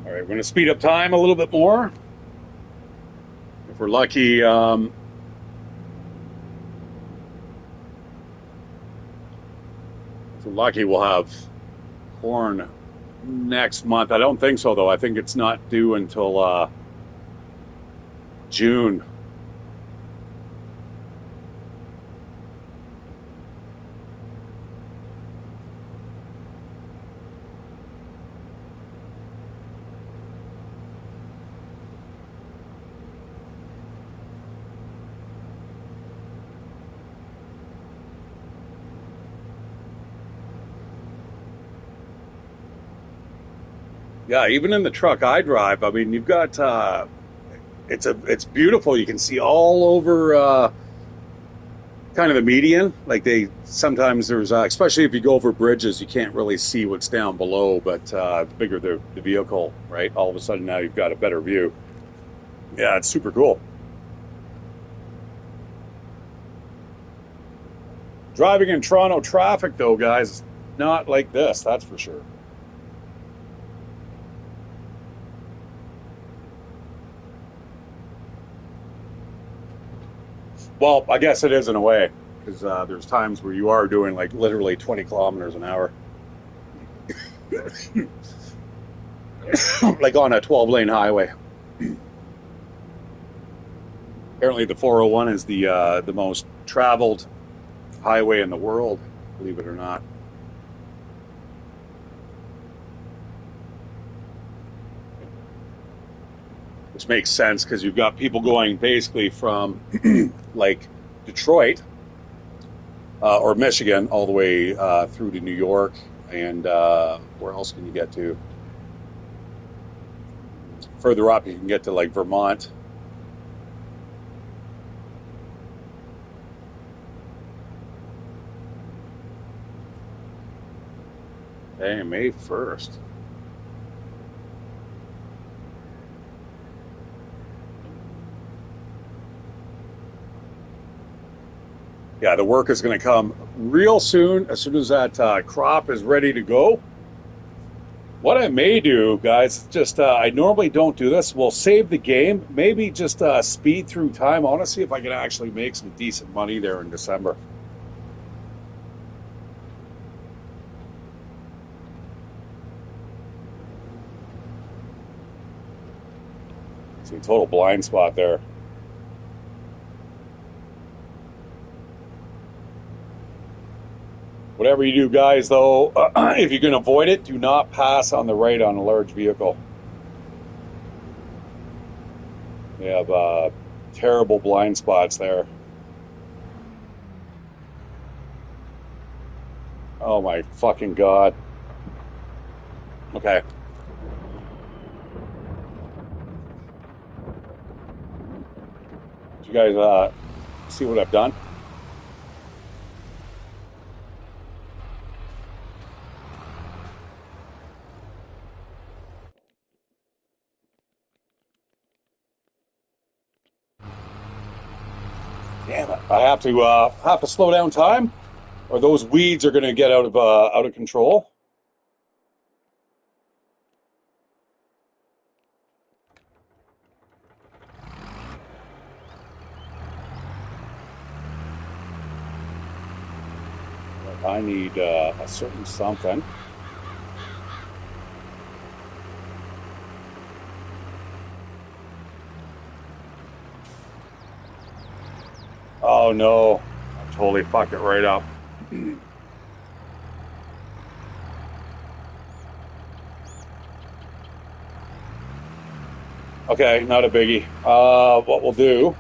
All right, we're going to speed up time a little bit more. If we're lucky, we'll have corn next month. I don't think so, though. I think it's not due until June. Yeah, even in the truck I drive, I mean, you've got it's beautiful. You can see all over kind of the median. Like they sometimes there's especially if you go over bridges, you can't really see what's down below. But the bigger the vehicle, right? All of a sudden now you've got a better view. Yeah, it's super cool. Driving in Toronto traffic, though, guys, not like this. That's for sure. Well, I guess it is in a way, because there's times where you are doing like literally 20 kilometers an hour, like on a 12-lane highway. Apparently, the 401 is the most traveled highway in the world, believe it or not. Which makes sense because you've got people going basically from like Detroit or Michigan all the way through to New York, and where else can you get to? Further up, you can get to like Vermont. Hey, May 1st. Yeah, the work is going to come real soon, as soon as that crop is ready to go. What I may do, guys, just I normally don't do this. We'll save the game, maybe just speed through time. I want to see if I can actually make some decent money there in December. See, total blind spot there. Whatever you do, guys, though, if you can avoid it, do not pass on the right on a large vehicle. We have terrible blind spots there. Oh my fucking god. Okay. Did you guys see what I've done? Damn it! I have to slow down time, or those weeds are going to get out of control. I need a certain something. Oh no! I totally fucked it right up. Okay, not a biggie. What we'll do?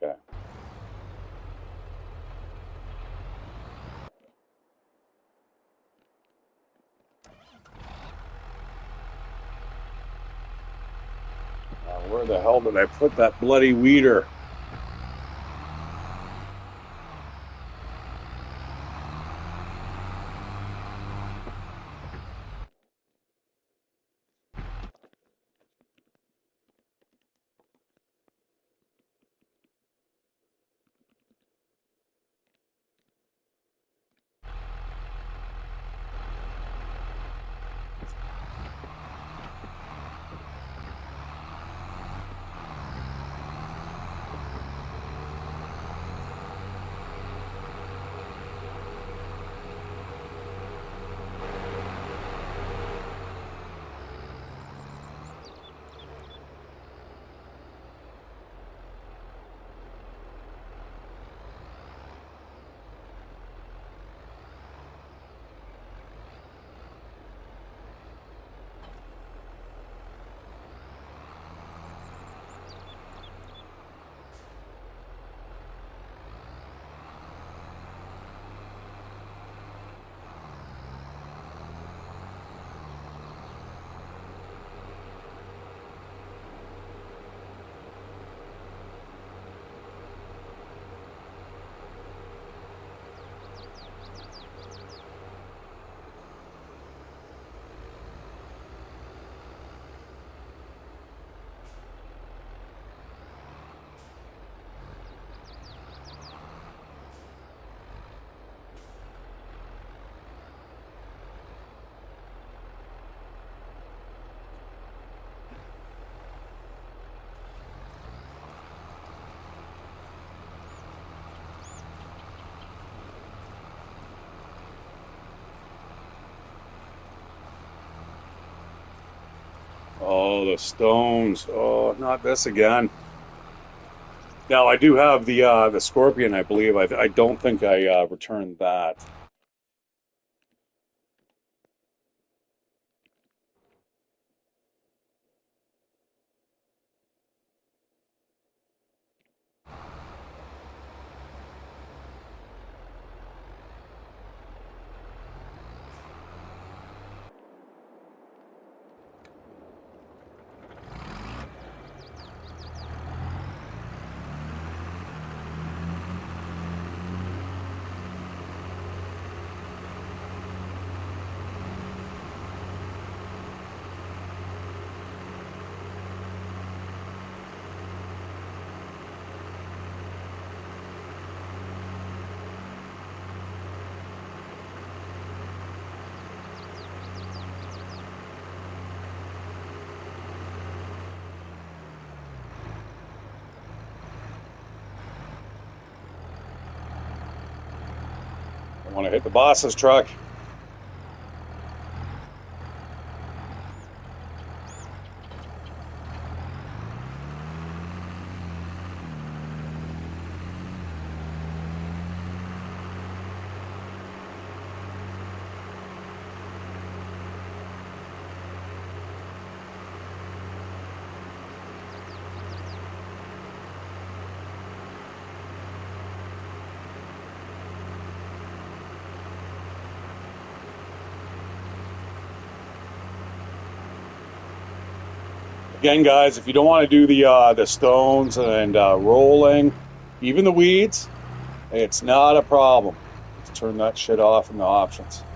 Okay. Where the hell did I put that bloody weeder? Oh, the stones. Oh, not this again. Now I do have the scorpion. I believe. I don't think I returned that. I want to hit the boss's truck. Again, guys, if you don't want to do the stones and rolling, even the weeds, it's not a problem. Just turn that shit off in the options.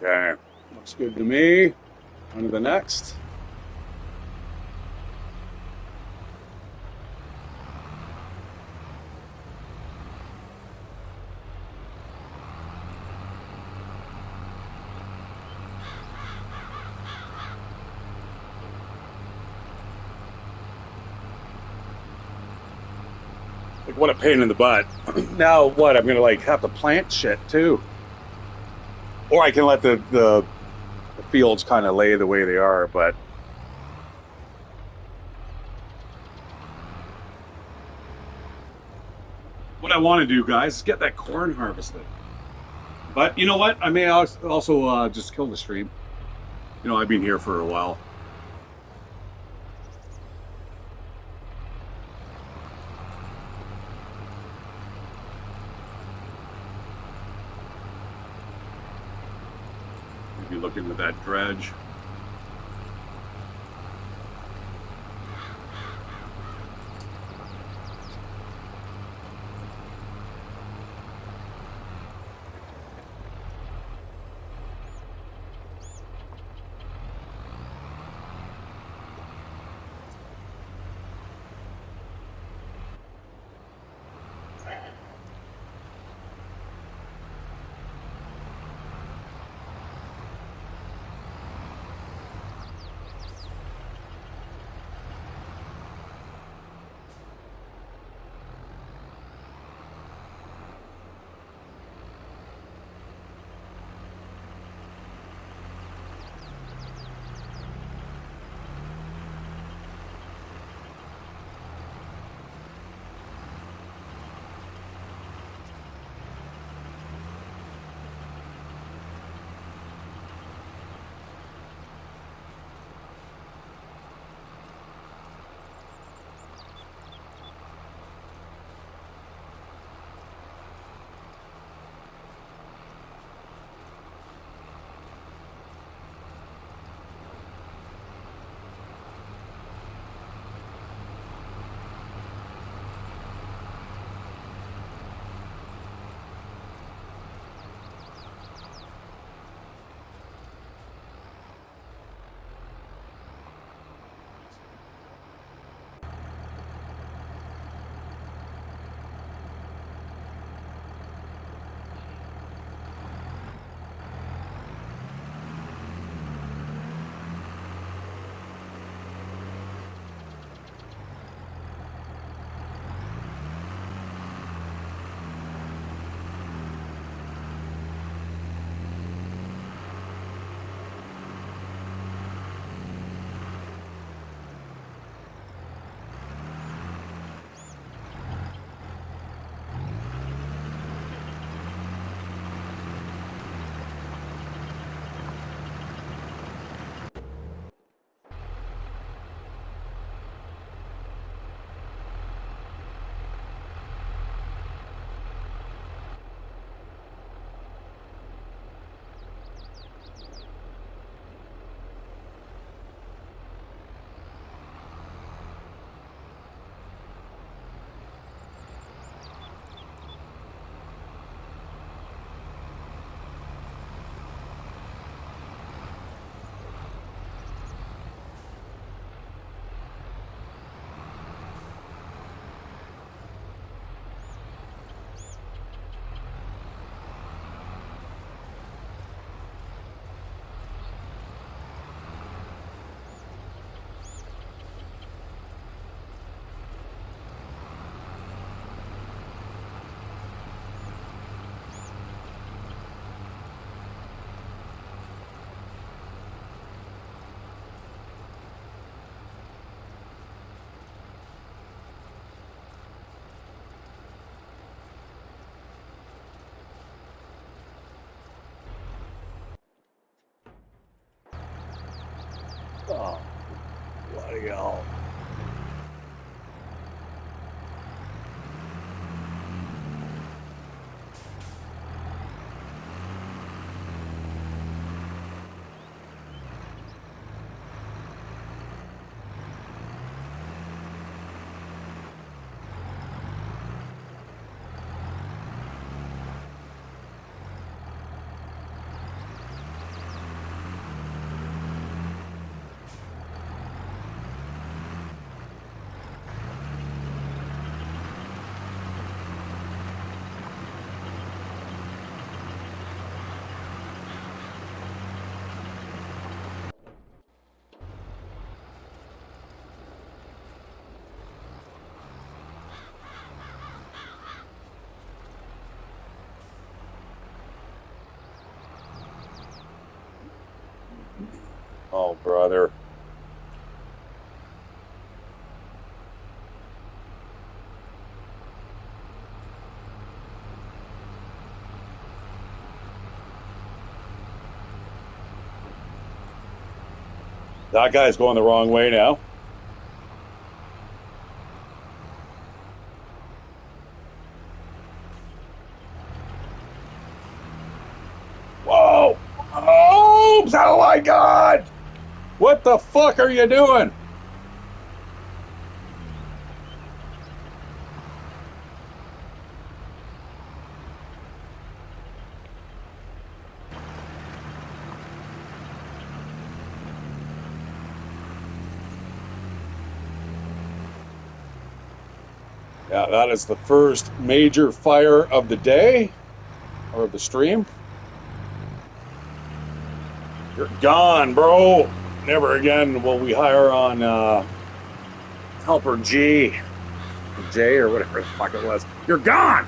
Okay, looks good to me. On to the next. Like, what a pain in the butt. Now what? I'm gonna like have to plant shit too, or I can let the fields kind of lay the way they are. But what I want to do, guys, is get that corn harvested. But you know what? I may also just kill the stream. You know, I've been here for a while. Maybe look into that dredge. Oh, bloody hell. Oh, brother. That guy's going the wrong way now. Whoa! Oh, oh my God! What the fuck are you doing? Yeah, that is the first major fire of the day, or of the stream. You're gone, bro. Never again will we hire on Helper G, J, or whatever the fuck it was. You're gone!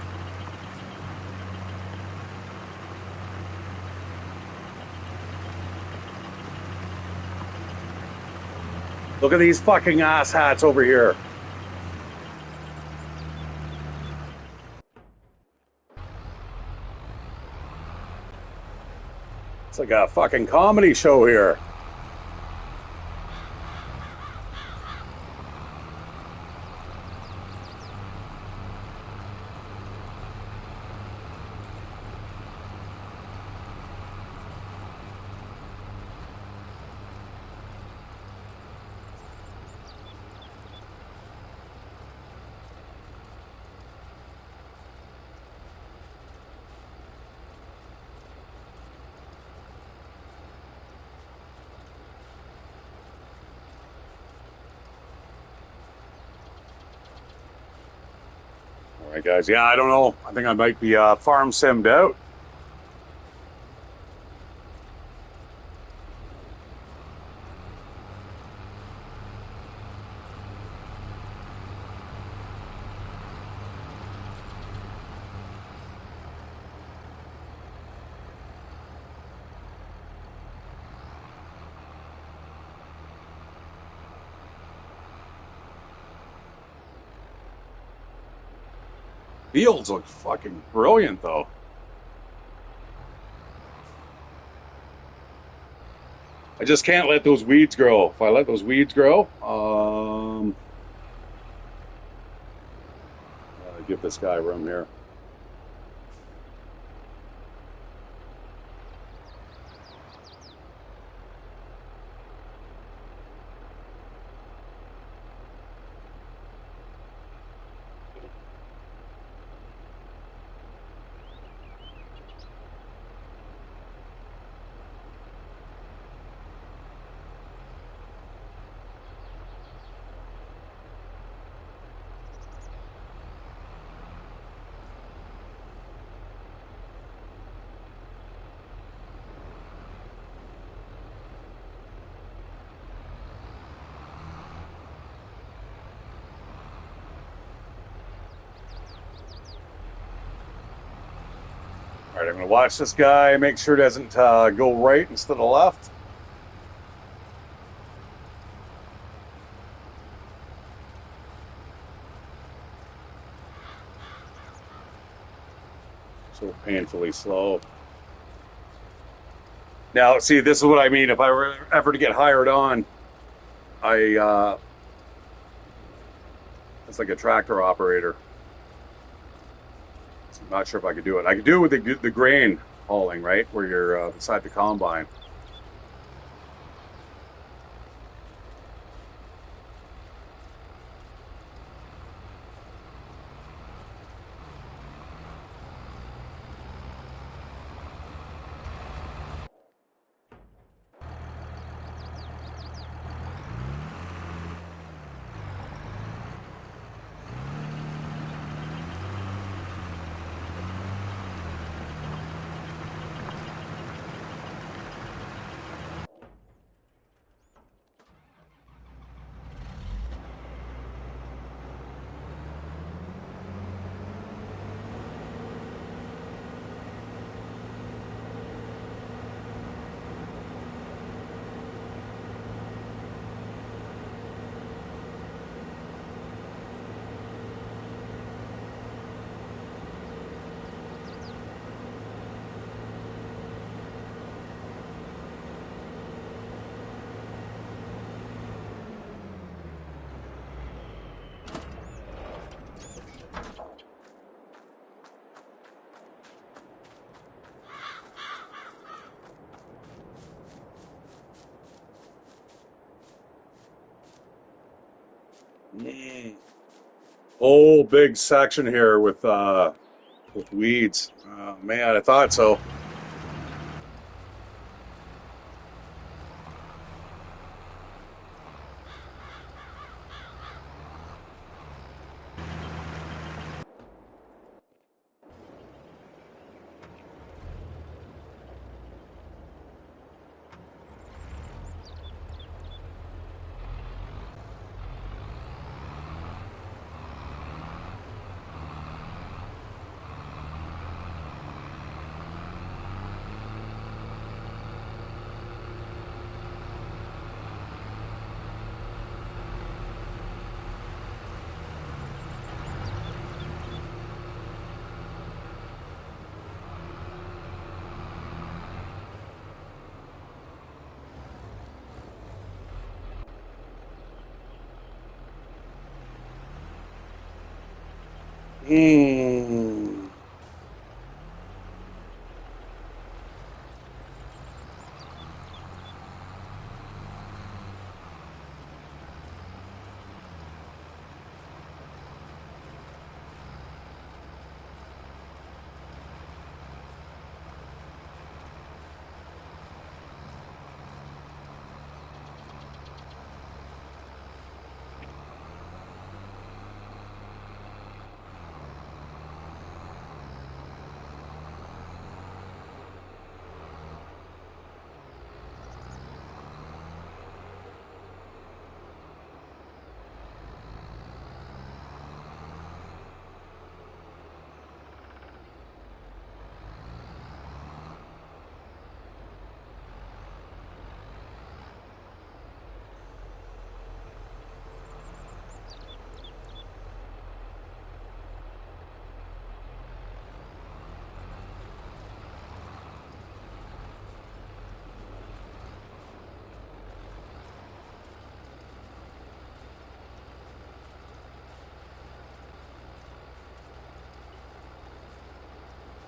Look at these fucking ass hats over here. It's like a fucking comedy show here. All right, guys. Yeah, I don't know. I think I might be farm simmed out. Fields look fucking brilliant, though. I just can't let those weeds grow. If I let those weeds grow, give this guy room here. All right, I'm going to watch this guy, make sure it doesn't go right instead of left. So painfully slow. Now, see, this is what I mean. If I were ever to get hired on, It's like a tractor operator. So I'm not sure if I could do it. I could do it with the grain hauling, right, where you're beside the combine. Mm. Whole big section here with weeds. Oh, man, I thought so. Mm.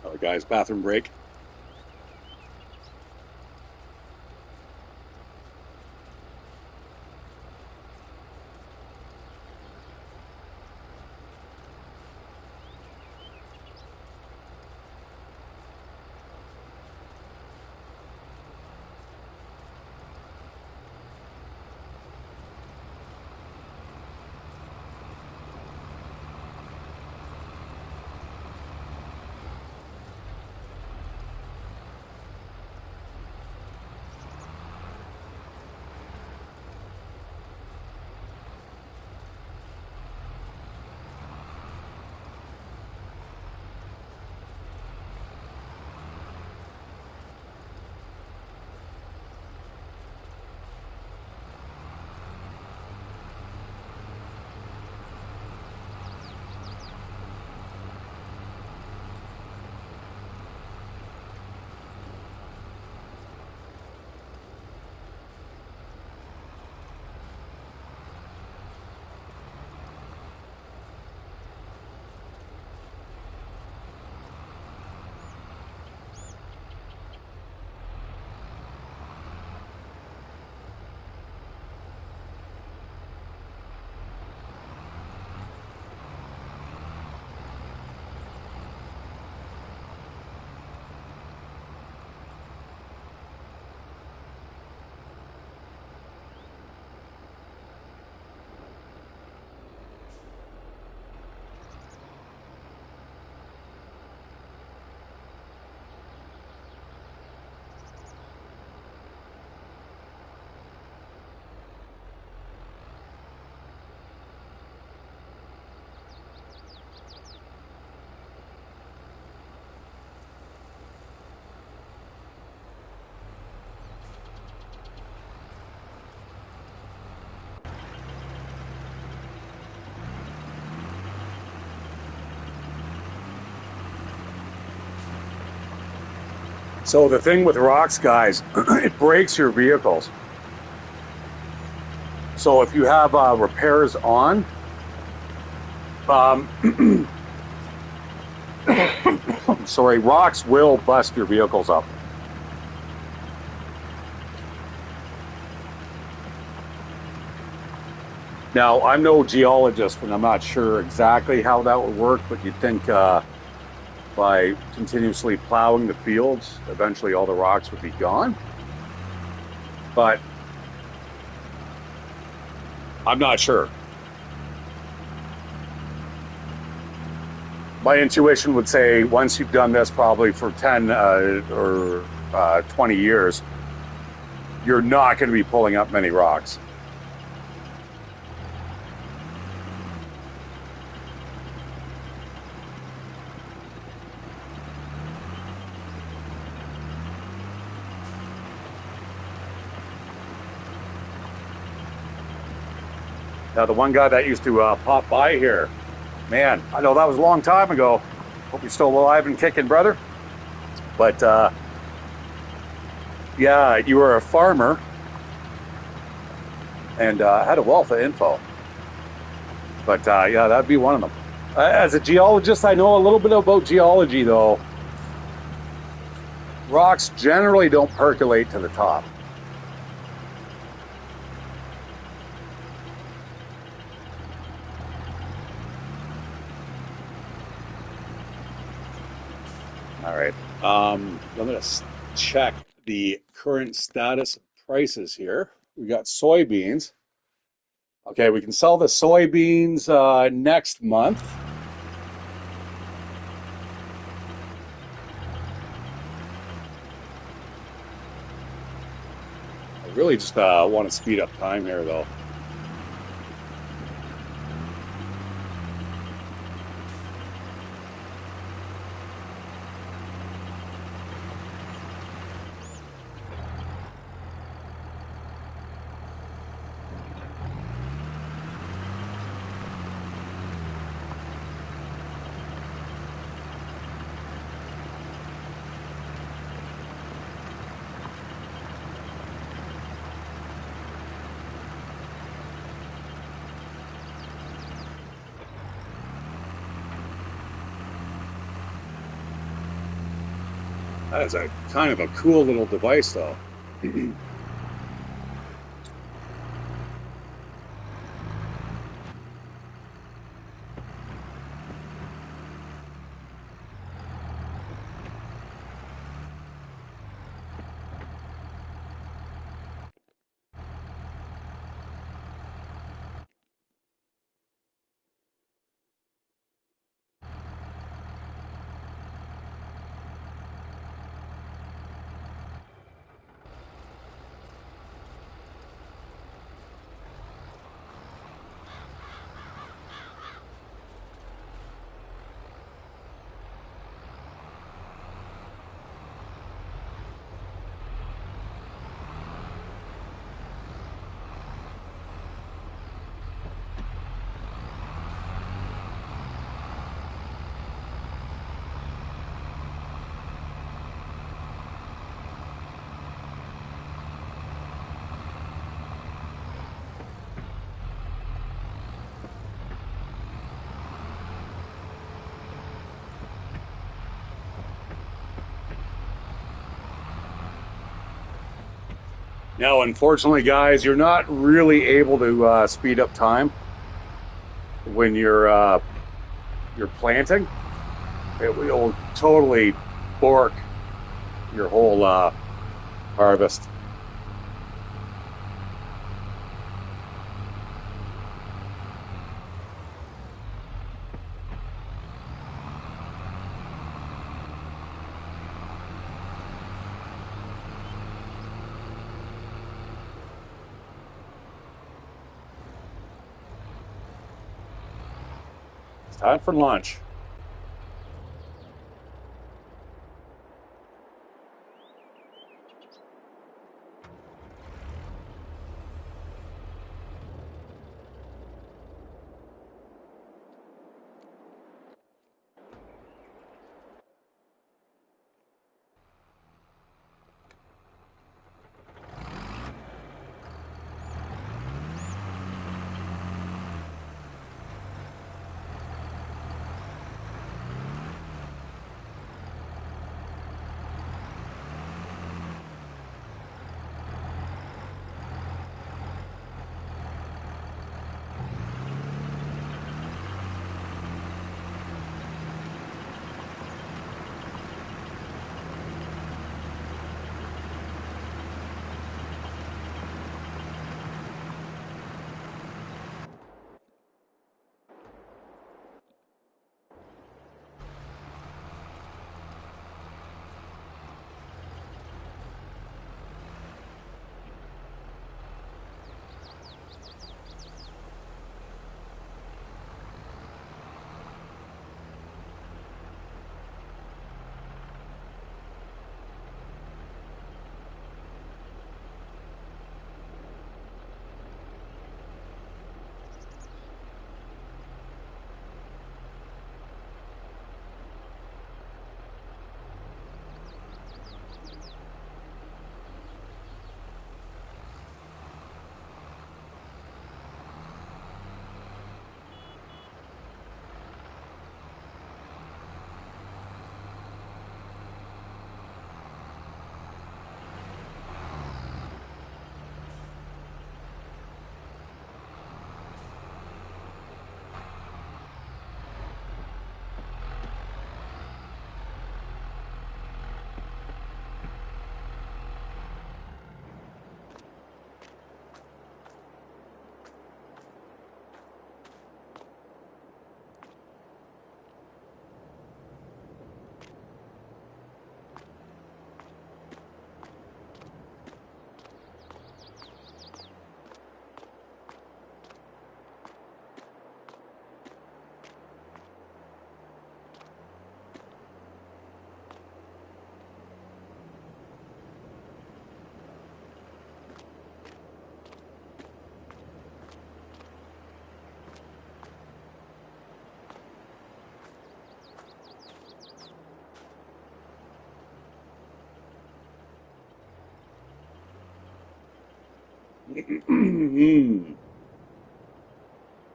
Oh, guys, bathroom break. So the thing with rocks, guys, it breaks your vehicles. So if you have repairs on, sorry, rocks will bust your vehicles up. Now, I'm no geologist, and I'm not sure exactly how that would work, but you'd think by continuously plowing the fields, eventually all the rocks would be gone. But I'm not sure. My intuition would say once you've done this probably for 10 or 20 years, you're not going to be pulling up many rocks. Now, the one guy that used to pop by here, man, I know that was a long time ago. Hope you're still alive and kicking, brother. But yeah, you were a farmer and had a wealth of info. But yeah, that'd be one of them. As a geologist, I know a little bit about geology, though. Rocks generally don't percolate to the top. All right. I'm going to check the current status of prices here. We got soybeans. Okay, we can sell the soybeans next month. I really just want to speed up time here, though. That is a kind of a cool little device, though. Now, unfortunately, guys, you're not really able to speed up time when you're planting. It will totally bork your whole harvest. It's time for lunch.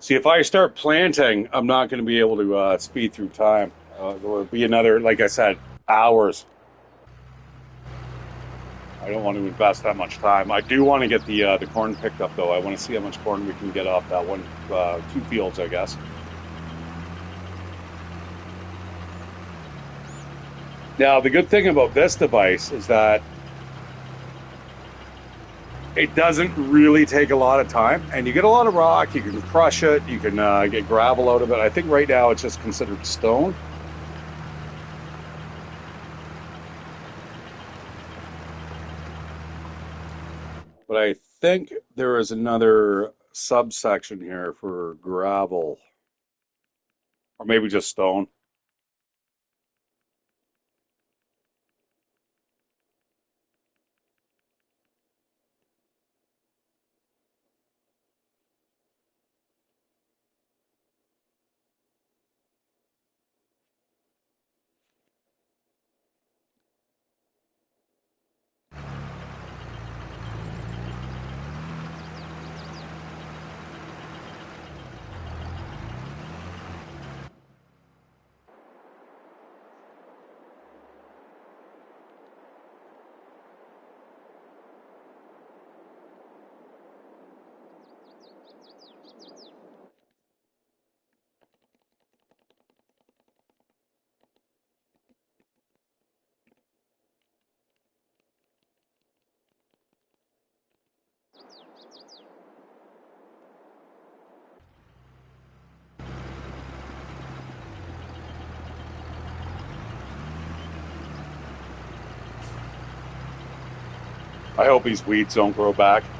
See, if I start planting, I'm not going to be able to speed through time. It will be another, like I said, hours. I don't want to invest that much time. I do want to get the corn picked up, though. I want to see how much corn we can get off that one, 2 fields, I guess. Now, the good thing about this device is that it doesn't really take a lot of time, and you get a lot of rock. You can crush it. You can get gravel out of it. I think right now it's just considered stone. But I think there is another subsection here for gravel, or maybe just stone. I hope these weeds don't grow back.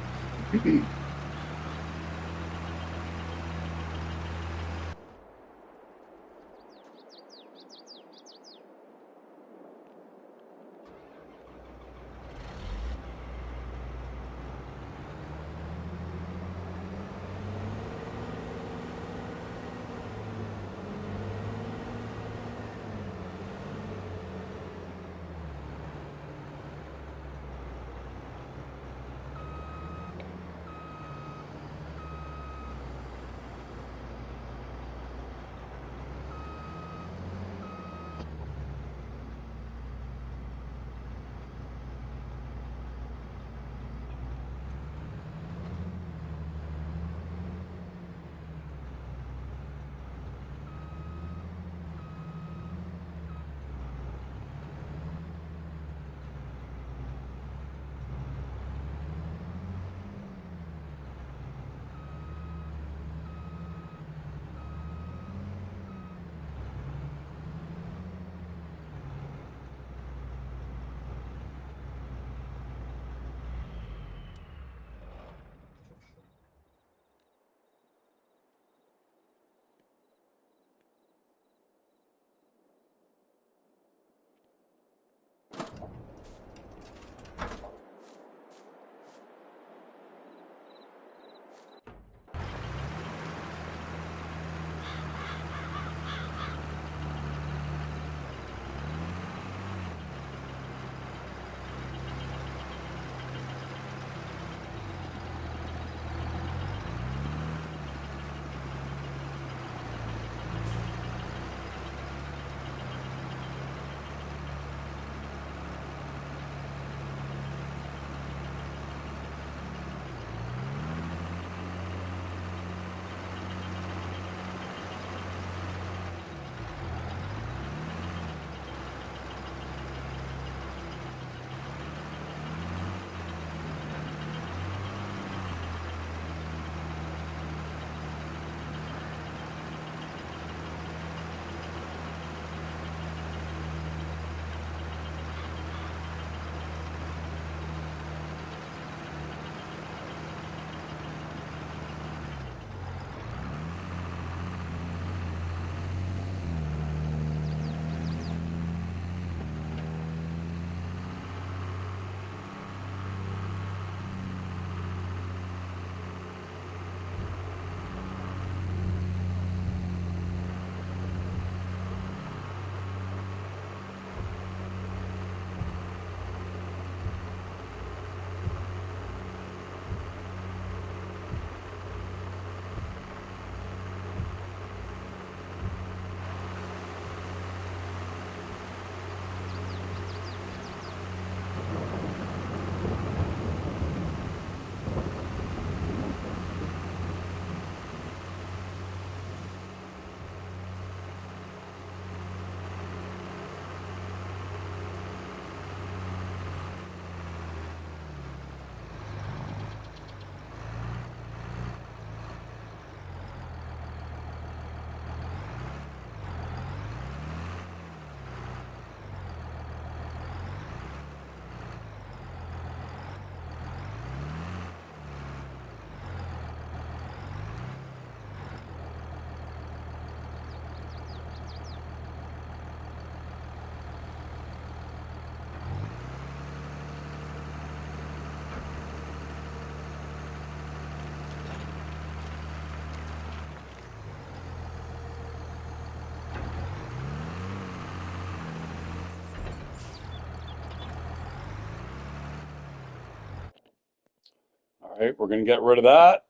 right, we're going to get rid of that.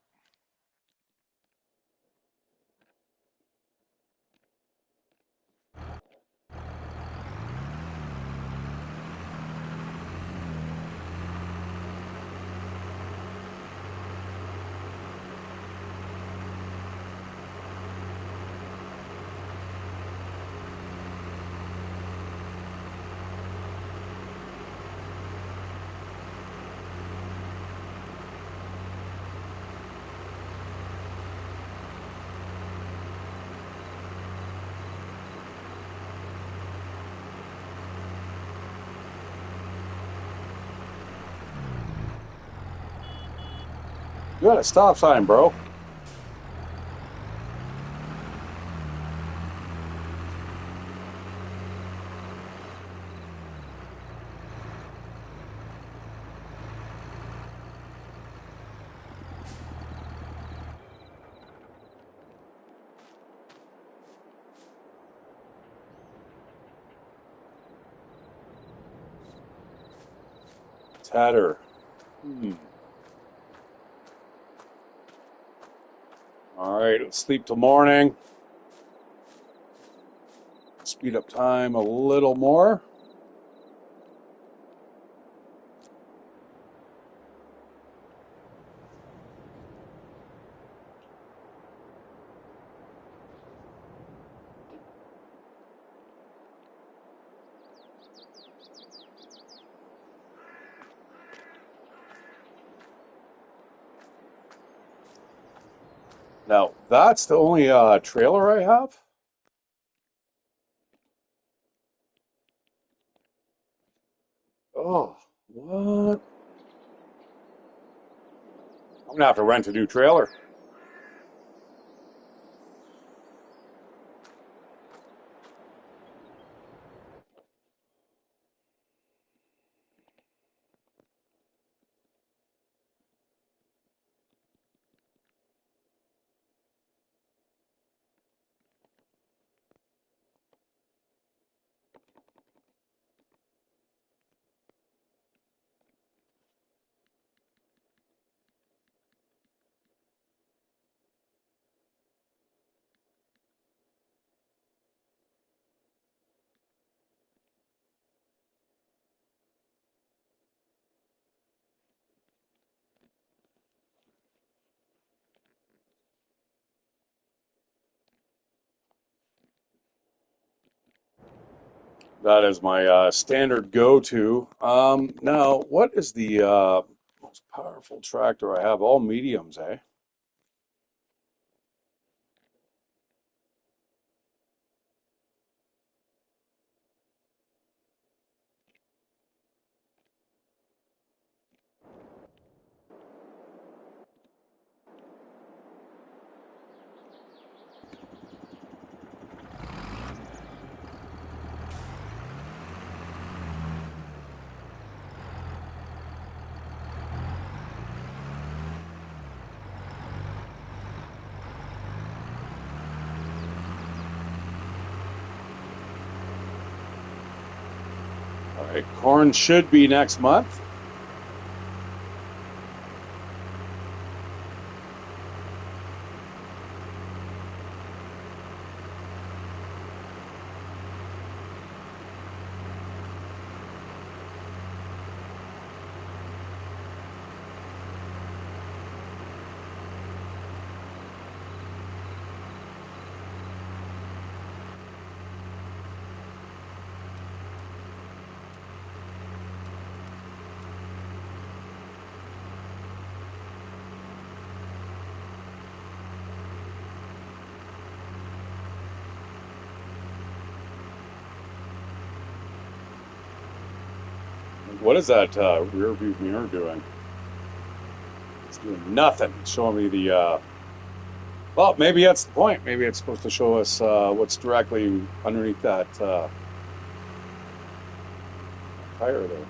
You got a stop sign, bro. Tatter. All right, let's sleep till morning. Speed up time a little more. Now, that's the only trailer I have. Oh, what? I'm gonna have to rent a new trailer. That is my standard go-to. Now, what is the most powerful tractor I have? All mediums, eh? All right, corn should be next month. What is that rear view mirror doing? It's doing nothing. It's showing me the. Well, maybe that's the point. Maybe it's supposed to show us what's directly underneath that tire there.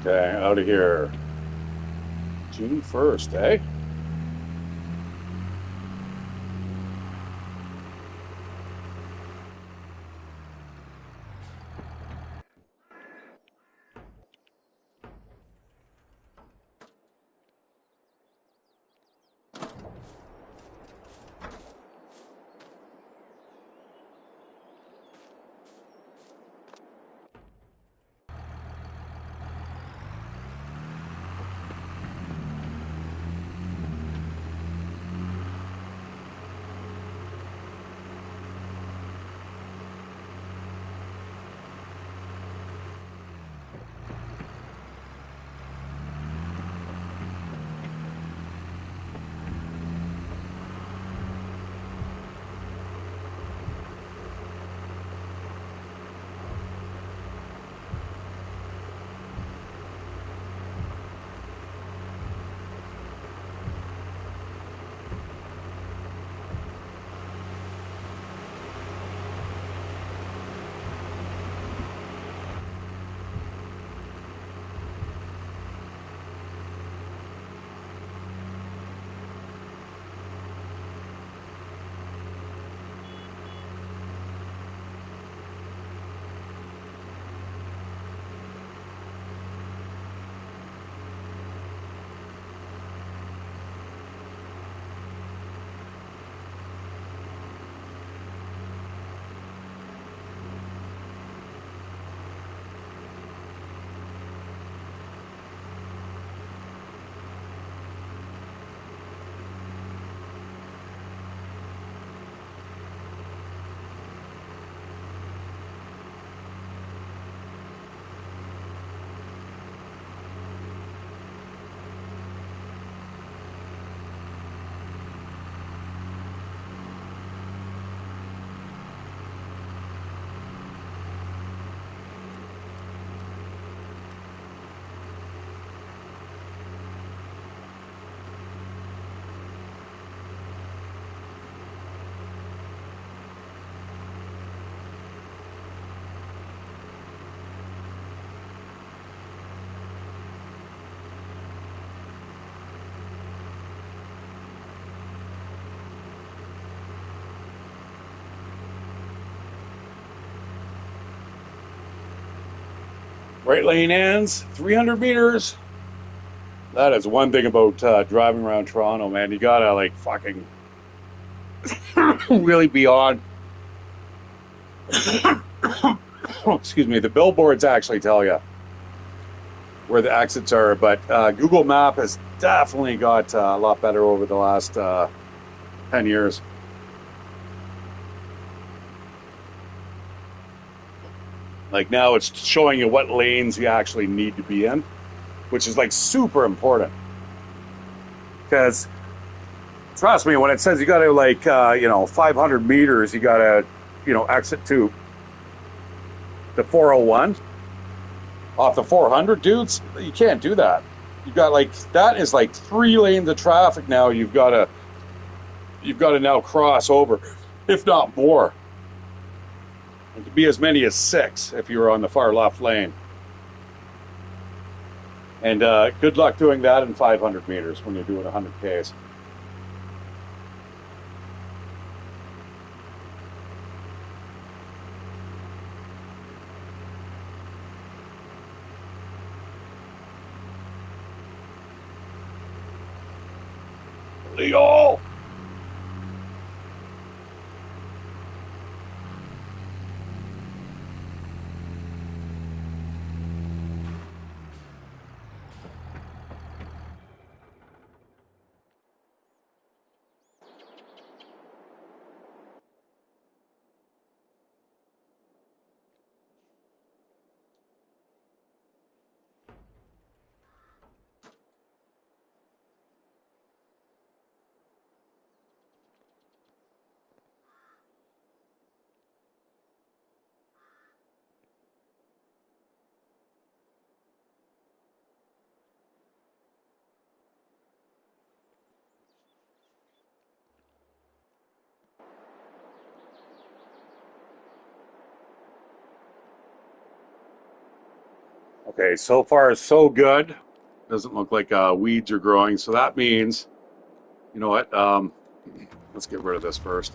Okay, out of here. June 1st, eh? Right lane ends, 300 meters. That is one thing about driving around Toronto, man. You gotta like fucking really be on. Excuse me. The billboards actually tell you where the exits are, but Google Map has definitely got a lot better over the last 10 years. Like now it's showing you what lanes you actually need to be in, which is like super important. Because trust me, when it says you got to like, 500 meters, you got to, exit to the 401 off the 400, dudes, you can't do that. You got like, that is like 3 lanes of traffic now. You've got to now cross over, if not more. It could be as many as 6 if you're on the far left lane. And good luck doing that in 500 meters when you're doing 100 Ks. Leo! Okay, so far so good. Doesn't look like weeds are growing, so that means, you know what? Let's get rid of this first.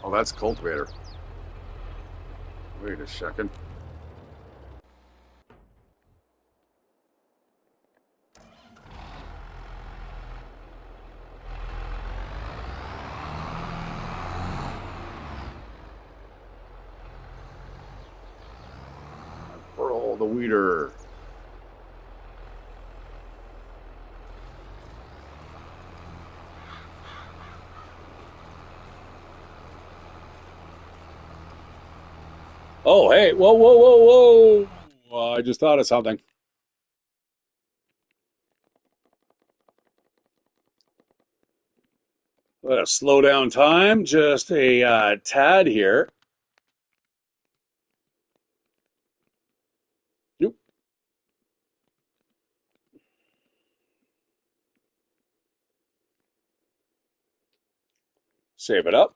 Oh, that's cultivator. Wait a second. Pearl the weeder. Oh, hey, whoa, whoa, whoa, whoa! I just thought of something. Let us slow down time just a tad here. Yep. Save it up.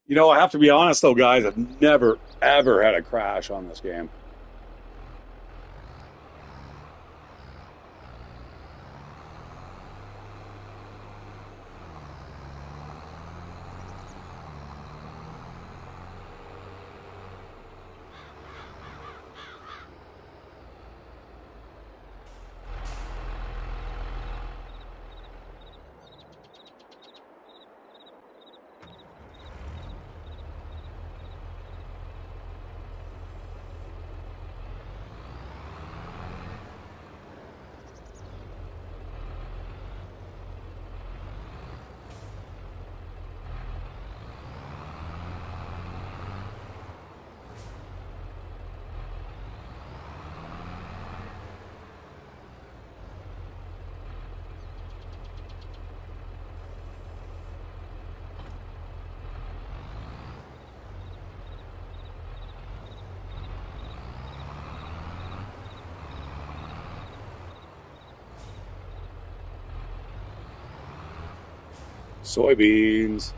You know, I have to be honest though, guys. I've never ever had a crash on this game. Soybeans.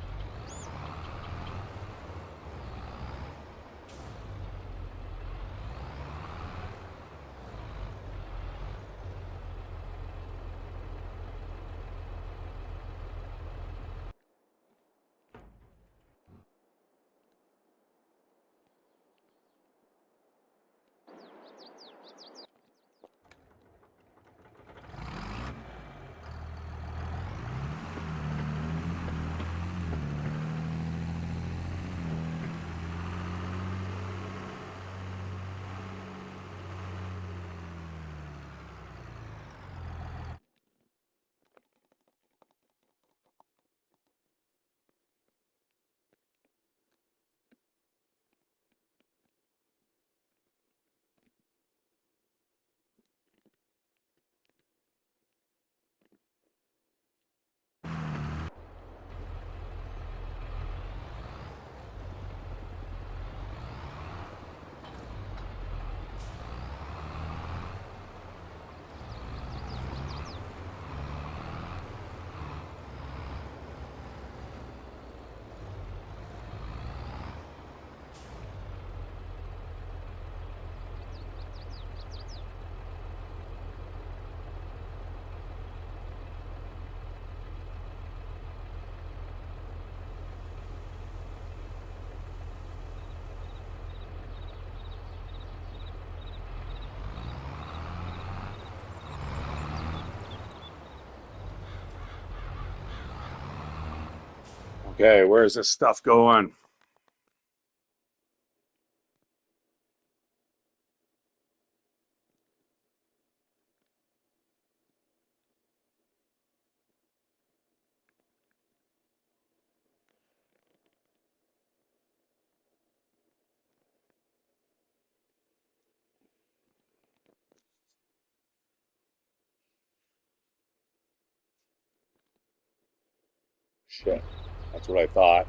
Okay, where's this stuff going? Shit, that's what I thought.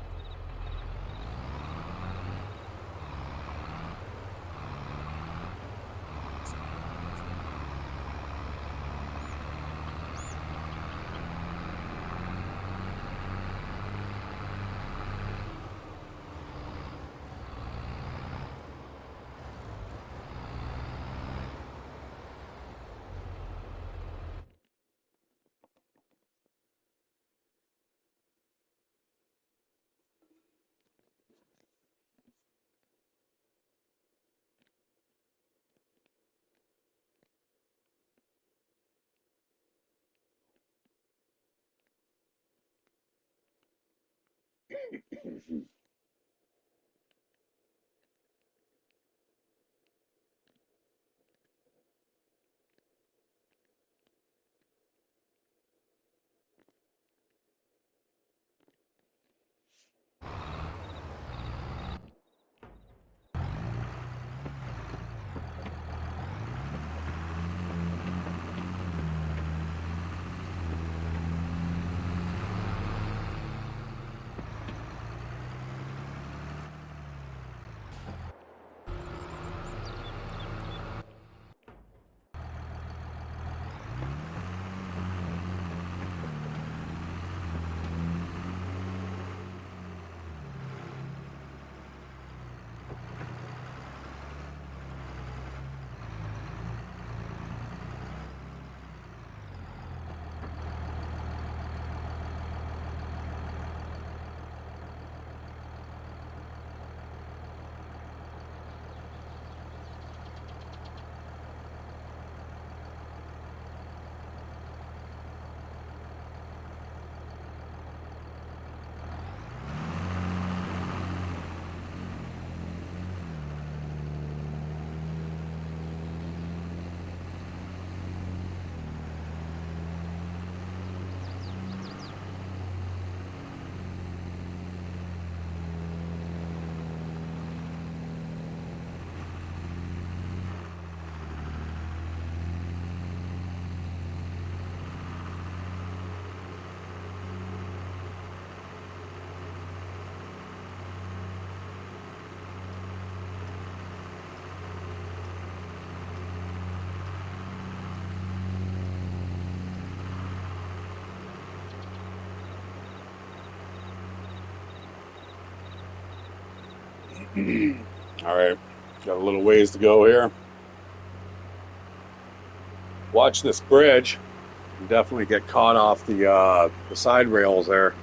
All right, got a little ways to go here. Watch this bridge. You definitely get caught off the side rails there.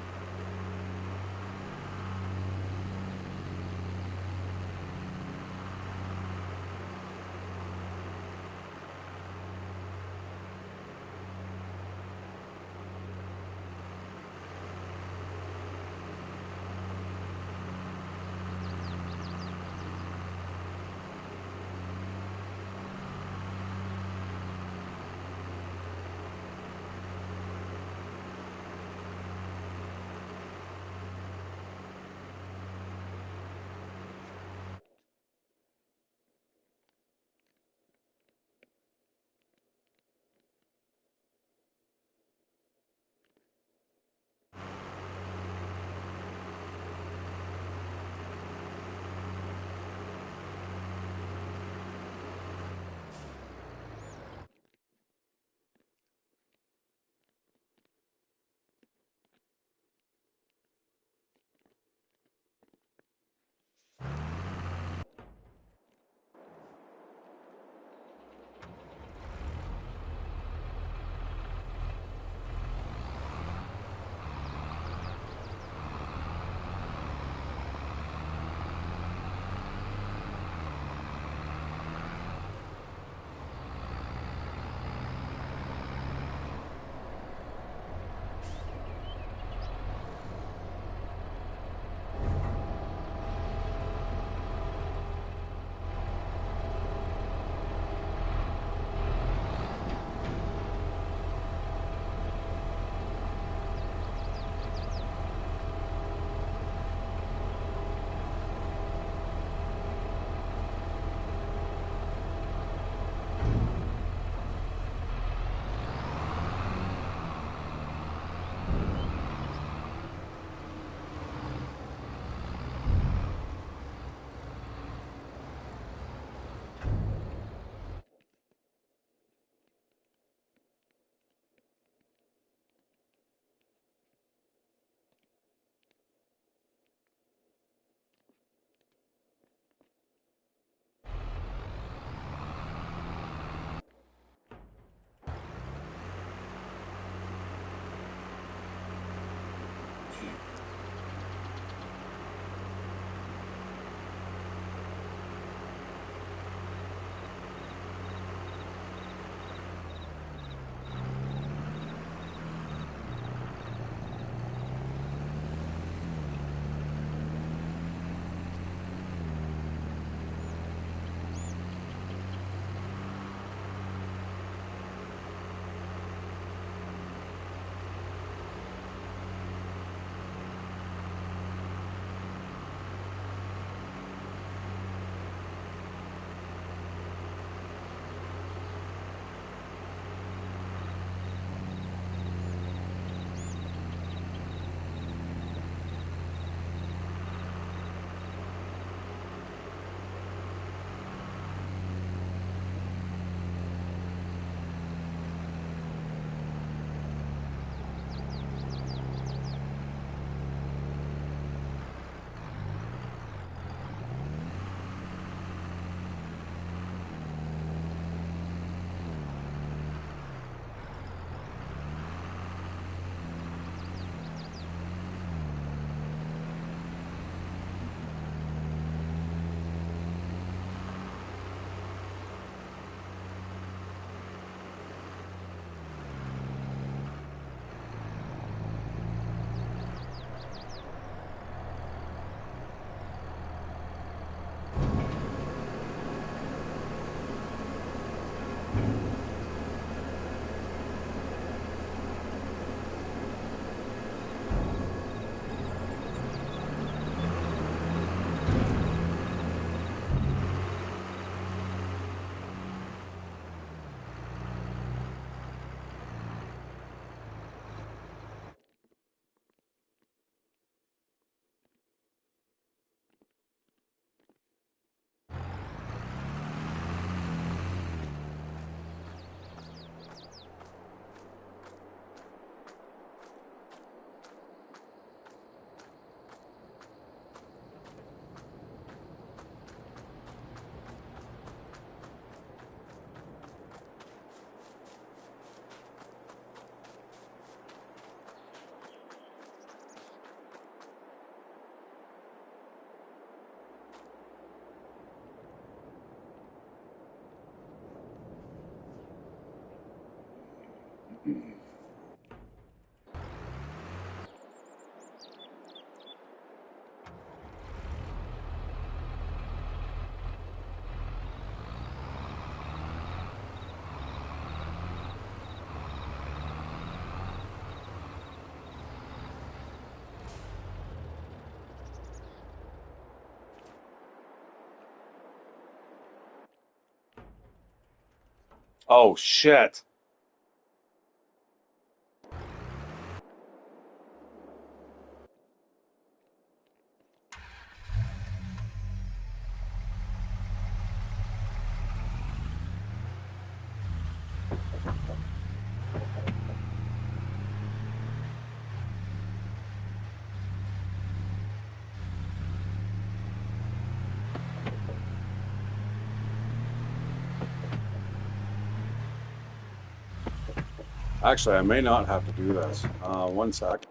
Oh, shit. Actually, I may not have to do this. One sec.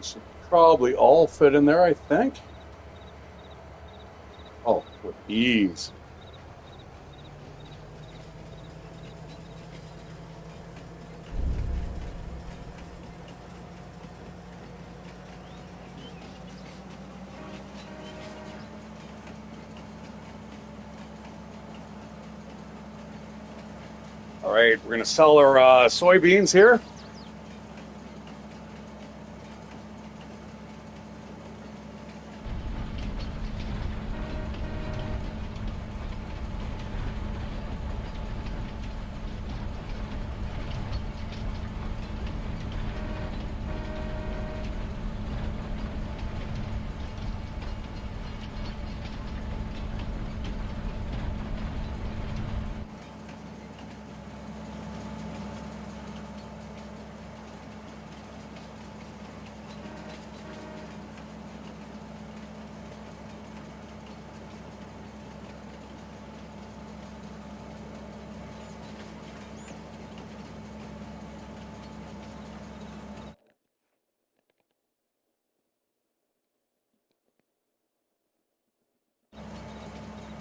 That should probably all fit in there, I think. Oh, with ease. All right, we're going to sell our soybeans here.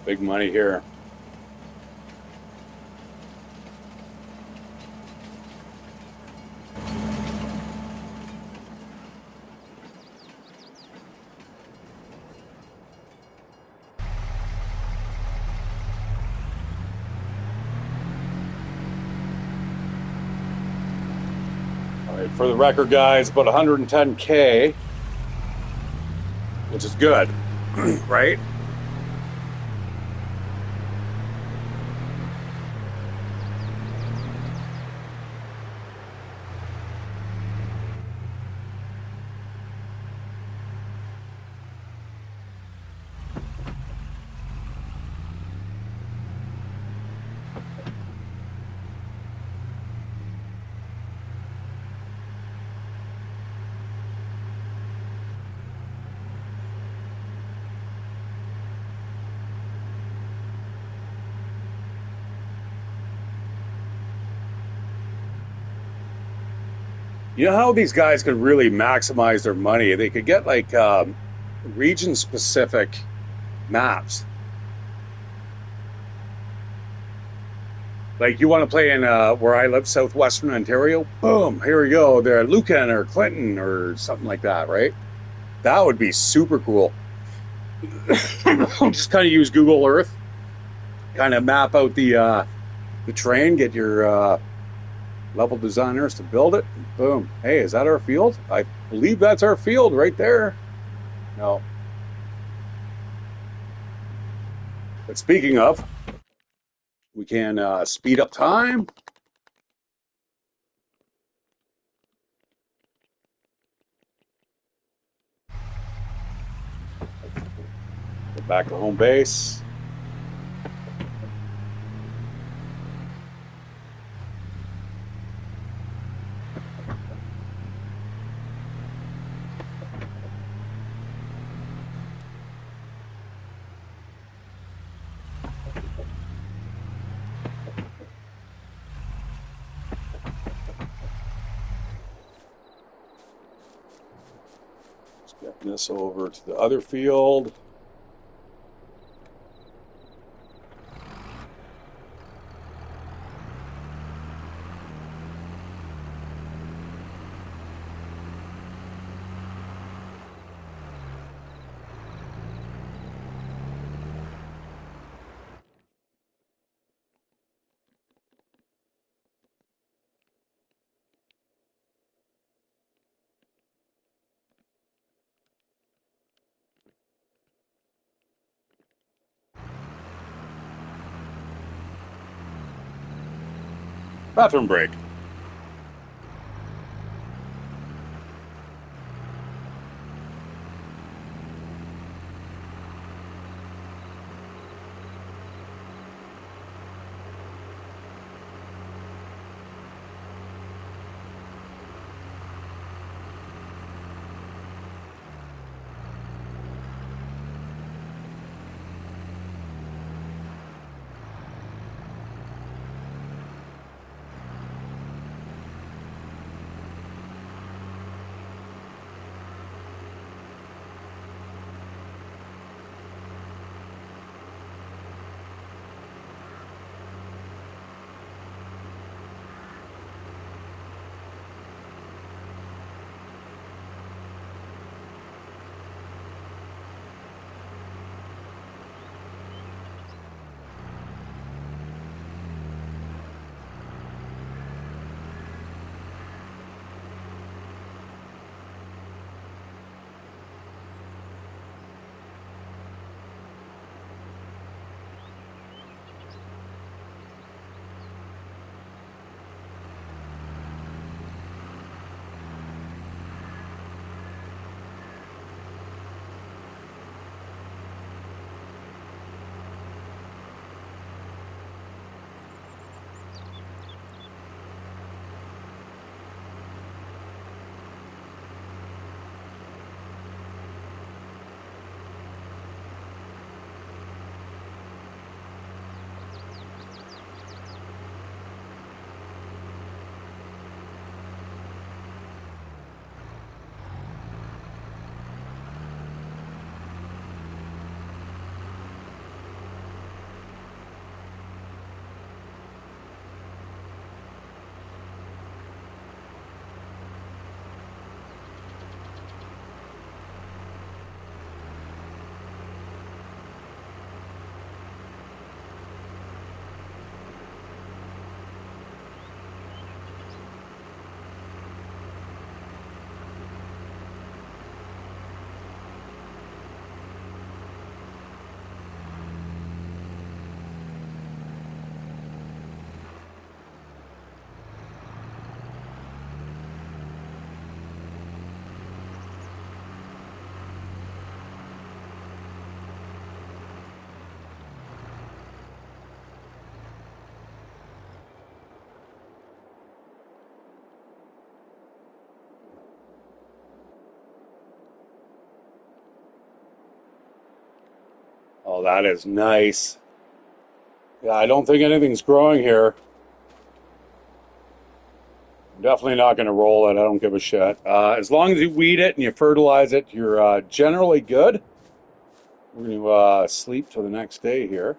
Big money here. All right, for the record, guys, about 110K, which is good, right? You know how these guys could really maximize their money? They could get like region-specific maps. Like you want to play in where I live, southwestern Ontario. Boom, here we go. There, Lucan or Clinton or something like that, right? That would be super cool. Just kind of use Google Earth, kind of map out the terrain, get your level designers to build it. Boom. Hey, is that our field? I believe that's our field right there. No. But speaking of, we can speed up time. Go back to home base. Just getting this over to the other field. Bathroom break. Oh, that is nice. Yeah, I don't think anything's growing here. Definitely not going to roll it. I don't give a shit. As long as you weed it and you fertilize it, you're generally good. We're going to sleep till the next day here.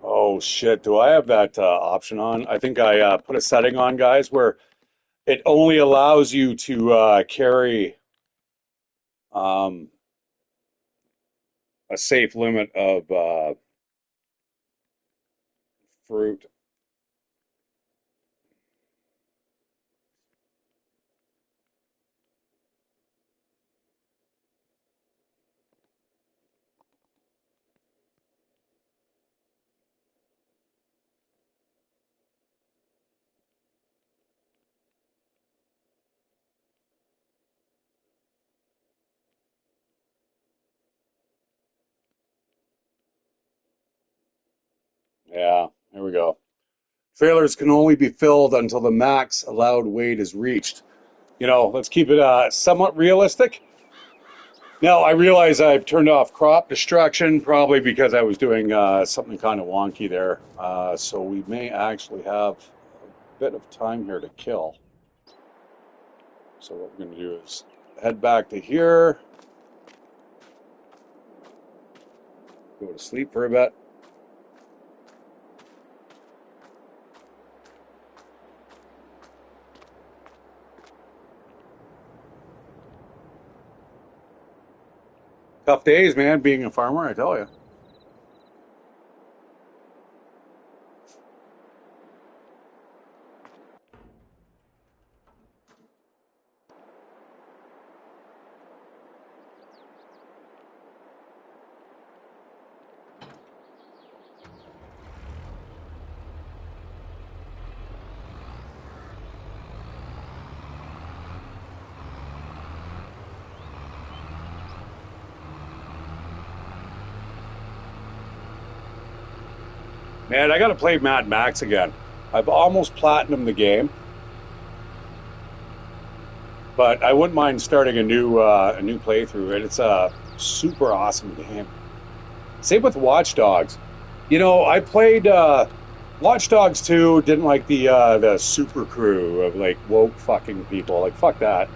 Oh shit! Do I have that option on? I think I put a setting on, guys, where it only allows you to carry um, a safe limit of fruit. Yeah, here we go. Trailers can only be filled until the max allowed weight is reached. Let's keep it somewhat realistic. Now, I realize I've turned off crop destruction, probably because I was doing something kind of wonky there. So we may actually have a bit of time here to kill. So what we're going to do is head back to here, go to sleep for a bit. Tough days, man, being a farmer, I tell you. Man, I got to play Mad Max again. I've almost platinumed the game, but I wouldn't mind starting a new playthrough. And it's a super awesome game. Same with Watch Dogs. I played Watch Dogs 2. Didn't like the super crew of like woke fucking people. Like fuck that.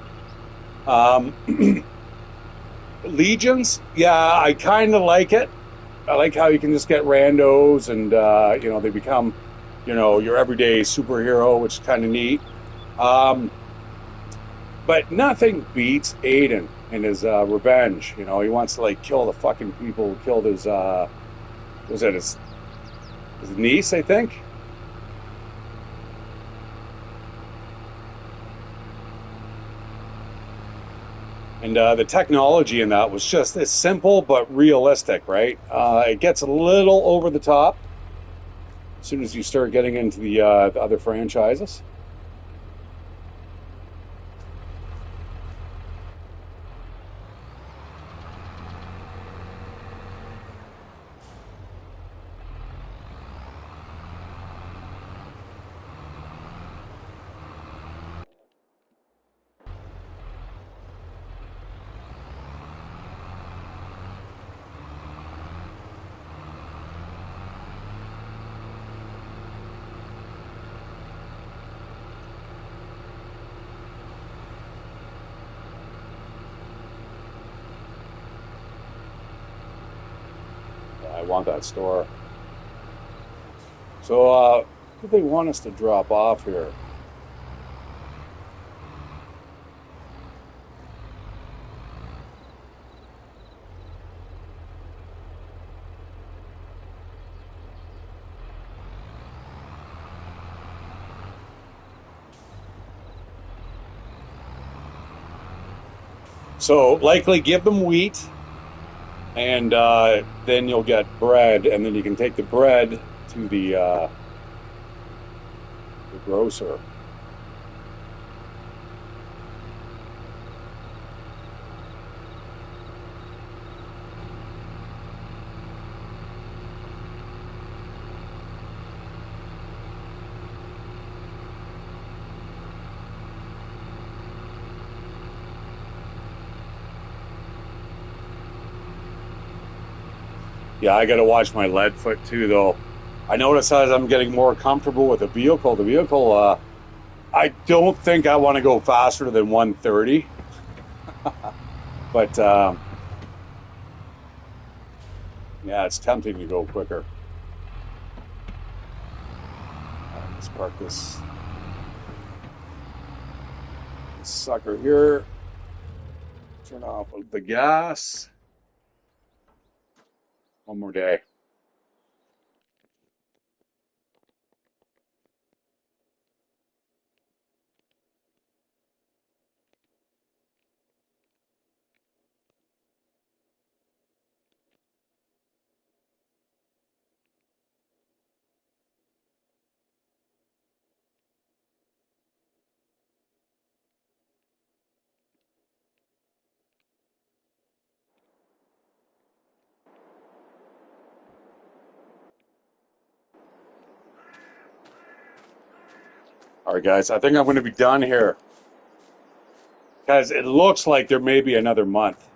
Um, Legions, yeah, I kind of like it. I like how you can just get randos and they become your everyday superhero, which is kind of neat. Um, but nothing beats Aiden and his revenge. He wants to like kill the fucking people who killed his was it his niece, I think. And the technology in that was just as simple but realistic, right? It gets a little over the top as soon as you start getting into the other franchises. I want that store. So, what do they want us to drop off here? So likely give them wheat, and then you'll get bread, and then you can take the bread to the grocer. Yeah, I got to watch my lead foot too, though. I notice as I'm getting more comfortable with the vehicle, I don't think I want to go faster than 130, but yeah, it's tempting to go quicker. All right, let's park this sucker here. Turn off the gas. One more day. All right, guys, I think I'm going to be done here because it looks like there may be another month.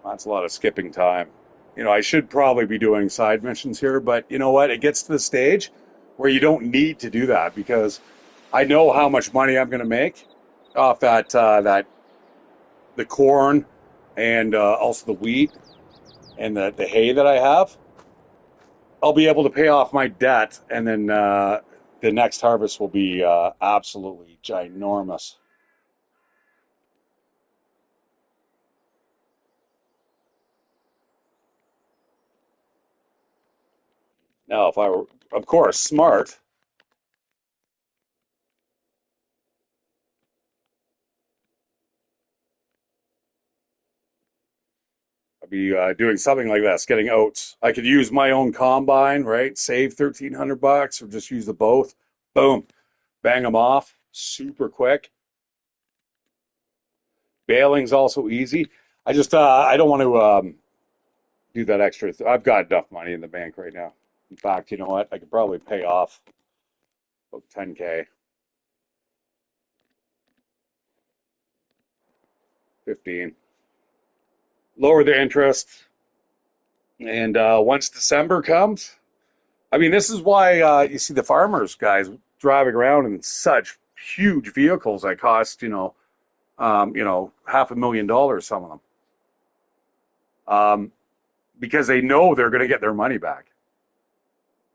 That's a lot of skipping time. You know, I should probably be doing side missions here, but you know what? It gets to the stage where you don't need to do that because I know how much money I'm going to make off that the corn and also the wheat and the hay that I have. I'll be able to pay off my debt, and then the next harvest will be absolutely ginormous. Now, if I were, of course, smart, I'd be doing something like this, getting oats. I could use my own combine, right? Save $1,300, or just use the both. Boom, bang them off, super quick. Baling's also easy. I don't want to do that extra. I've got enough money in the bank right now. In fact, you know what? I could probably pay off about 10K, 15. Lower the interest, and once December comes, I mean, this is why you see the farmers guys driving around in such huge vehicles that cost $500,000, some of them, um, because they know they're going to get their money back,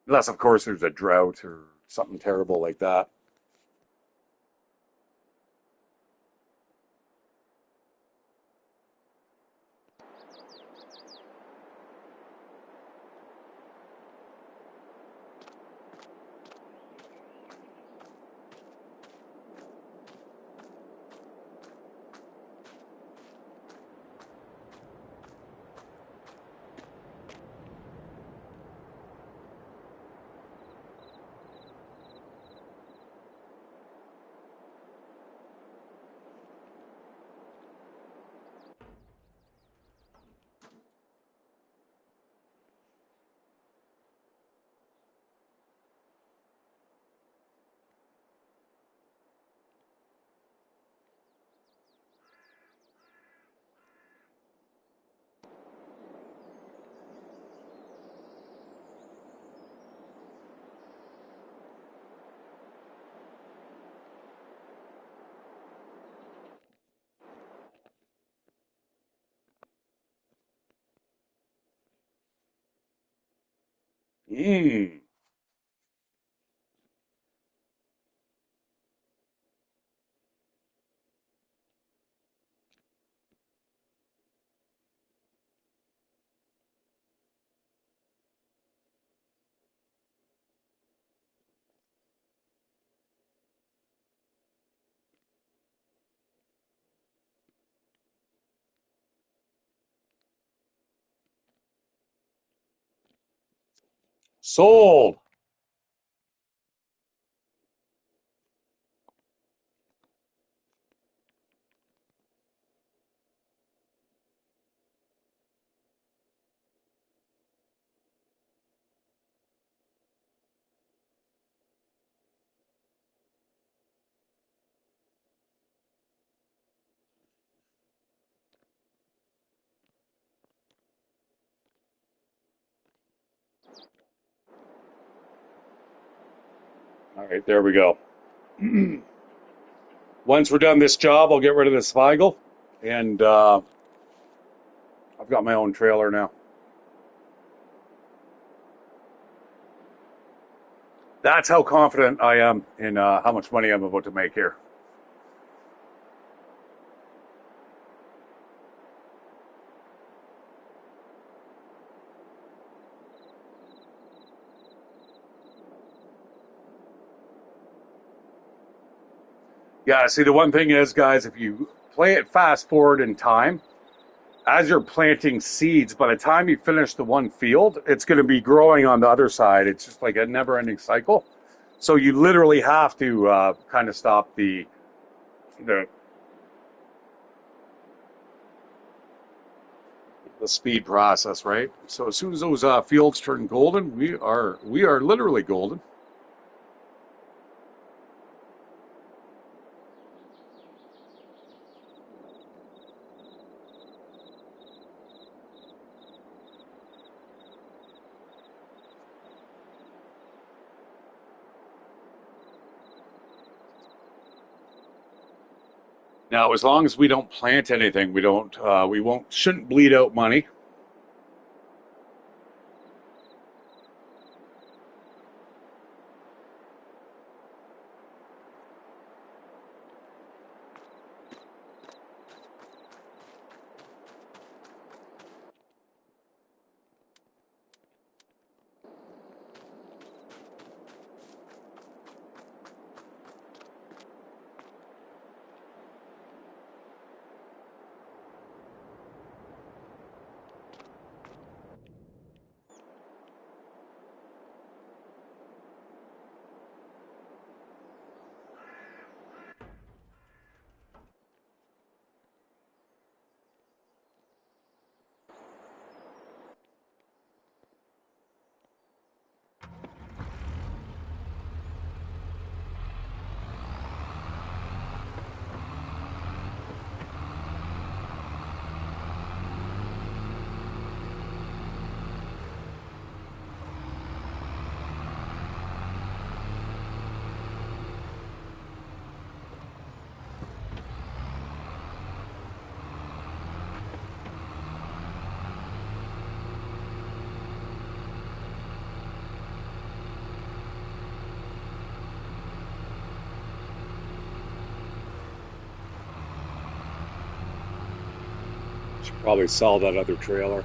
unless of course there's a drought or something terrible like that. Mm. Sold. All right, there we go. Once we're done this job, I'll get rid of this Weigel, and I've got my own trailer now. That's how confident I am in how much money I'm about to make here. Yeah, see, the one thing is, guys, if you play it fast forward in time, as you're planting seeds, by the time you finish the one field, it's going to be growing on the other side. It's just like a never-ending cycle. So you literally have to kind of stop the the speed process, right? So as soon as those fields turn golden, we are literally golden. Now, as long as we don't plant anything, we won't shouldn't bleed out money. Should probably sell that other trailer.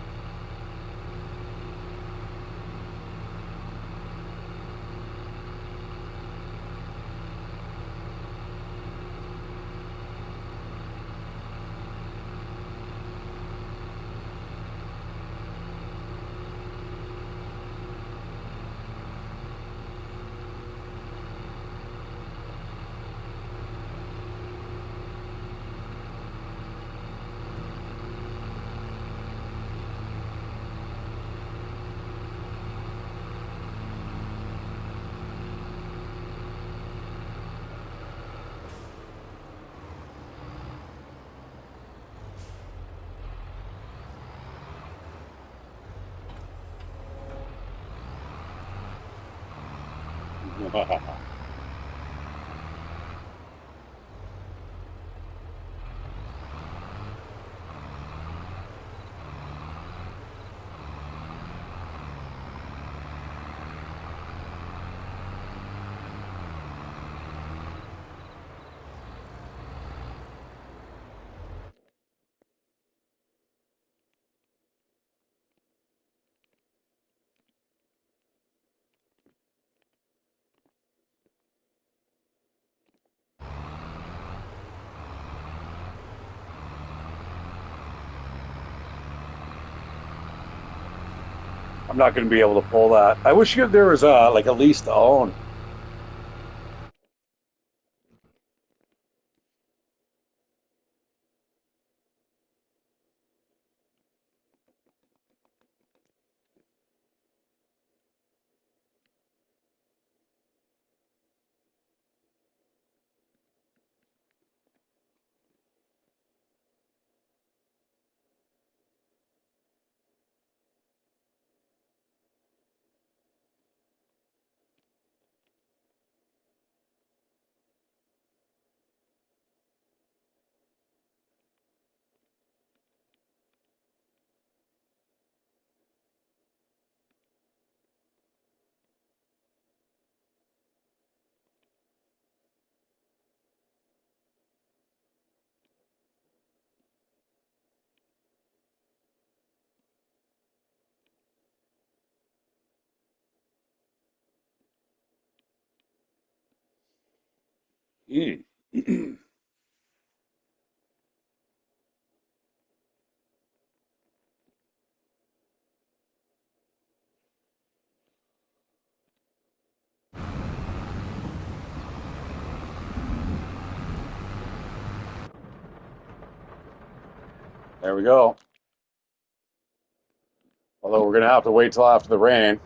I'm not going to be able to pull that. I wish there was like a lease to own. Mm. There we go. Although we're going to have to wait till after the rain.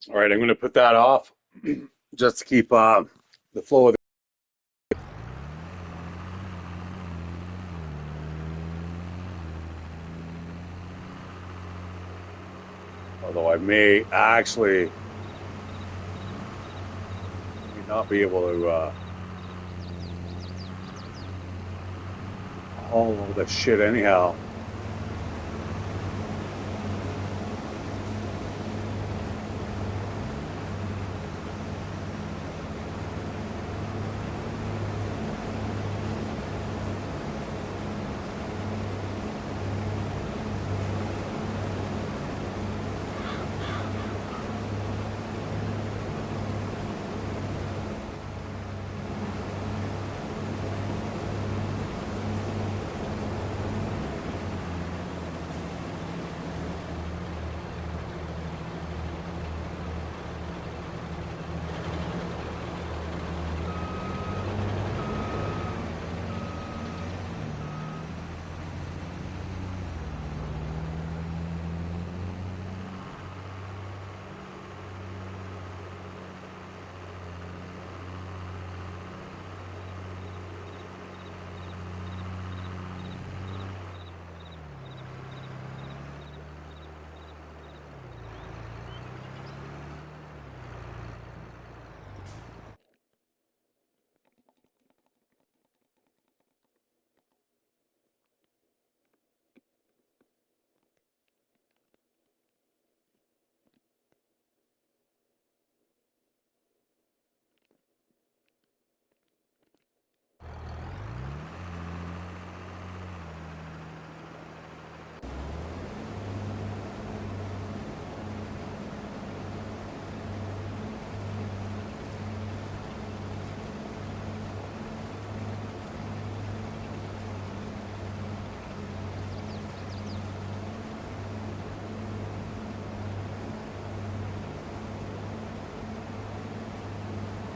All right, I'm going to put that off just to keep the flow of the. Although I may actually not be able to haul all this shit anyhow.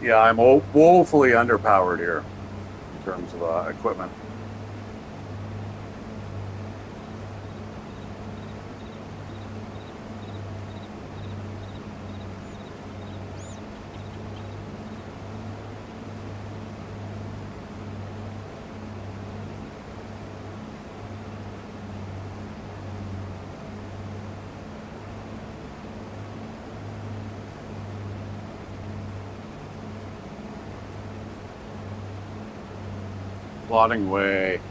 Yeah, I'm woefully underpowered here in terms of equipment. Plotting away,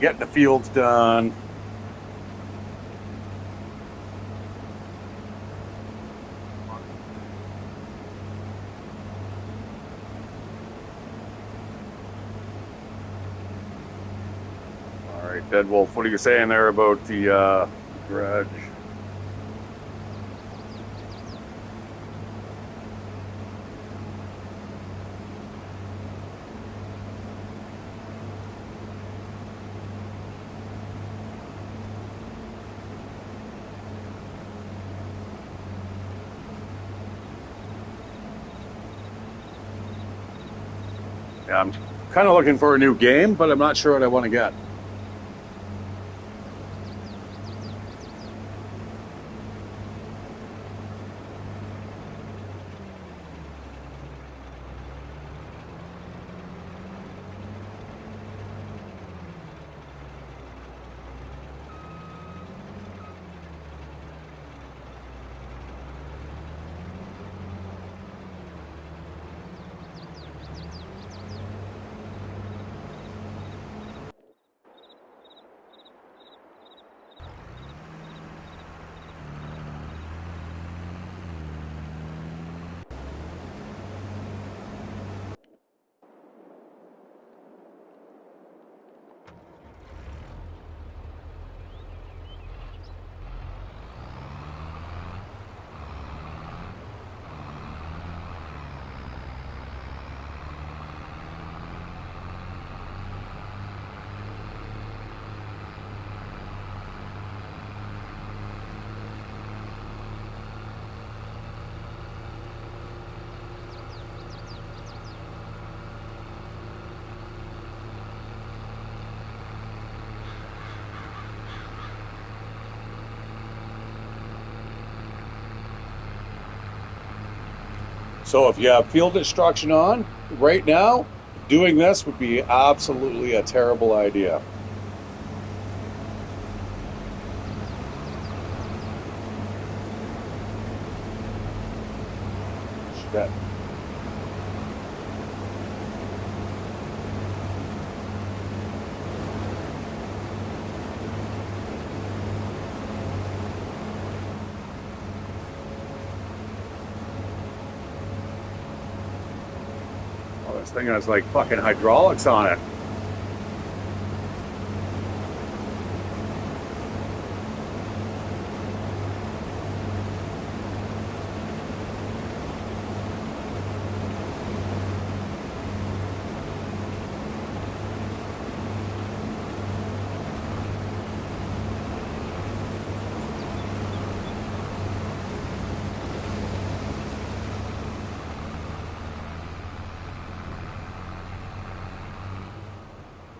getting the fields done. All right, Dead Wolf, what are you saying there about the dredge? Yeah, I'm kind of looking for a new game, but I'm not sure what I want to get. So if you have field destruction on right now, doing this would be absolutely a terrible idea. Shit. Oh, this thing has like fucking hydraulics on it.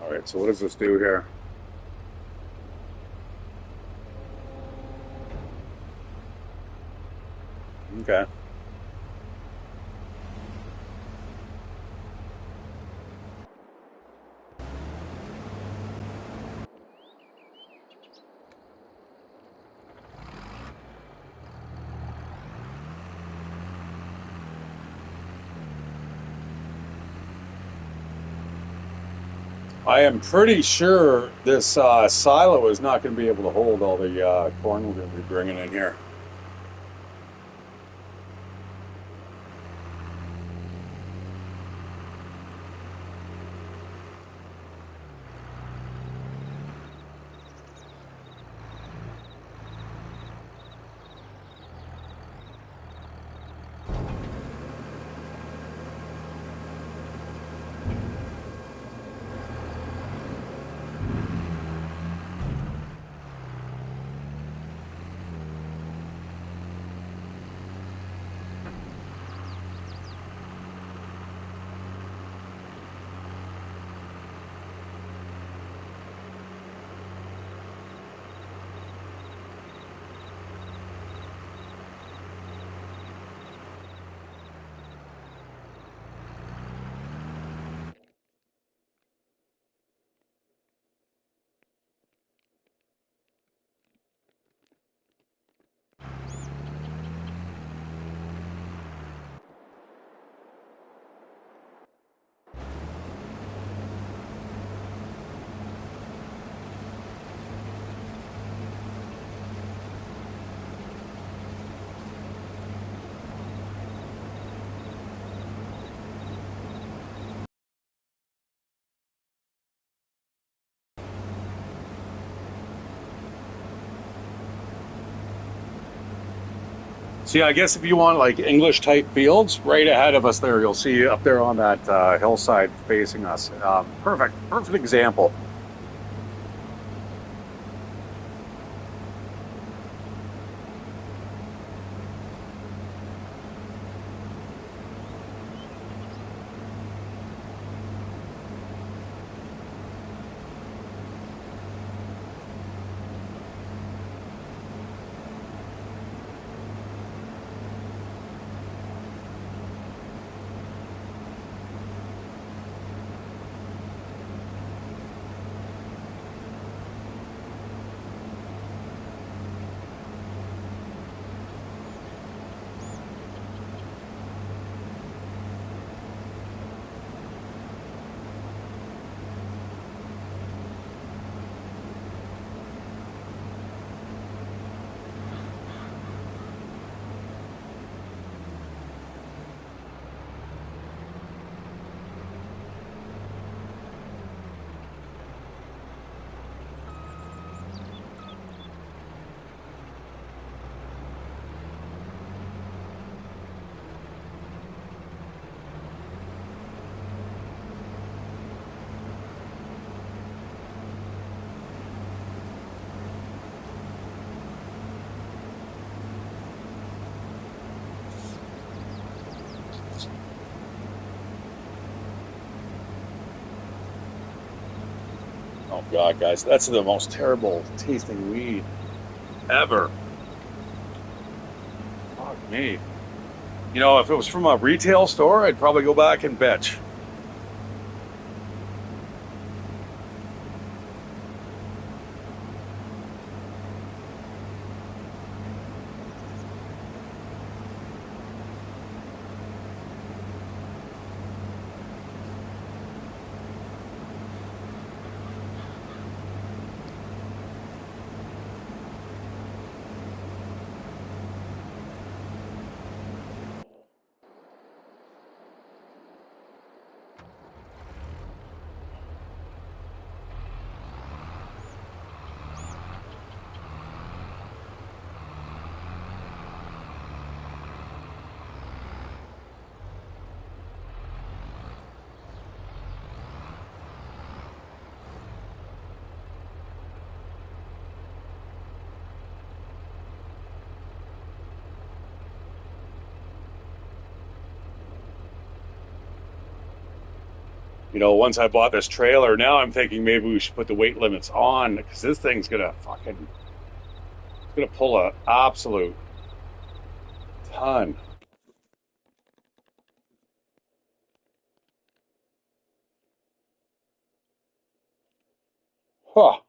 All right, so what does this do here? Okay. I am pretty sure this silo is not going to be able to hold all the corn we're going to be bringing in here. See, I guess if you want like English type fields, right ahead of us there, you'll see up there on that hillside facing us. Perfect example. Oh God, guys, that's the most terrible tasting weed ever. Fuck me. You know, if it was from a retail store, I'd probably go back and bitch. You know, once I bought this trailer, now I'm thinking maybe we should put the weight limits on because this thing's gonna fucking, it's gonna pull a absolute ton. Huh.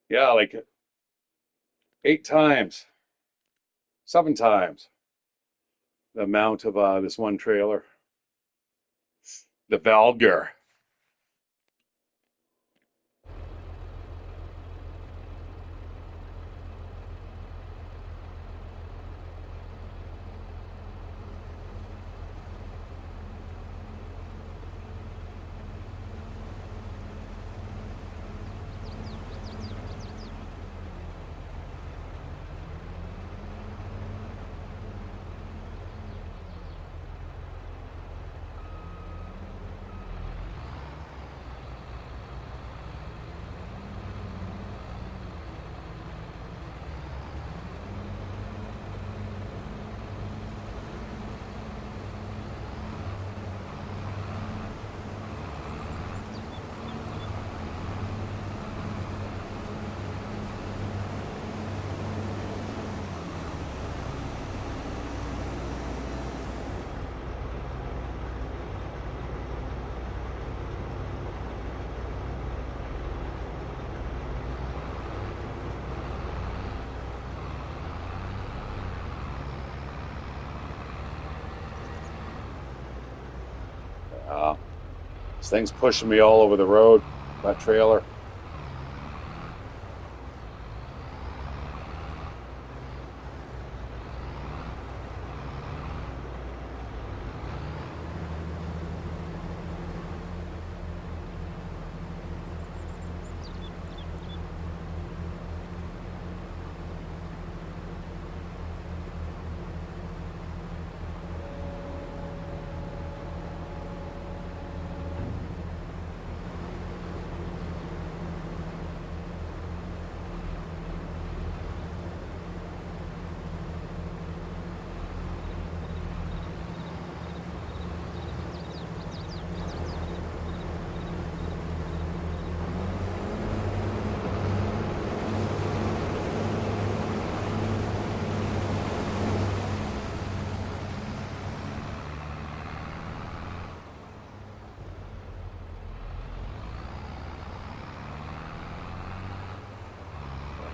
Yeah, like 8 times, 7 times the amount of this one trailer. The Valgar. This thing's pushing me all over the road. That trailer.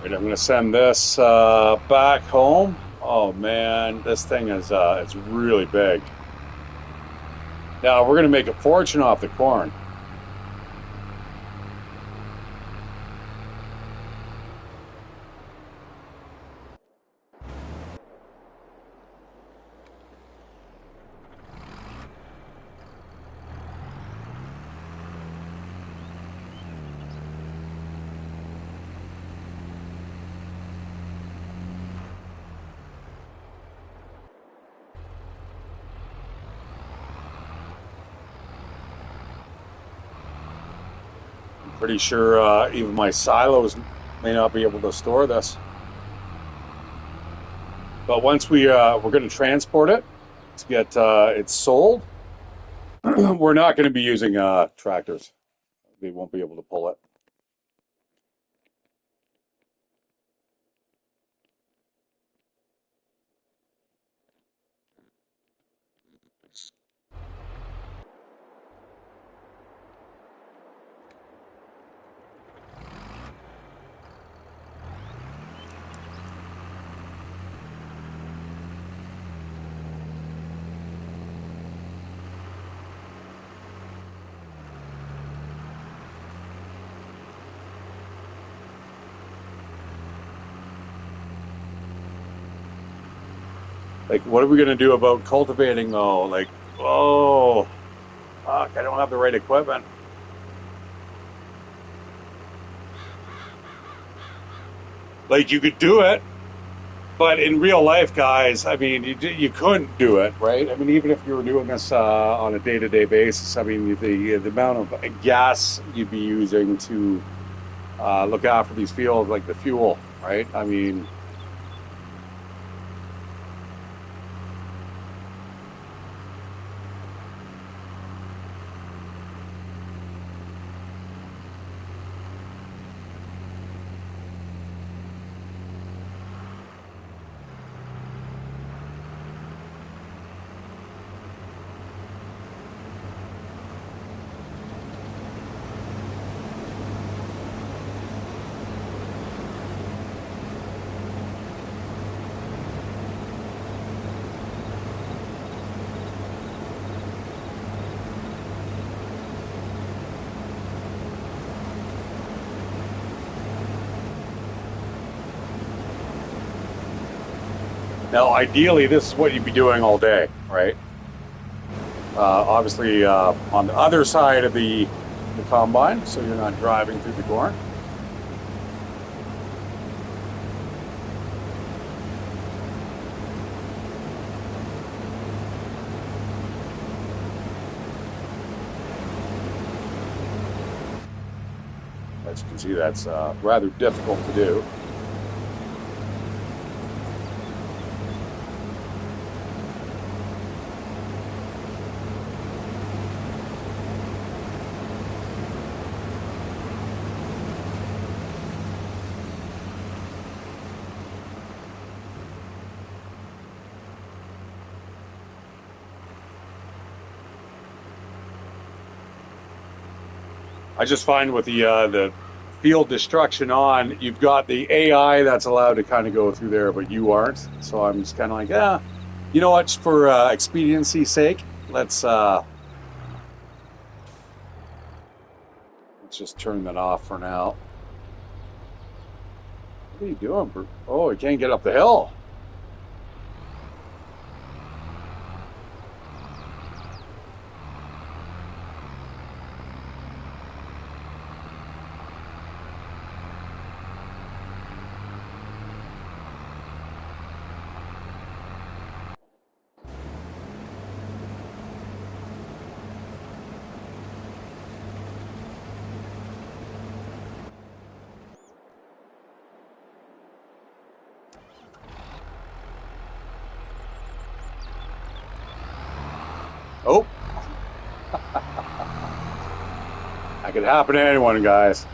Right, I'm going to send this back home. Oh man, this thing is it's really big. Now we're going to make a fortune off the corn. Pretty sure even my silos may not be able to store this. But once we're going to transport it to get it sold, we're not going to be using tractors. They won't be able to pull it. Like, what are we gonna do about cultivating though? Like, oh, fuck, I don't have the right equipment. Like, you could do it, but in real life, guys, I mean, you couldn't do it, right? I mean, even if you were doing this on a day to day basis, I mean, the amount of gas you'd be using to look after these fields, like the fuel, right? I mean, now ideally, this is what you'd be doing all day, right? Obviously, on the other side of the combine, so you're not driving through the corn. As you can see, that's rather difficult to do. I just find with the field destruction on, you've got the AI that's allowed to kind of go through there, but you aren't. So I'm just kind of like, yeah, you know what? For expediency's sake, let's just turn that off for now. What are you doing, bro? Oh, you can't get up the hill. Oh, that could happen to anyone, guys.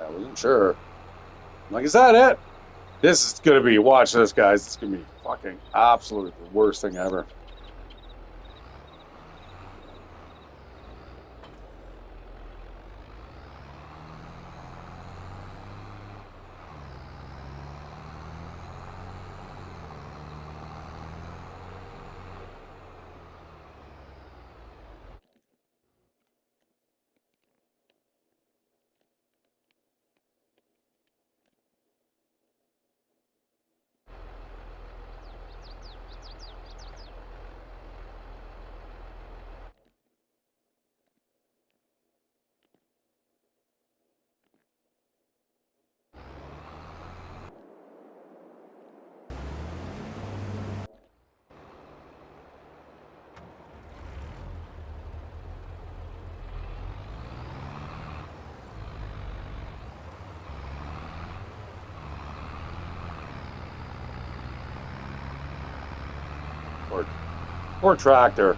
I wasn't sure. I'm like, is that it? This is gonna be. Watch this, guys. It's gonna be fucking absolutely the worst thing ever. Poor tractor.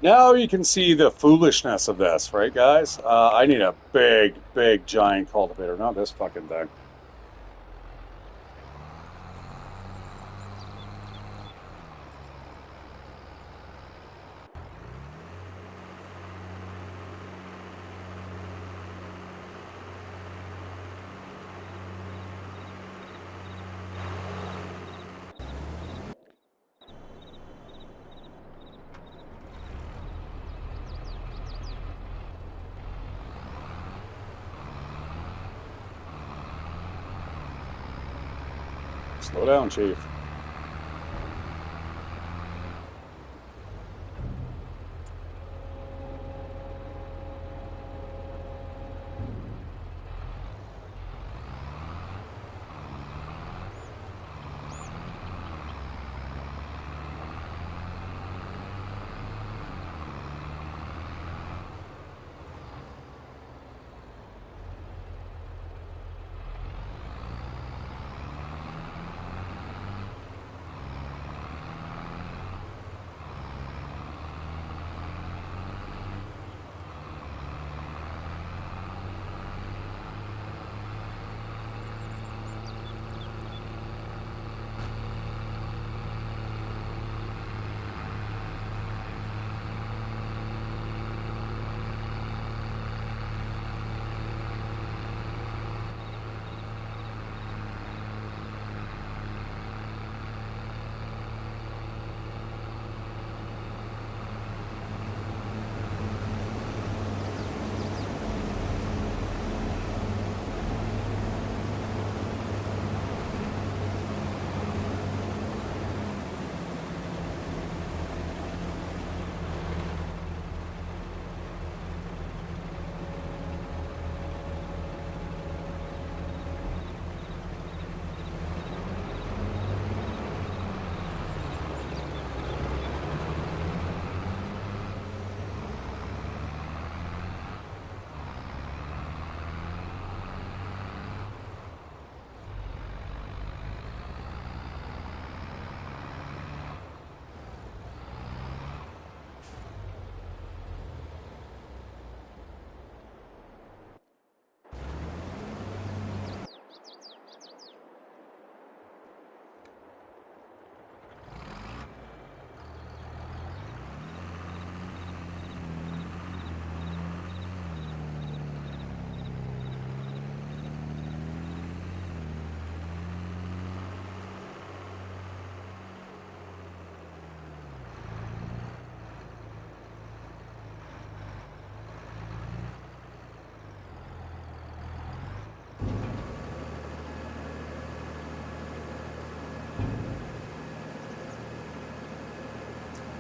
Now you can see the foolishness of this, right, guys? I need a big, giant cultivator, not this fucking thing. Slow down, Chief.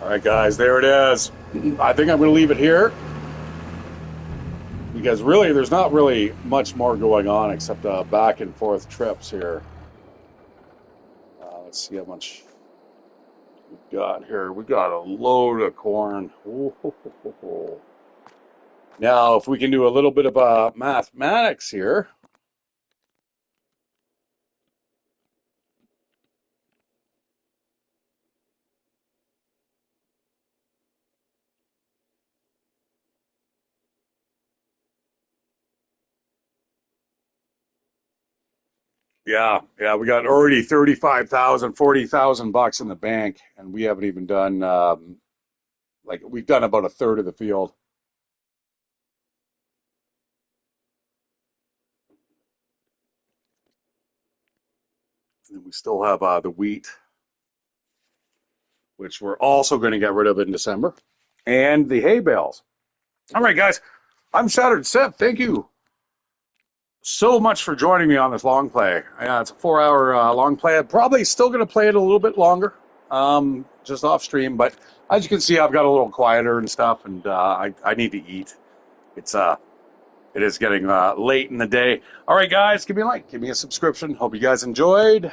All right, guys, there it is. I think I'm going to leave it here because really there's not really much more going on except back and forth trips here. Let's see how much we've got here. We got a load of corn. Ooh. Now, if we can do a little bit of mathematics here. Yeah, we got already 35,000, 40,000 bucks in the bank, and we haven't even done like we've done about a third of the field. And we still have the wheat, which we're also going to get rid of in December, and the hay bales. All right, guys, I'm Shatteredciv. Thank you so much for joining me on this long play. Yeah, it's a 4 hour long play. I'm probably still going to play it a little bit longer, just off stream. But as you can see, I've got a little quieter and stuff, and I need to eat. It is getting late in the day. All right, guys, give me a like, give me a subscription. Hope you guys enjoyed.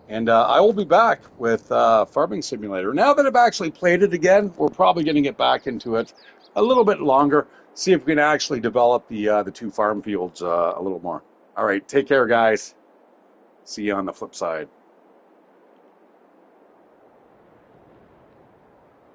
And I will be back with Farming Simulator. Now that I've actually played it again, we're probably going to get back into it a little bit longer. See if we can actually develop the two farm fields a little more. All right, take care, guys. See you on the flip side.